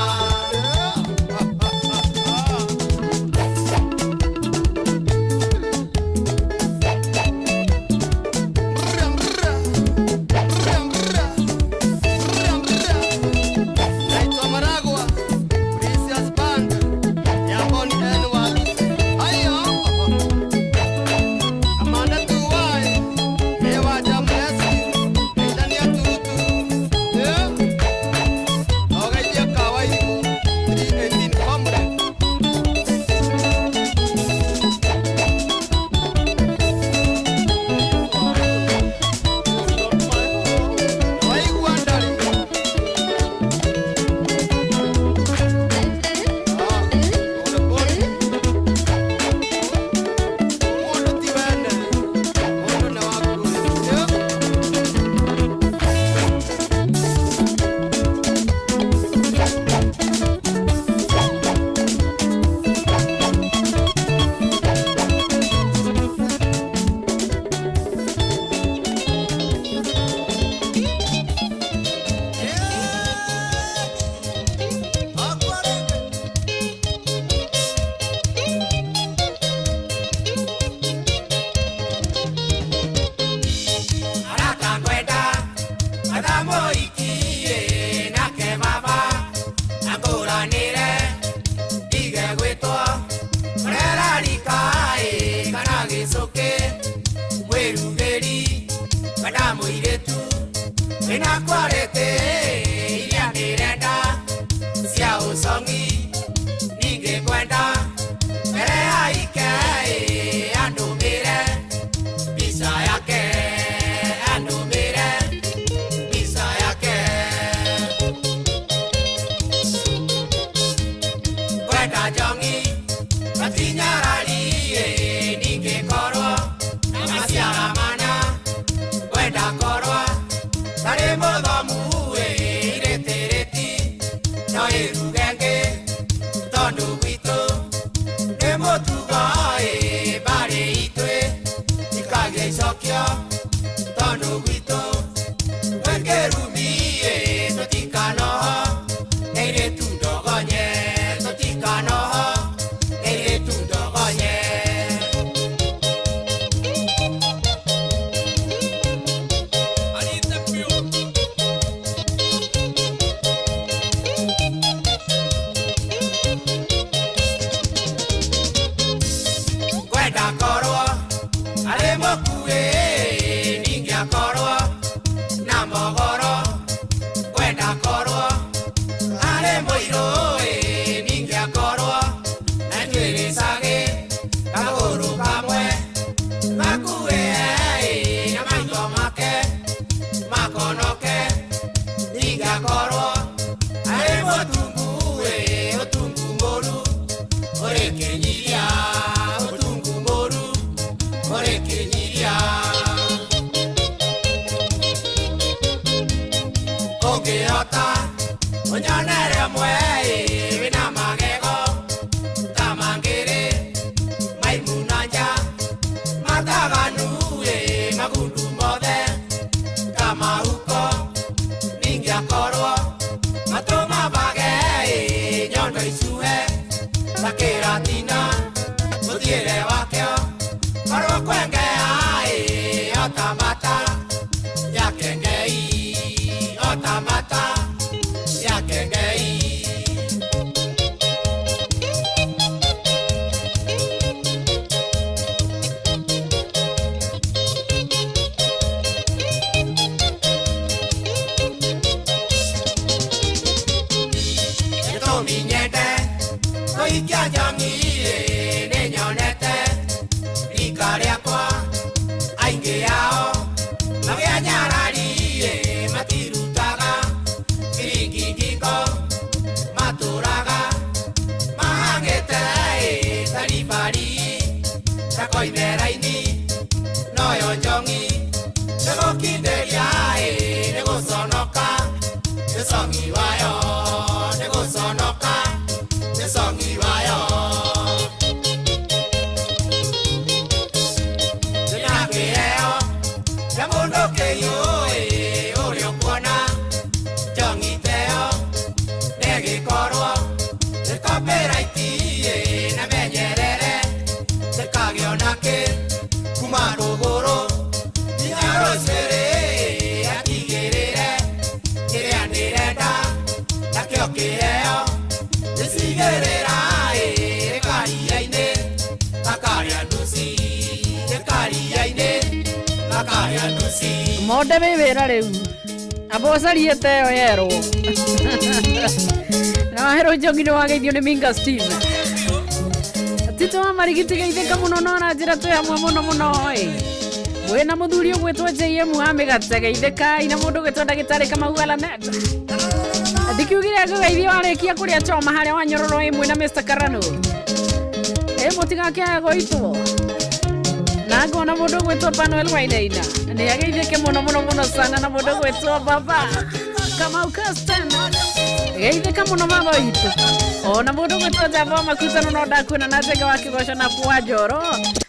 Araka kwenda, adamo ikie. Nĩndorete iria ndĩrenda cia ũcong'i ningĩ kwenda mbere ya ike andũmĩre mbica yake andũmĩre mbica yake kwenda njong'i gatinyararie ningĩ korwo na maciara mana kwenda korwo tarĩ mũthomu irĩtĩrĩti no ĩrugenge tondũ gwitũ nĩ mũtugo mbarĩ itwe ikagĩa icokio tondũ gwitũ gwĩkĩrumi tũtikanoho ĩrĩtu ndogonye tũtikanoho ĩrĩtu ndogonye kwenda korwo arĩ mũkuĩ ningĩ akorwo na mogoro kwenda korwo arĩ mũirũ ningĩ akorwo na njuĩrĩ cagĩ kagũrũ kamwe gakuĩ na maitho make makonoke ningĩ akorwo arĩ mũtungu ũtungu mũru ũrĩ kĩnyiria ũtungu mũru ũrĩ kĩnyiria ũngĩhota ũnyonere mwe wĩna magego ta mangĩrĩ maimu na nja mataganu magundu mothe ta mahuko ningĩ akorwo matũ mabage nyondo icuhe ta kĩratina mũthiĩre wakĩo korwo kwengea otamata yake ngei otamata yake ngei gĩtũmi nyende gũikia njong'i nĩnyonete rika rĩakwa aingĩ ao magĩa nyarari matirutaga ciringi ngingo matũraga mahangĩte taribari ta koimera-inĩ noyo njong'i nĩgũkindĩria nĩgũconoka nĩcong'i wayo nĩgũconoka nĩcong'i wayo nĩnyakĩheo na mũndũ kĩiyũĩ ũrĩa ũkuona njong'i teo nĩgĩkorwo nĩ copyright na menyerere ndĩkagĩonakĩ kuma rũgũrũ nginya rũcĩrĩ atigĩrĩre kĩrĩa ndĩrenda nakĩo kĩheo gĩcigĩrĩra rĩkaria-inĩ gakarĩa nduci rĩkaria-inĩ gakarĩa nduci monde wĩwĩra rĩu abocarie teo yerwo na wahero njong'i nĩ wageithio nĩ Minga Steve tito wa marigiti geithĩka mũno no na njĩra twĩ hamwe mũno mũno wĩna mũthuri ũgwĩtwo JM wa mĩgate geithĩkai na mũndũ ũgwĩtwo ndagĩtarĩ Kamau Alanet ndikiugire ngũgeithia warĩkia kũrĩa choma harĩa wanyororo ĩmwe na Mr. Karano mũtigakĩaga gũitwo na ngona mũndũ ũgwĩtwo Panuel Wainaina nĩ ageithĩke mũno mũno mũno sana na mũndũ ũgwĩtwo Baba Kamau Kastan geithĩka mũno mama witũ ona mũndũ ũgwĩtwo Java Makutano no ndakwĩna na Njenga wa Kĩgoco na Fua Njoro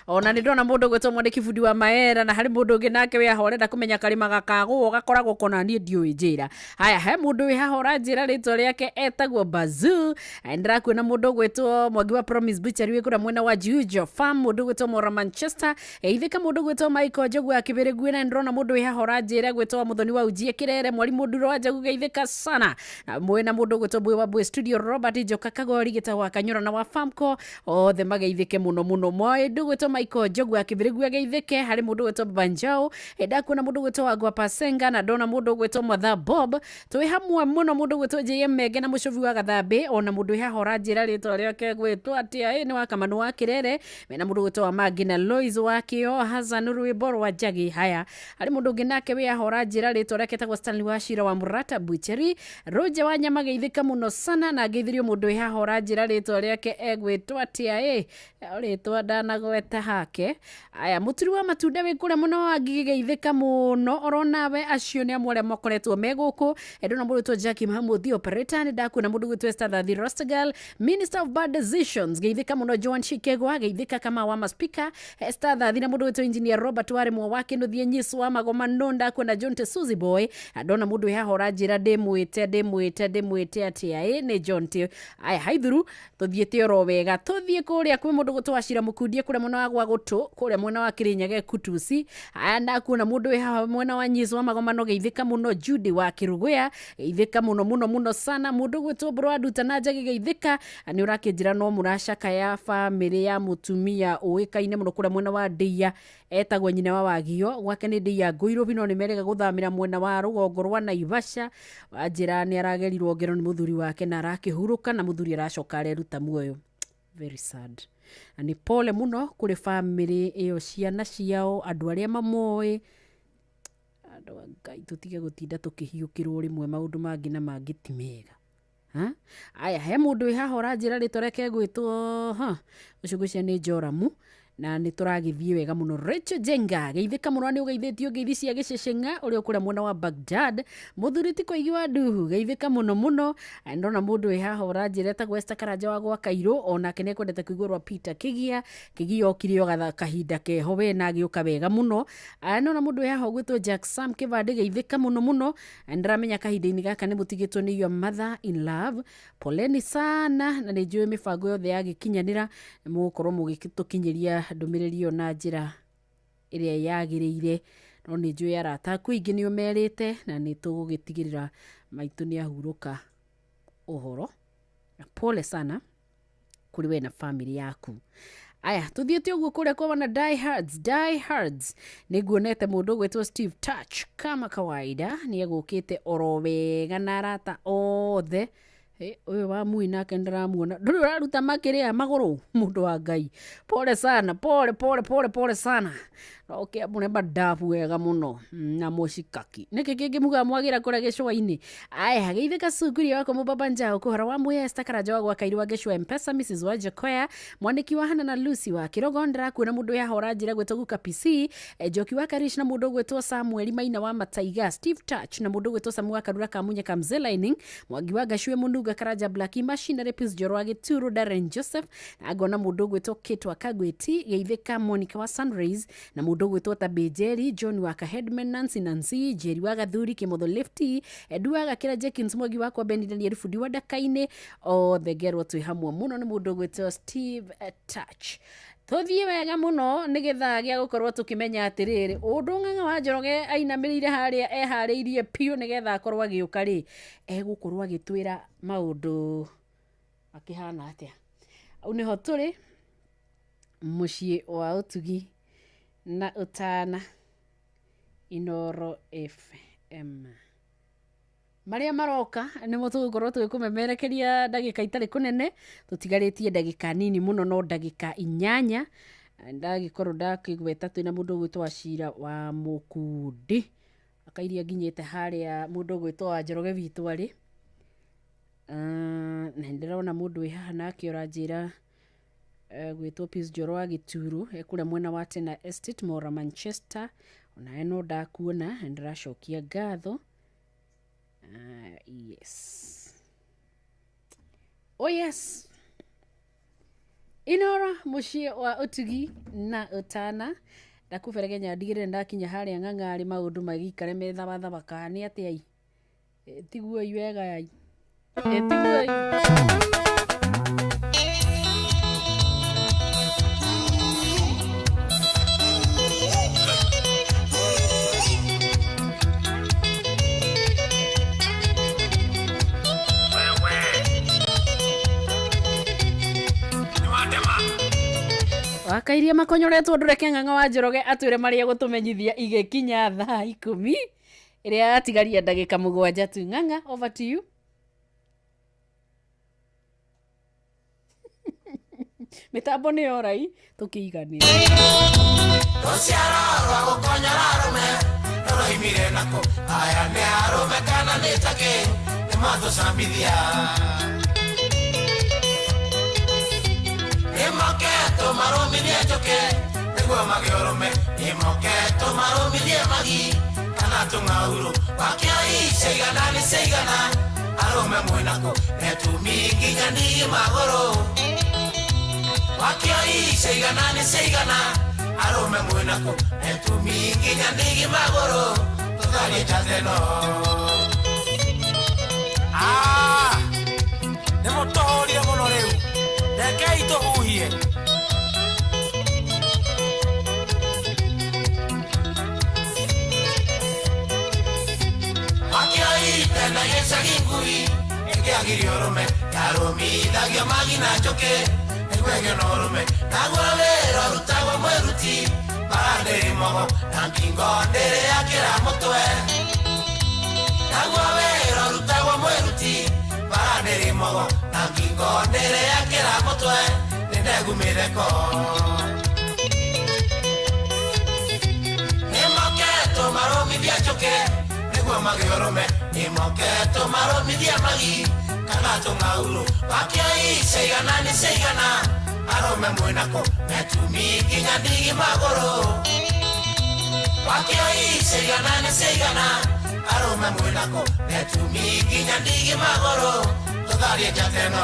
ona nĩ ndona mũndũ ũgwĩtwo Mwandĩki Bundi wa Maera na harĩ mũndũ ũngĩ nake wĩ haha ũrenda kũmenya karĩma gakagwo gakoragwo kona niĩ ndiũĩ njĩra haya he mũndũ wĩ haha ũranjĩra rĩtwa rĩake etagwo Bazoo ndĩrakwĩna mũndũ ũgwĩtwo Mwangi wa Promise Butchery wĩ kũrĩa mwena wa Jujo Farm mũndũ ũgwĩtwo Mora Manchester geithĩka mũndũ ũgwĩtwo Michael Njogu ya Kĩbĩrĩgu na ndĩrona mũndũ wĩ haha ũranjĩra gwĩtwo Mũthoni wa Ujie Kĩrere Mwarimũ Nduro wa Njogu geithĩka sana na mwena mũndũ ũgwĩtwo Bwe wa Bwe Studio Robert Njoka Kagori gĩtagwo Kanyora na wa Famco othe mageithĩke mũno mũno mũndũ ũgwĩtwo Michael Jogu akibirigwa geithike hari mundu gweto Banjao ndakuona mundu gweto Agwa Pasenga na ndona mundu gweto Mother Bob twi hamwe muno mundu gweto JM Mege na mucovi wa Gathambi ona mundu haha njira ritwa riake gwetwo atia ni wa Kamanu wa Kirere mena mundu gweto wa Magina Lois wa Kio Hassan Rwiboro wa Jagi haya hari mundu nginake we haha njira ritwa riake ta Stanley wa Shira wa Murata Bucheri Roja wa Nyama geithika muno sana na geithirio mundu haha njira ritwa riake egwetwo atia ritwa ndanagweta hake aya muturi wa matunda we kure muno agigeithika muno oronawe acio ni amwe makoretwo meguku ndona mundu to Jackie Mahmud the operator ni ndaku na mundu gwetu Esther the Rostagal Minister of Bad Decisions geithika muno Joan Shikegwa geithika kama wa speaker Esther na mundu gwetu Engineer Robert Ware mwa wake no thie nyisu wa magoma nonda kwenda John Tesuzi boy ndona mundu haha njira demwete atia ni John te aya haithuru tuthiete oro wega tuthie kuria kwi mundu gutwashira mukundie kure muno agwa gutu kure mwena wa Kirinyaga Kutusi anda kuna mundu haha mwena wa nyisu wa magoma no geithika muno Judy wa Kirugwea geithika muno sana mundu gwetu Broadu tanaja geithika ni urakijira no murashaka ya family ya mutumia uikaine muno kure mwena wa Ndia etagwo nyina wa Wagio gwake ni Ndia Nguiro bino ni merega guthamira mwena wa rugongo rwa Naivasha ajira ni aragerirwo ngero ni muthuri wake na arakihuruka na muthuri aracoka areruta muoyo very sad ani pole muno kuri family iyo ciana ciao andu aria mamoe andu Ngai tutige gutinda tukihiukirwo rimwe maundu mangi na mangi timega aya he mundu haha njira ritoreke gwitwo ucugucia ni Joramu na ni turagithie wega muno Rachel Jenga geithika muno ni ugeithitio ngeithi cia gicechenga uri okura mwena wa Baghdad muthuri ti koigi wa Nduhu geithika muno ndona mundu haha uranjira ta West Karanja wa gwa Kairo ona kene kwendete kuigurwa Peter Kigia okirio gatha kahinda keho we na agiuka wega muno ndona mundu haha gwitwo Jack Sam Kivande geithika muno ndramenya kahinda-ini gaka ni mutigitwo ni your mother in love poleni sana na ni njui mibango yothe yagikinyanira mukorwo mugitukinyiria ndumiriri na njira iria yagirire no ni njui arata kuingi ni umerite na ni tugugitigirira maitu ni ahuruka uhoro pole sana kuri we na family yaku aya tuthiete uguo kuria kwa wana Die Hards niguonete mundu gwetwo Steve Touch kama kawaida ni egukite oro wega na arata othe uyu wa muina kendaramuona nduri uraruta makiria maguru mundu wa Ngai pole sana pole sana okay abune badafu wega muno na mushikaki niki kingi muga mwagira kura gicwa-ini aya geithika suguri wako mubaba njao kuhora wa muya Esther Karanja wa gwa Kairo wa gicwa Mpesa Mrs Wajakoya mwaniki wa Hana na Lucy wa Kirogondra kuna mundu ya hora njira gwetwo Guka PC Joki wa Karish na mundu gwetwo Samuel Maina wa Mataiga Steve Touch na mundu gwetwo Samuel Karura Kamunya Kamze Lining mwagi wa Gashwe Munduga Karaja Black Machinery Peace Jorwa Gituru Darren Joseph agona mundu gwetwo Kitwa Kagweti geithika Monica wa Sunrise na mundu gwetwo Tabejeri John wa Headman Nancy Jerry wa Gathuri Kimotho Lefty Edwa Gakira Jenkins mwagi wa kwa Bendi Daniel Fudi wa Dakaine the girl twi hamwe muno ni mundu gwetwo Steve Touch tuthie wega muno nigetha gia gukorwo tukimenya atiriri undu ng'ang'a wa Njoroge ainamirire haria ehariirie piu nigetha akorwo agiuka ri egukorwo agitwira maundu akihana atia au niho turi mucii wa utugi na utana Inoro FM maria maroka ni mutugukorwo twikumemerekeria ndagika itari kunene tutigaritie ndagika nini muno no ndagika 8 ndagikorwo ndakigweta twina mundu gwitwa Cira wa Mukundi akairia nginyete haria mundu gwitwa Njoroge witu ari na ndirona mundu haha nake oranjira gwitwo Peace Jorwa Gituru ekure mwena wa Tena Estate Mora Manchester ona eno ndakuona ndiracokia ngatho yes oh yes Inoro mucii wa utugi na utana ndakuberegenya ndigire ndakinya haria ng'ang'ari maundu magikare methabatha kani atia tiguo iwega yai tiguo makairia makonyoretwo ndureke ng'ang'a wa Njoroge atwire maria gutumenyithia igekinya thaa 10 iria yatigaria ndagika 7 tu. Ng'ang'a, over to you. Mitambo ni orai tukiigania Osiara rwa gukonyora rume roimire nako aya ne arume kana nitake mato sambithia Imoketo marumithie njoke niguo magiorume Imoketo marumithie magi kana tung'auru wakioi seigana ni seigana arume mwinako netumi nginya ndigi magoro Wakioi seigana ni seigana arume mwinako netumi nginya ndigi magoro tutharie jazeno Nemotorie muno riu rekei tuhuhie Wakioi tena yesagi ngui ekiagiri orume yarumithagia magi na njoke Egwege norume nagwawera rutagwa mweruti Baranderi mogo na ngingo ndere yakira mutwe Nagwawera rutagwa mweruti Baranderi mogo na ngingo ndere yakira mutwe Nindegumireko Nimoketo marumithia njoke niguo magiorume Nimoketo marumithia magi kana tung'auru wakioi seigana ni seigana arume mwinako netumi nginya ndigi magoro Wakioi seigana ni seigana arume mwinako netumi nginya ndigi magoro tutharie jateno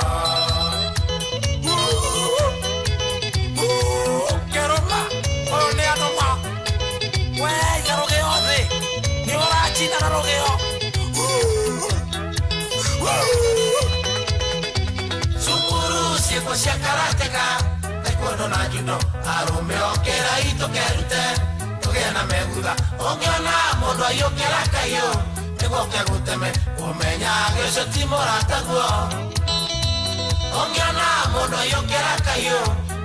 Keroma one anoma we garoge othe ni orachina na rogeo Sieko cia karateka taekwondo na judo arume okera itokerute tugea na megutha ongiona mundu ayokera kayo niguo keguteme umenya gĩcio ti mũrataguo ongiona mundu ayokera kayo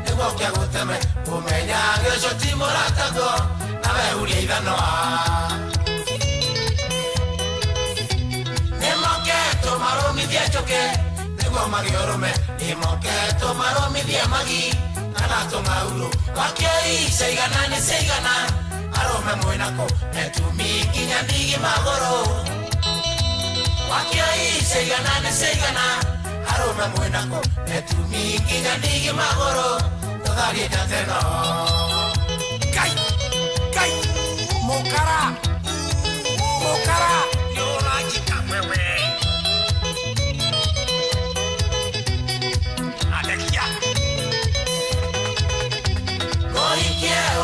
niguo keguteme umenya gĩcio ti mũrataguo nawe uria ithanoa nĩmoketo marũmithie njoke niguo magiorume Imoketo marumithie magi kana tung'auru wakioi seigana ni seigana arume mwinako netumi nginya ndigi magoro Wakioi seigana ni seigana arume mwinako netumi nginya ndigi magoro tutharie jateno Kai Mokara yorajika wewe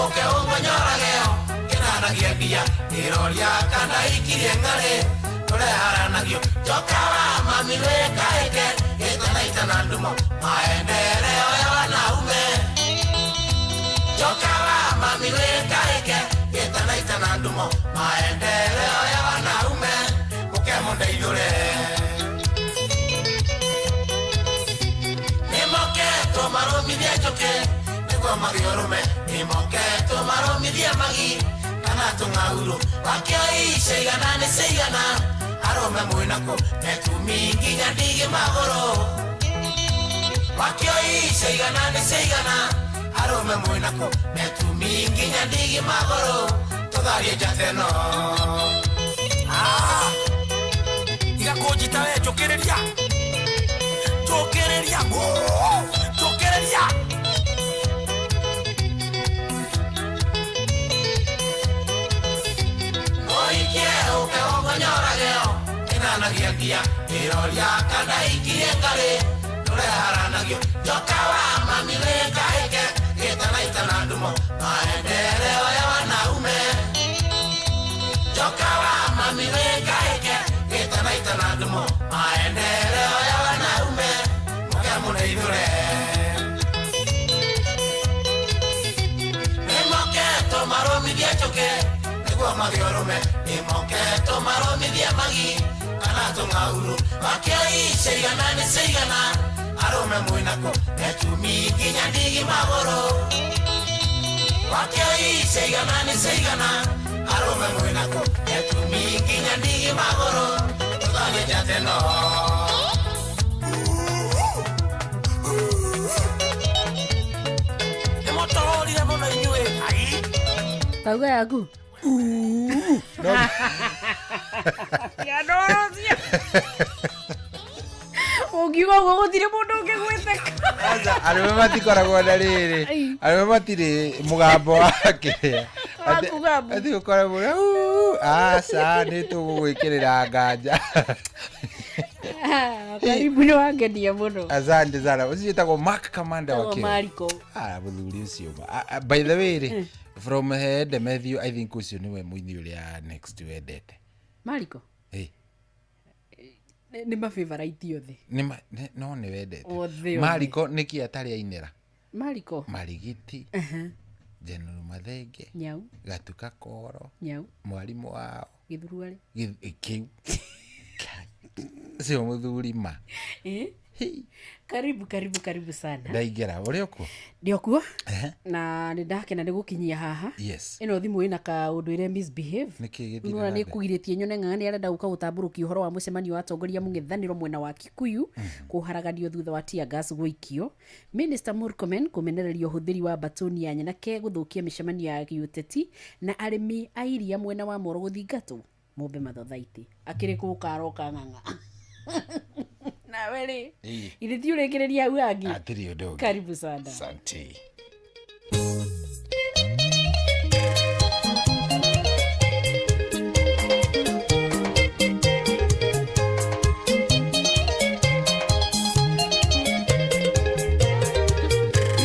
Oke umanyorageo kinanagia ngia iroria kana ikirie ngare tore haranagio jokawa mami wekaike itana ndumo maendeleo ya wanaume Jokawa mami wekaike itana ndumo maendeleo ya wanaume mukemo ndeithure Nimoketo marumithie njoke niguo magiorume Nimoketo marumithie magi kana tung'auru wakioi seigana ni seigana arume mwinako netumi nginya ndigi magoro Wakioi seigana ni seigana arume mwinako netumi nginya ndigi magoro tutharie jateno igakũnjita we njũkĩrĩria Inanagia ngia iroria kana ikirie ngare tore haranagio jokawa mami wekaike itana ndumo maendeleo ya wanaume Jokawa mami wekaike itana ndumo maendeleo ya wanaume mukemo ndeithure Nimoketo marumithie njoke niguo magiorume Nimoketo marumithie magi kana tung'auru wakioi seigana ni seigana arume mwinako netumi nginya ndigi magoro Wakio seigana ni seigana Arome mwenako Etumi kinya ndigi magoro Tudane jateno Emotori ya mono inyue Ai Tauga yaku Ya no Ukiwa gutire mundu ungigwiteka. Aza arime matikoragwo na riri. Arime matire mugambo wake. Ati ukoragwo asa ni tugwikirira nganja. Karibu ni wangedia muno. Asante sana. Usitagwo Mark Commander wake. Mariko. Muthuri ucio. By the way, from head Matthew, I think ucio niwe muini uria next wendete. Mariko. Ni ma favorite yothe. No ni wendete. Mariko niki atari ainira. Mariko. Marigiti. General Mathenge. Nyau. Gatuka Koro. Nyau. Mwalimu wao. Githuruare. Kiu. Sio muthuri ma. Karibu sana. Ndaigera uri oku? Ndiokuo. Na ndakena ni gukinyia haha. Yes. Ino thimu ina ka undu ire misbehave. Niki githira. Nuna ni kugiritie nyone ng'ang'ani arenda guka gutamburuki uhoro wa mucemanio wa atongoria mung'ethaniro mwena wa Kikuyu kuharaganio thutha wa tear gas guikio. Minister Murkomen kumenererio huthiri wa batoni ya nyanake guthukia micemanio ya giuteti na arimi airia mwena wa Moro guthingatwo. Mombe mathothaiti akiri kukaroka ng'ang'a. Na wele. Ile tiurekereria au angi. Atiri odogo. Karibu sana. Asante.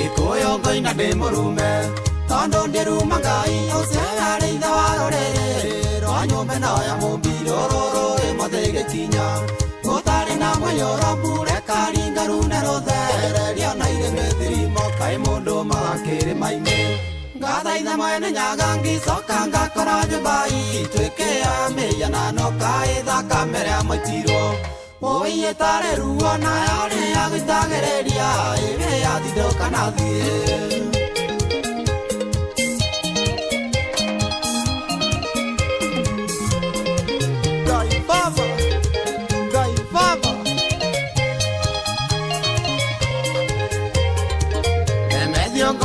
Ikoyo ngoina de morume tondo nderuma ngai osera itha warorere ronyombe na ya mumbiro roro emothege kinya gotari na moyoro bure karinga rune rothere riona ire methirimo kai mundu magakiri maime ngathaitha mwene nyagangi coka ngakora nyumbai twike ya meyana no kai thakame ria maitiro oiye tare ruo na yari ya gitagereria ire ya thidoka na thie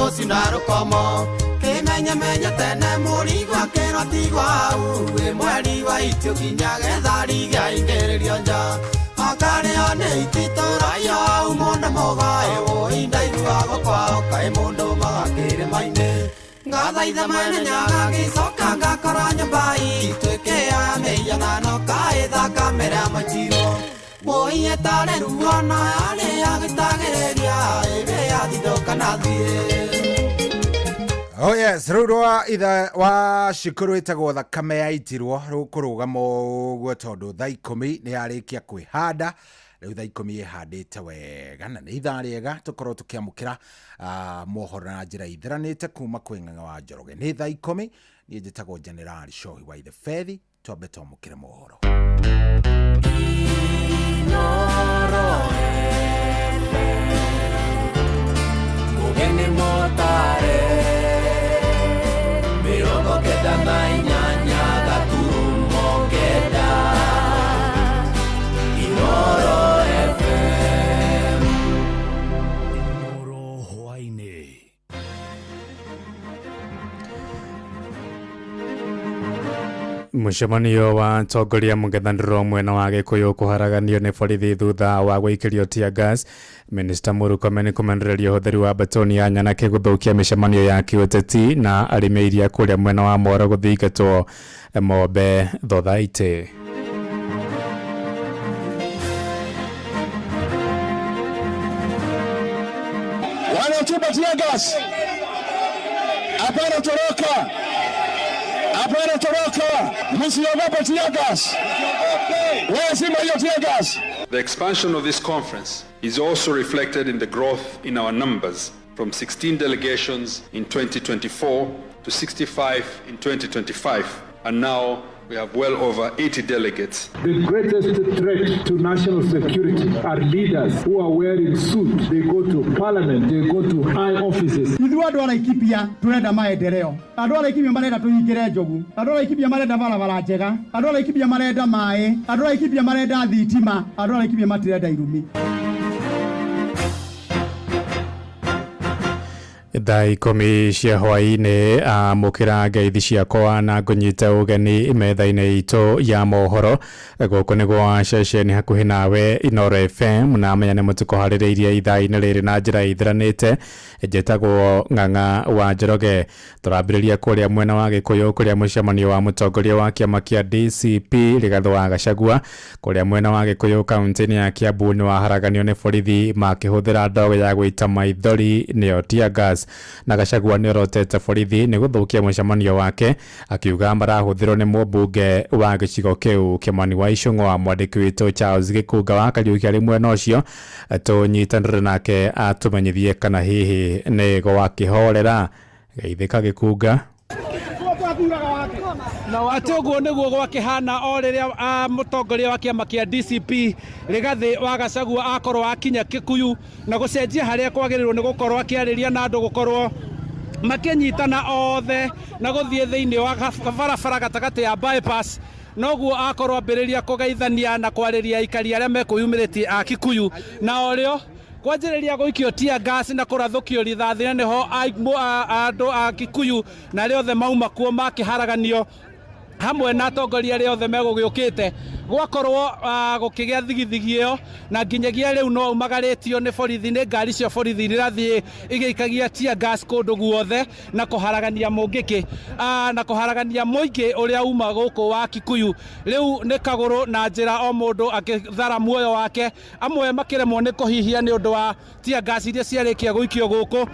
Sinaro como que menya tene murigwa kero tigwa uwe mwari wa itio kinyage thari ga ingererio nja akare one ititora yo umonda mogae wo indaigwa gokwa kai mondo magakire maine ngathaitha mwene nyaga gicoka ngakora nyumbai twike ya meyana no kai thakame ria maitiro oiye tare ruo na yari agitagereria ire yathidoka na thie. Oh yes, rurwa itha wa shukuru itagwo thakame yaitirwo rukurugamo gwo tondu thaa 10 ni yarikia kwihanda riu thaa 10 ihandite wega na ni ithaa riega tukorwo tukiamukira mohoro na njira ithiranite kuma kwi Ng'ang'a wa Njoroge ni thaa 10 ni njitagwo General Shohi wa the Fethi twambe tumukire mohoro Mugeni motare Mirongo kenda na inyanya gaturumo kenda Inoro FM Inoro hwaine Mucemanio wa atongoria mung'ethaniro mwena wa Gikuyu kuharaganio ni borithi thutha wa gwikirio tear gas. Minister Murkomen kumenererio huthiri wa batoni ya nyanake guthukia micemanio ya kiuteti na arimi iria kuria mwena wa Moro guthingatwo Mombe thothaiti. Wanatupa tear gas. Hapana toroka. Hapana toroka. Msiogope tear gas. Wewe sima hiyo tear gas. The expansion of this conference is also reflected in the growth in our numbers from 16 delegations in 2024 to 65 in 2025 and now We have well over 80 delegates. The greatest threat to national security are leaders who are wearing suits. They go to parliament, they go to high offices. Idua Laikipia, turenda maendeleo. Andũ Laikipia marenda tũhingĩre njogu. Andũ Laikipia marenda barabara njega. Andũ Laikipia marenda maĩ. Andũ Laikipia marenda thitima. Andũ Laikipia matirenda irumi. Thai komi cia hwaini mukira ngeithi ciakwa na ngunyite ugeni metha-ini itu ya mohoro guku niguo ceceni hakuhi nawe Inooro FM na menyane mutuko haririirie ithaa-ini riri na njira ithiranite njitagwo Ng'ang'a wa Njoroge. Turambiriria kuria mwena wa Gikuyu kuria mucemanio wa mutongoria wa kiama kia DCP Rigathi wa Gachagua kuria mwena wa Gikuyu kaunti-ini ya Kiambu ni waharaganio ni borithi makihuthira ndogo ya guita maithori niyo tear gas na Gachagua ni orotete borithi ni guthukia mucemanio wake akiuga marahuthirwo ni mũmbunge wa gicigo kiu Kimani wa Icũng'wa. Mwandĩki witũ Charles Gĩkunga wa Kariuki ari mwena ũcio tũnyitanĩre nake atumenyithie kana hihi ni gwakĩhorera. Geithĩka Gĩkunga. Na watuguo niguo gwakihana o riria mutongoria wa kiama kia DCP Rigathi wa Gachagua akorwo akinya Kikuyu na gucenjia haria kwagirirwo ni gukorwo akiariria na andu gukorwo makinyitana othe na guthie thiini wa barabara gatagati ya bypass noguo akorwo ambiriria kugeithania na kwariria aikari aria mekuyumiritie a Kikuyu na orio kwanjiriria guikio tear gas na kurathukio rithathi niho andu a Kikuyu na riothe mauma kuo makiharaganio hamwe na atongoria riothe megugiukite gwakorwo gukigia thigithigio na nginyagia riu no umagaritio ni borithi ni ngari cio borithi rirathie igeikagia tear gas kundu guothe na kuharagania mungiki na kuharagania muingi uria uma guku wa Kikuyu. Riu ni kaguru na njira o mundu akithara muoyo wake amwe makiremwo ni kuhihia ni undu wa tear gas iria ciarikia guikio guku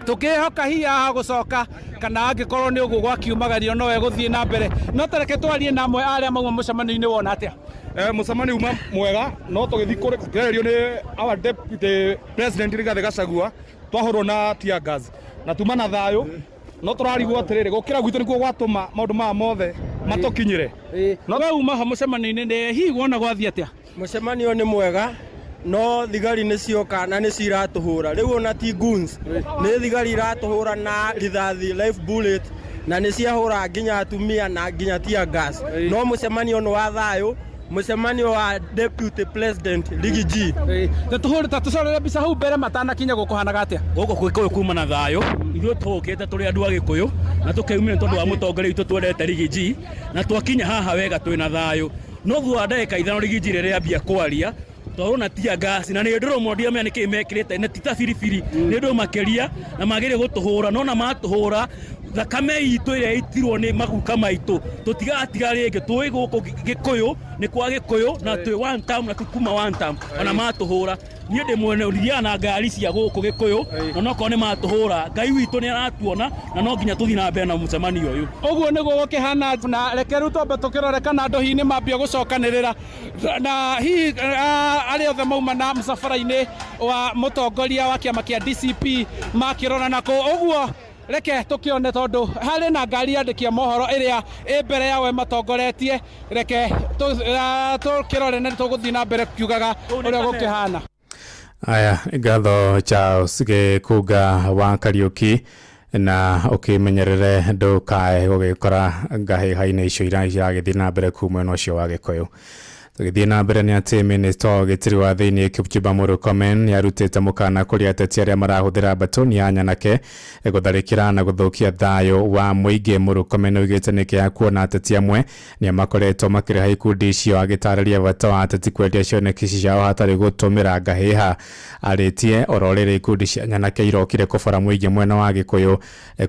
tukihoka hiya gucoka kana angikorwo ni ugu gwakiumagario no eguthie na mbere no tareke twarie na amwe aria mauma mucemanio-ini wona atia. Mucemanio uma mwega no tugithi kurerio ni our deputy president Rigathi Gachagua twahurwo na tear gas na tuma na thayo no turarigwo atiriri gukira gwitu nikuo gwatuma maundu ma mothe matukinyire no we uma ha mucemanio-ini ni hihi wona gwathie atia. Mucemanio ni mwega no thigari ni cioka na ni ciratuhura riu ona ti goons ni thigari iratuhura na rithathi live bullet na ni ciahura nginya atumia na nginya tear gas no mucemanio no wa thayo mucemanio wa deputy president Ligi G tuhure tucorere mbica hau mbere matana kinya gukuhanaga atia guku Gikuyu kuma na thayo ithuĩ tũkĩte tũrĩ andũ a Gĩkũyũ na tũkeumire tondũ wa mũtongoria witũ twendete Ligi G na twakinya haha wega twĩna thayo no thutha ndagĩka ithano Ligi G rĩrĩa ambia kwaria twaona tear gas na nĩ ndĩro mondia mena nĩkĩ mekĩrĩte na tita biribiri nĩ ndĩro makeria na magĩrĩ gũtũhũra no na matũhũra thakame itũ ĩrĩa itirwo nĩ maguka maitũ tũtigatiga rĩngĩ twĩ gũkũ Gĩkũyũ nĩ kwa Gĩkũyũ na twĩ one time na tukuma one time ona matũhũra niĩ ndĩ mwene ũrithia na ngari cia gũkũ Gĩkũyũ na no korwo nĩ matũhũra Ngai witũ nĩ aratuona na no nginya tũthiĩ na mbere na mũcemanio ũyũ. Ũguo nĩguo gũkĩhana na reke rĩu twambe tũkĩrore kana andũ hihi nĩ mambia gũcokanĩrĩra na hihi arĩa othe mauma na mũcabara-inĩ wa mũtongoria wa kĩama kĩa DCP makĩrorana kũ. Ũguo reke tukione tondu hari na ngari yandikia mohoro iria i mbere yawe matongoretie reke tukirore na tuguthii na mbere kiugaga uria gukihana. Aya ngatho Charles Gĩkunga wa Kariuki na ukimenyerere ndukae gugikora ngahiha-ini icio iragithii na mbere kuma mwena ucio wa Gĩkũyũ. Tugithii na mbere ni ati Minister Gitiri wa thiini Kipchumba Murkomen ni arutite mukana kuri ateti aria marahuthira batoni ya nyanake gutharikira na guthukia thayo wa muingi. Murkomen ugite niki ya kuona ateti amwe ni makoretwo makiriha ikundi icio agitariria bata wa ateti kwendia cioneki ciao hatari gutumira ngahiha. Aritie ororire ikundi cia nyanake irokire kubara muingi mwena wa Gĩkũyũ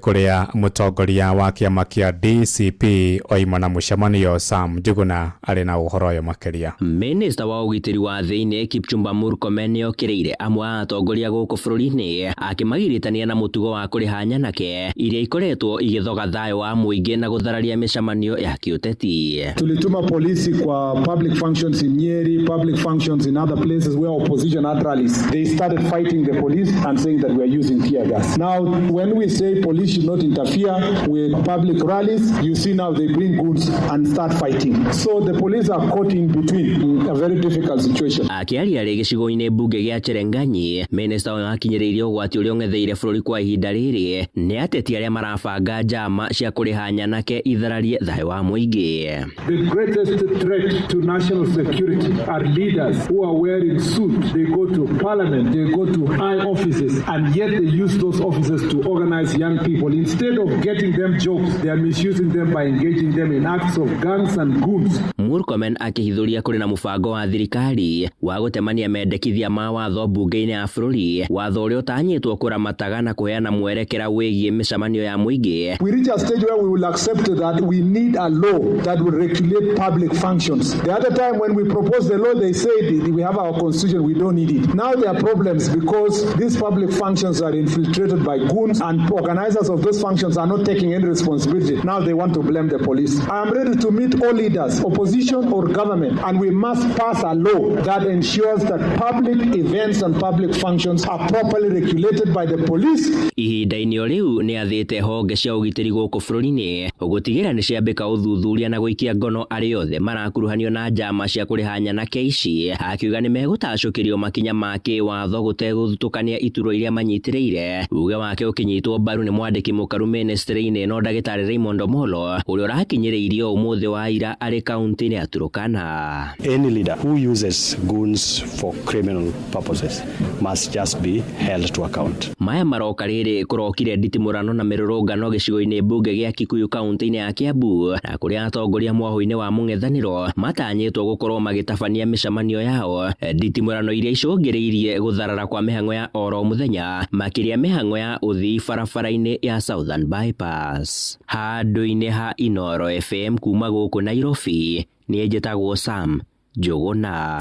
kuria mutongoria wa kiama kia DCP oima na mucemanio Sam Njuguna ari na uhoro uyu makĩria. makeria. Minister wa ugitiri wa thiini Kipchumba Murkomen yokireire amwe atongoria guku bururi-ini akimagiritania na mutugo wa kuriha nyanake iria ikoretwo igithoga thayo wa muingi na guthararia micemanio ya kiuteti. Tulituma polisi kwa public functions in Nyeri, public functions in other places where opposition had rallies. They started fighting the police and saying that we are using tear gas. Now, when we say police should not interfere with public rallies, you see now they bring goods and start fighting. So the police are caught in between in a very difficult situation. Akiaria gicigo-ini bunge gia Cherenganyi, minister wa akinyiririo gwati uria ngetheire bururi kwa ihinda riri ni ateti aria marabanga njama cia kuriha nyanake ithararie thayo wa muingi. The greatest threat to national security are leaders who are wearing suits. They go to parliament, they go to high offices, and yet they use those offices to organize young people. Instead of getting them jobs, they are misusing them by engaging them in acts of gangs and goons. Murkomen akihithuria kuri na mubango wa thirikari wa gutemania mendekithia ma watho bunge-ini ya bururi, watho uria utanyitwo kuramataga na kuheana mwerekera wigie micemanio ya muingi. We reach a stage where we will accept that we need a law that will regulate public functions. The other time when we proposed the law, they said we have our constitution, we don't need it. Now there are problems because these public functions are infiltrated by goons and organizers of those functions are not taking any responsibility. Now they want to blame the police. I am ready to meet all leaders, opposition or government, and we must pass a law that ensures that public events and public functions are properly regulated by the police. Ihinda-ini riu ni athite honge cia ugitiri guku bururi-ini gutigira ni ciambika uthuthuria na guikia ngono ari othe marakuruhanio na njama cia kuriha nyanake ici, akiuga ni megutacukirio makinya ma kiwatho guteguthutukania ituro iria manyitiriire. Uge wake ukinyitwo mbaru ni mwandiki mukaru ministry-ini no Ndagitari Raymond Omolo uria urakinyiriirio umuthi wa ira ari kaunti-ini ya Turkana. Any leader who uses goons for criminal purposes must just be held to account. Maya maroka riri kurokire nditimurano na mirurungano gicigo-ini bunge gia Kikuyu kaunti-ini ya Kiambu na kuria atongoria mwaho-ini wa mung'ethaniro matanyitwo gukorwo magitabania micemanio yao. Nditimurano iria icungiriirie gutharara kwa mihang'o ya oro muthenya makiria mihang'o ya uthii barabara-ini ya Southern Bypass. Handu-ini ha Inoro FM kuma guku Nairobi ni njitagwo Sam Njuguna.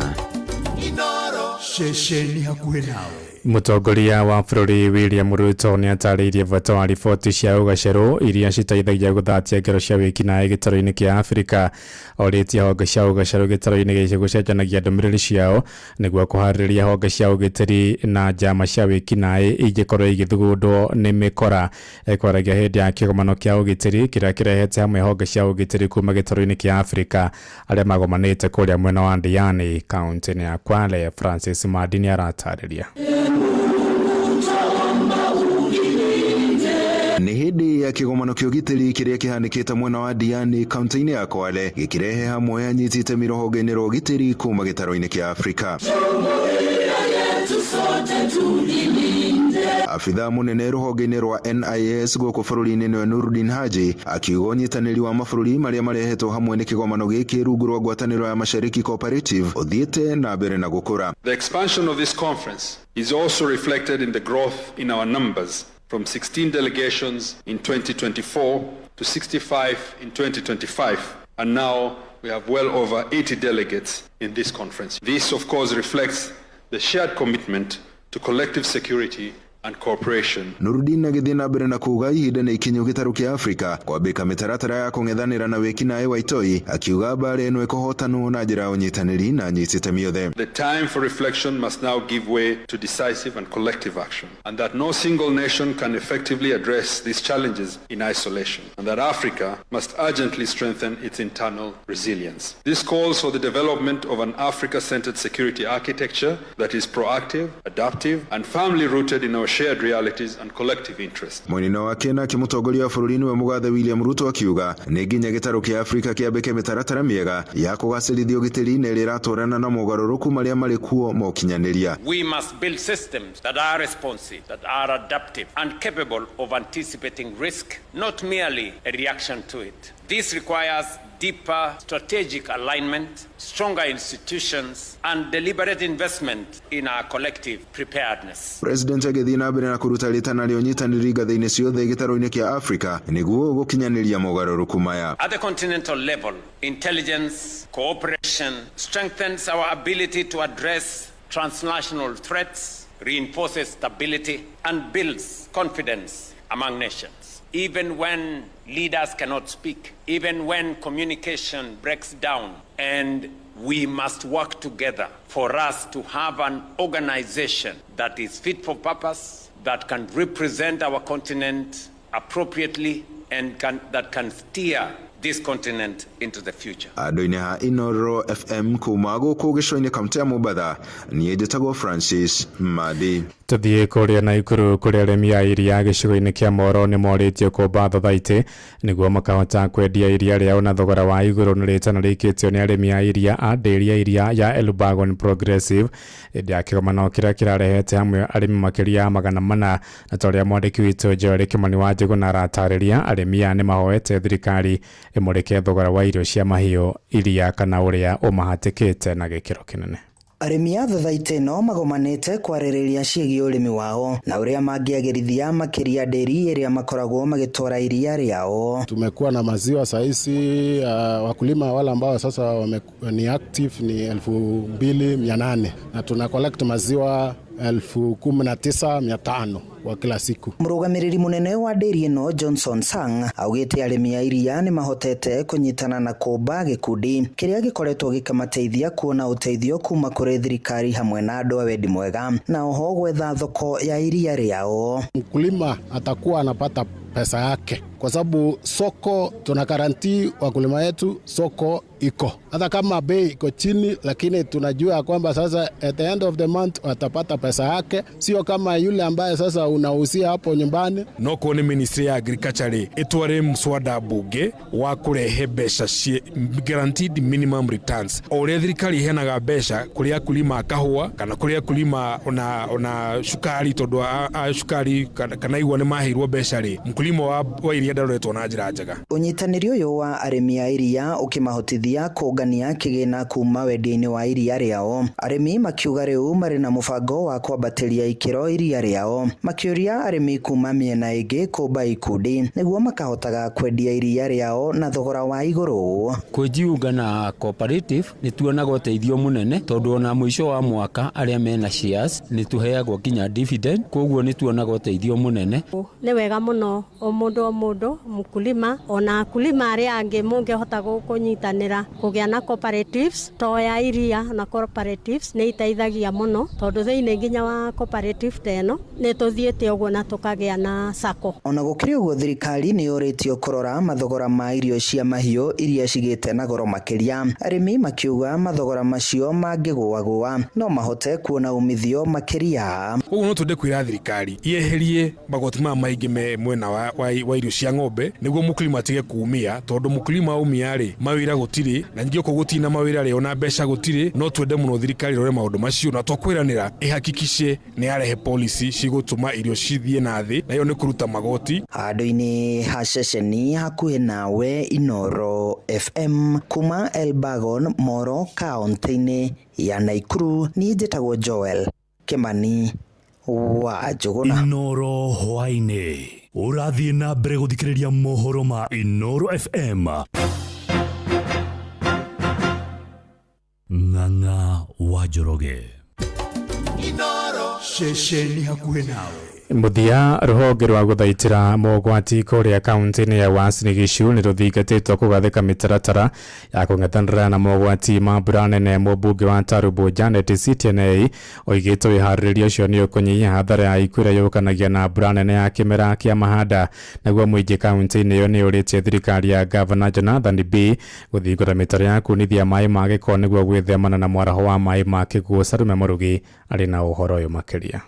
Inoro shesheni hakuhe nawe. Mutongoria wa bururi William Ruto ni atariirie bata wa riboti cia ugaceru iria citeithagia guthatia ngero cia wikinaĩ gĩtaro-inĩ kia Afrika. Oritie honge cia ugaceru gĩtaro-inĩ gĩkĩ gũcenjanagia ndũmĩrĩri ciao nĩguo kũharĩrĩria honge cia ũgitĩri na njama cia wikinaĩ ingĩkorwo igĩthugundwo nĩ mĩkora. Kwaragia hĩndĩ ya kĩgomano kĩa ũgitĩri kĩrĩa kĩrehete hamwe honge cia ũgitĩri kuma gĩtaro-inĩ kia Afrika arĩa magomanĩte kũrĩa mwena wa Diani kaunti-inĩ ya Kwale. Francis Madini aratarĩria. Ni hindi ya kigomano kĩa ũgitĩri kĩrĩa kĩhanĩkĩte mwena wa Diani kaunti-inĩ ya Kwale gĩkĩrehe hamwe anyitĩte mĩroho-inĩ rwa ũgitĩri kuma gĩtaro-inĩ kĩa Afrika. Afitha munene rũhonge-inĩ rwa NIS gũkũ bũrũri-inĩ nĩwe Nuruddin Haji akiuga ũnyitanĩri wa mabũrũri marĩa marehetwo hamwe nĩ kĩgomano gĩkĩ rungu rwa ngwatanĩro ya Mashariki Cooperative ũthiĩte na mbere na gũkũra. The expansion of this conference is also reflected in the growth in our numbers from 16 delegations in 2024 to 65 in 2025, and now we have well over 80 delegates in this conference. This, of course, reflects the shared commitment to collective security and cooperation. Nuruddin agĩthiĩ na mbere na kuuga ihinda nĩ ikinyu gĩtarũ kĩa Afrika kwambĩka mĩtaratara ya kũng'ethanĩra na wĩkinaĩ wa itoi, akiuga mbaara ĩno ĩkũhotanwo na njĩra ya ũnyitanĩri na nyiti itemi othe. The time for reflection must now give way to decisive and collective action, and that no single nation can effectively address these challenges in isolation, and that Africa must urgently strengthen its internal resilience. This calls for the development of an Africa-centered security architecture that is proactive, adaptive, and firmly rooted in our shared realities and collective interests. Mwena wake na mũtongoria wa bũrũri nĩwe mũgathe William Ruto akiuga nĩ nginya gĩtarũ kĩa Afrika kĩambĩke mĩtaratara mĩega ya kũgacĩrithia ũgitĩri na ĩrĩa ĩratwarana na mogarũrũku marĩa marĩ kuo ma ũkinyanĩria. We must build systems that are responsive, that are adaptive and capable of anticipating risk, not merely a reaction to it. This requires deeper strategic alignment, stronger institutions, and deliberate investment in our collective preparedness. President agĩthiĩ na mbere na kũruta rĩtana rĩa ũnyitanĩri ngathĩ-inĩ ciothe gĩtarũ-inĩ kĩa Afrika nĩguo gũkinyanĩria mogarũrũku maya. At the continental level, intelligence, cooperation, nation strengthens our ability to address transnational threats, reinforces stability, and builds confidence among nations. Even when leaders cannot speak, even when communication breaks down, and we must work together for us to have an organization that is fit for purpose, that can represent our continent appropriately, and that can steer this continent into the future. Adoine ha Inoro FM kumago kogeshoine kamtea Mubadha ni editago Francis Madi. Tuthie kuria na ikuru kuria aremi a iria gicigo-ini kia Moro ni moritio kumba thathaiti niguo makahota kwendia iria riao na thogora wa iguru ni ritana rikitio ni aremi a iria a nderi ya iria ya Elbagon Progressive indi ya kigomano kiria kirarehete hamwe aremi makiria magana mana na toria mwandiki witu Joel Kimani wa Njigu na aratariria aremi a ni mahoete thirikari imurike thogora wa irio cia mahiu iria kana uria umahatikite na gikiro kinene. Aremi a thathaiti no magomanite kwaririria ciĩgiĩ urimi wao na uria mangiagĩrithia makiria nderi iria makoragwo magitwara iria riao. Tumekuwa na maziwa saisi wakulima wale ambao sasa ni active ni 2,800 na tuna collect maziwa 19,500 kwa kila siku. Murugamiriri munene wa nderi ino Johnson Sang augite aremi a iria ni mahotete kunyitana na kumba gikundi kiria gikoretwo gikamateithia kuona uteithio kuma kuri thirikari hamwe na andu a wendi mwega na oho gwetha thoko ya iria riao. Mkulima atakuwa anapata pesa yake kwa sababu soko tuna guarantee wakulima wetu soko iko. Hata kama bei iko chini lakini tunajua kwamba sasa at the end of the month watapata pesa yake, sio kama yule ambaye sasa unahusia hapo nyumbani. Noko ni Ministry ya Agriculture itware mswada bunge wa kurehe besha guaranteed minimum returns. Ore thirikari henaga besha kuria kulima kahua kana kuria kulima ona shukari tondu shukari kana igwa ni mahirwo besha ri mkulima wa iria ndaroretwo na njira njega. Unyitaniri uyu wa aremi a iria ukimahotithia kugania kigina kuma wendia-ini wa iria riao. Aremi makiuga riu mari na mubango wa kwambatiria ikiro iria riao, makiuria aremi kuma miena ingi kumba ikundi niguo makahotaga kwendia iria riao na thogora wa iguru. Kujiunga na cooperative ni tuonaga uteithio munene tondu ona mwisho wa mwaka aria mena shares ni tuheagwo kinya dividend, koguo ni tuonaga uteithio munene. Ni wega muno o mundu mkulima ona akulima aria angi mungehota kunyitanira kugia na cooperatives to ya iria na cooperatives ni iteithagia muno tondu thiini nginya wa cooperative teno ni tuthiete uguo na tukagia na sako. Ona gukiri uguo thirikari ni yoritio kurora mathogora ma irio cia mahiu iria cigite na goro makiria. Aremi makiuga mathogora macio mangigwa no mahote kuona umithio makiria. Uguo no tunde kwira thirikari yeherie magoti ma maingi me mwena wa irio cia ng'ombe niguo mukulima atige kuumia tondu mukulima umia ri mawira gutiri na ngio kugutina mawira ri ona besha gutiri. No twende muno thirikari rore maundu macio na twakwiranira ihakikishe ni arehe policy cigutuma irio cithie na thi na yo ni kuruta magoti. Handu-ini ha ceceni hakuhi nawe Inoro FM kuma Elbagon Moro kaunti-ini ya Nakuru. Ni njitagwo Joel Kimani wa Njuguna. Inoro hwaine urathie na mbere guthikiriria mohoro ma Inoro FM. Ng'ang'a wa Njoroge Inoro ceceni hakuhi nawe. Muthia ruhonge rwa guthaitira mogwati kuria kaunti-ini ya Uasin Gishu ni ruthingatitwo kugathika mitaratara ya kung'ethanira na mogwati ma mbura nene. Mũmbunge wa Tarubo Janet CTNA oigĩte wĩharĩrĩria ũcio nĩ ũkũnyihia hathara ya ikuũ iria yũkanagia na mbura nene ya kĩmera kĩa mahanda. Naguo mũingĩ kaunti-inĩ ĩyo nĩ ũrĩtie thirikari ya Gavana Jonathan B gũthingũra mĩtaro ya kunithia maĩ ma gĩko nĩguo gwĩthemana na mwaraho wa maĩ ma kĩguũ. Sarume Mũrugi arĩ na ũhoro ũyũ makĩria.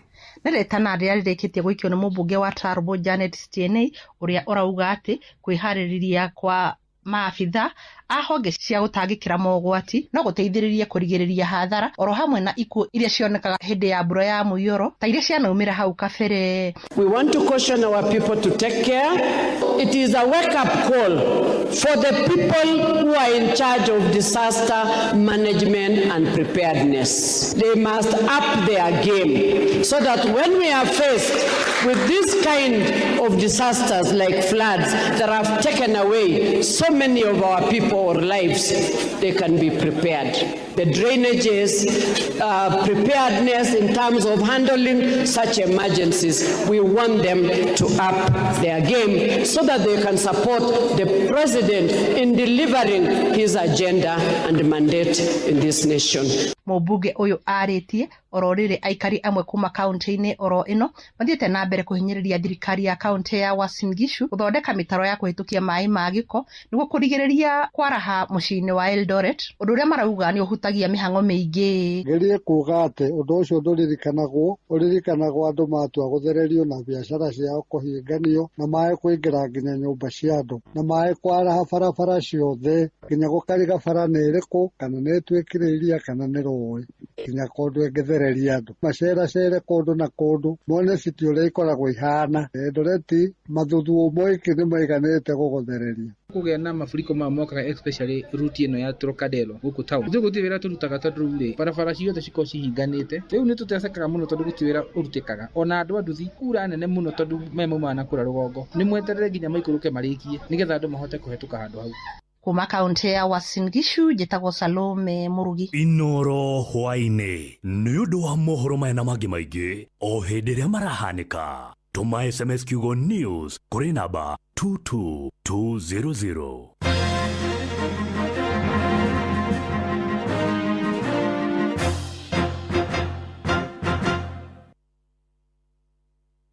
Neretana rĩrĩa rĩrĩkĩtie gũikio nĩ mũmbunge wa Tarubo Janet CTNA ũrĩa ũrauga atĩ kwĩharĩrĩria kwa maabitha a honge cia gũtangĩkĩra mogwati no gũteithĩrĩrie kũrigĩrĩria hathara oro hamwe na ikuũ iria cionekaga hĩndĩ ya mbura ya mũiyũro ta iria cianaumĩra hau kabere. We want to caution our people to take care. It is a wake-up call for the people who are in charge of disaster management and preparedness. They must up their game so that when we are faced with this kind of disasters like floods that have taken away so many of our people, for our lives, they can be prepared. The drainages, preparedness in terms of handling such emergencies, we want them to up their game so that they can support the president in delivering his agenda and mandate in this nation. Mũmbunge ũyũ arĩtie oro rĩrĩ aikari amwe kuma kaunti-inĩ oro ĩno mathiĩte na mbere kũhinyĩrĩria thirikari ya kaunti ya Uasin Gishu gũthondeka mĩtaro ya kũhĩtũkia maĩ ma gĩko nĩguo kũrigĩrĩria kwaraha mũciĩ-inĩ wa Eldoret, ũndũ ũrĩa marauga nĩ ũhutagia mĩhang'o mĩingĩ. Ngerie kuuga atĩ ũndũ ũcio ũririkanagwo andũ matua gũthererio na biacara ciao kũhinganio na maĩ kũingĩra nginya nyũmba cia andũ na maĩ kwaraha barabara ciothe nginya gũkariga bara nĩ ĩrĩkũ kana nĩ ĩtuĩkire iria kana nĩ rũĩ nginya kũndũ ĩngĩthereria andũ maceracere kũndũ na kũndũ mone citi ũrĩa ikoragwo ihana Eldoret mathuthuo moiki nĩ maiganĩte gũgũthereria. Kũgĩa na mafuriko mokaga especially route ĩno ya Trocadero gũkũ town. Ithuĩ gũtirĩ wĩra tũrutaga tondũ rĩ barabara ciothe cikoragwo cihinganĩte. Rĩu nĩ tũtecekaga mũno tondũ gũtirĩ wĩra ũrutĩkaga. Ona andũ a nduthi kura nene mũno tondũ maumaga na kũra rũgongo. Nĩ mweterere nginya maikũrũke marĩkie nĩgetha andũ mahote kũhetũka handũ hau. Kuma kaunti ya Uasin Gishu njĩtagwo Salome Murugi. Inoro hwainĩ nĩ ũndũ wa mohoro maya na mangĩ maingĩ o hĩndĩ ĩrĩa marahanĩka. Tũma SMS kiugo news kũrĩ namba 22200.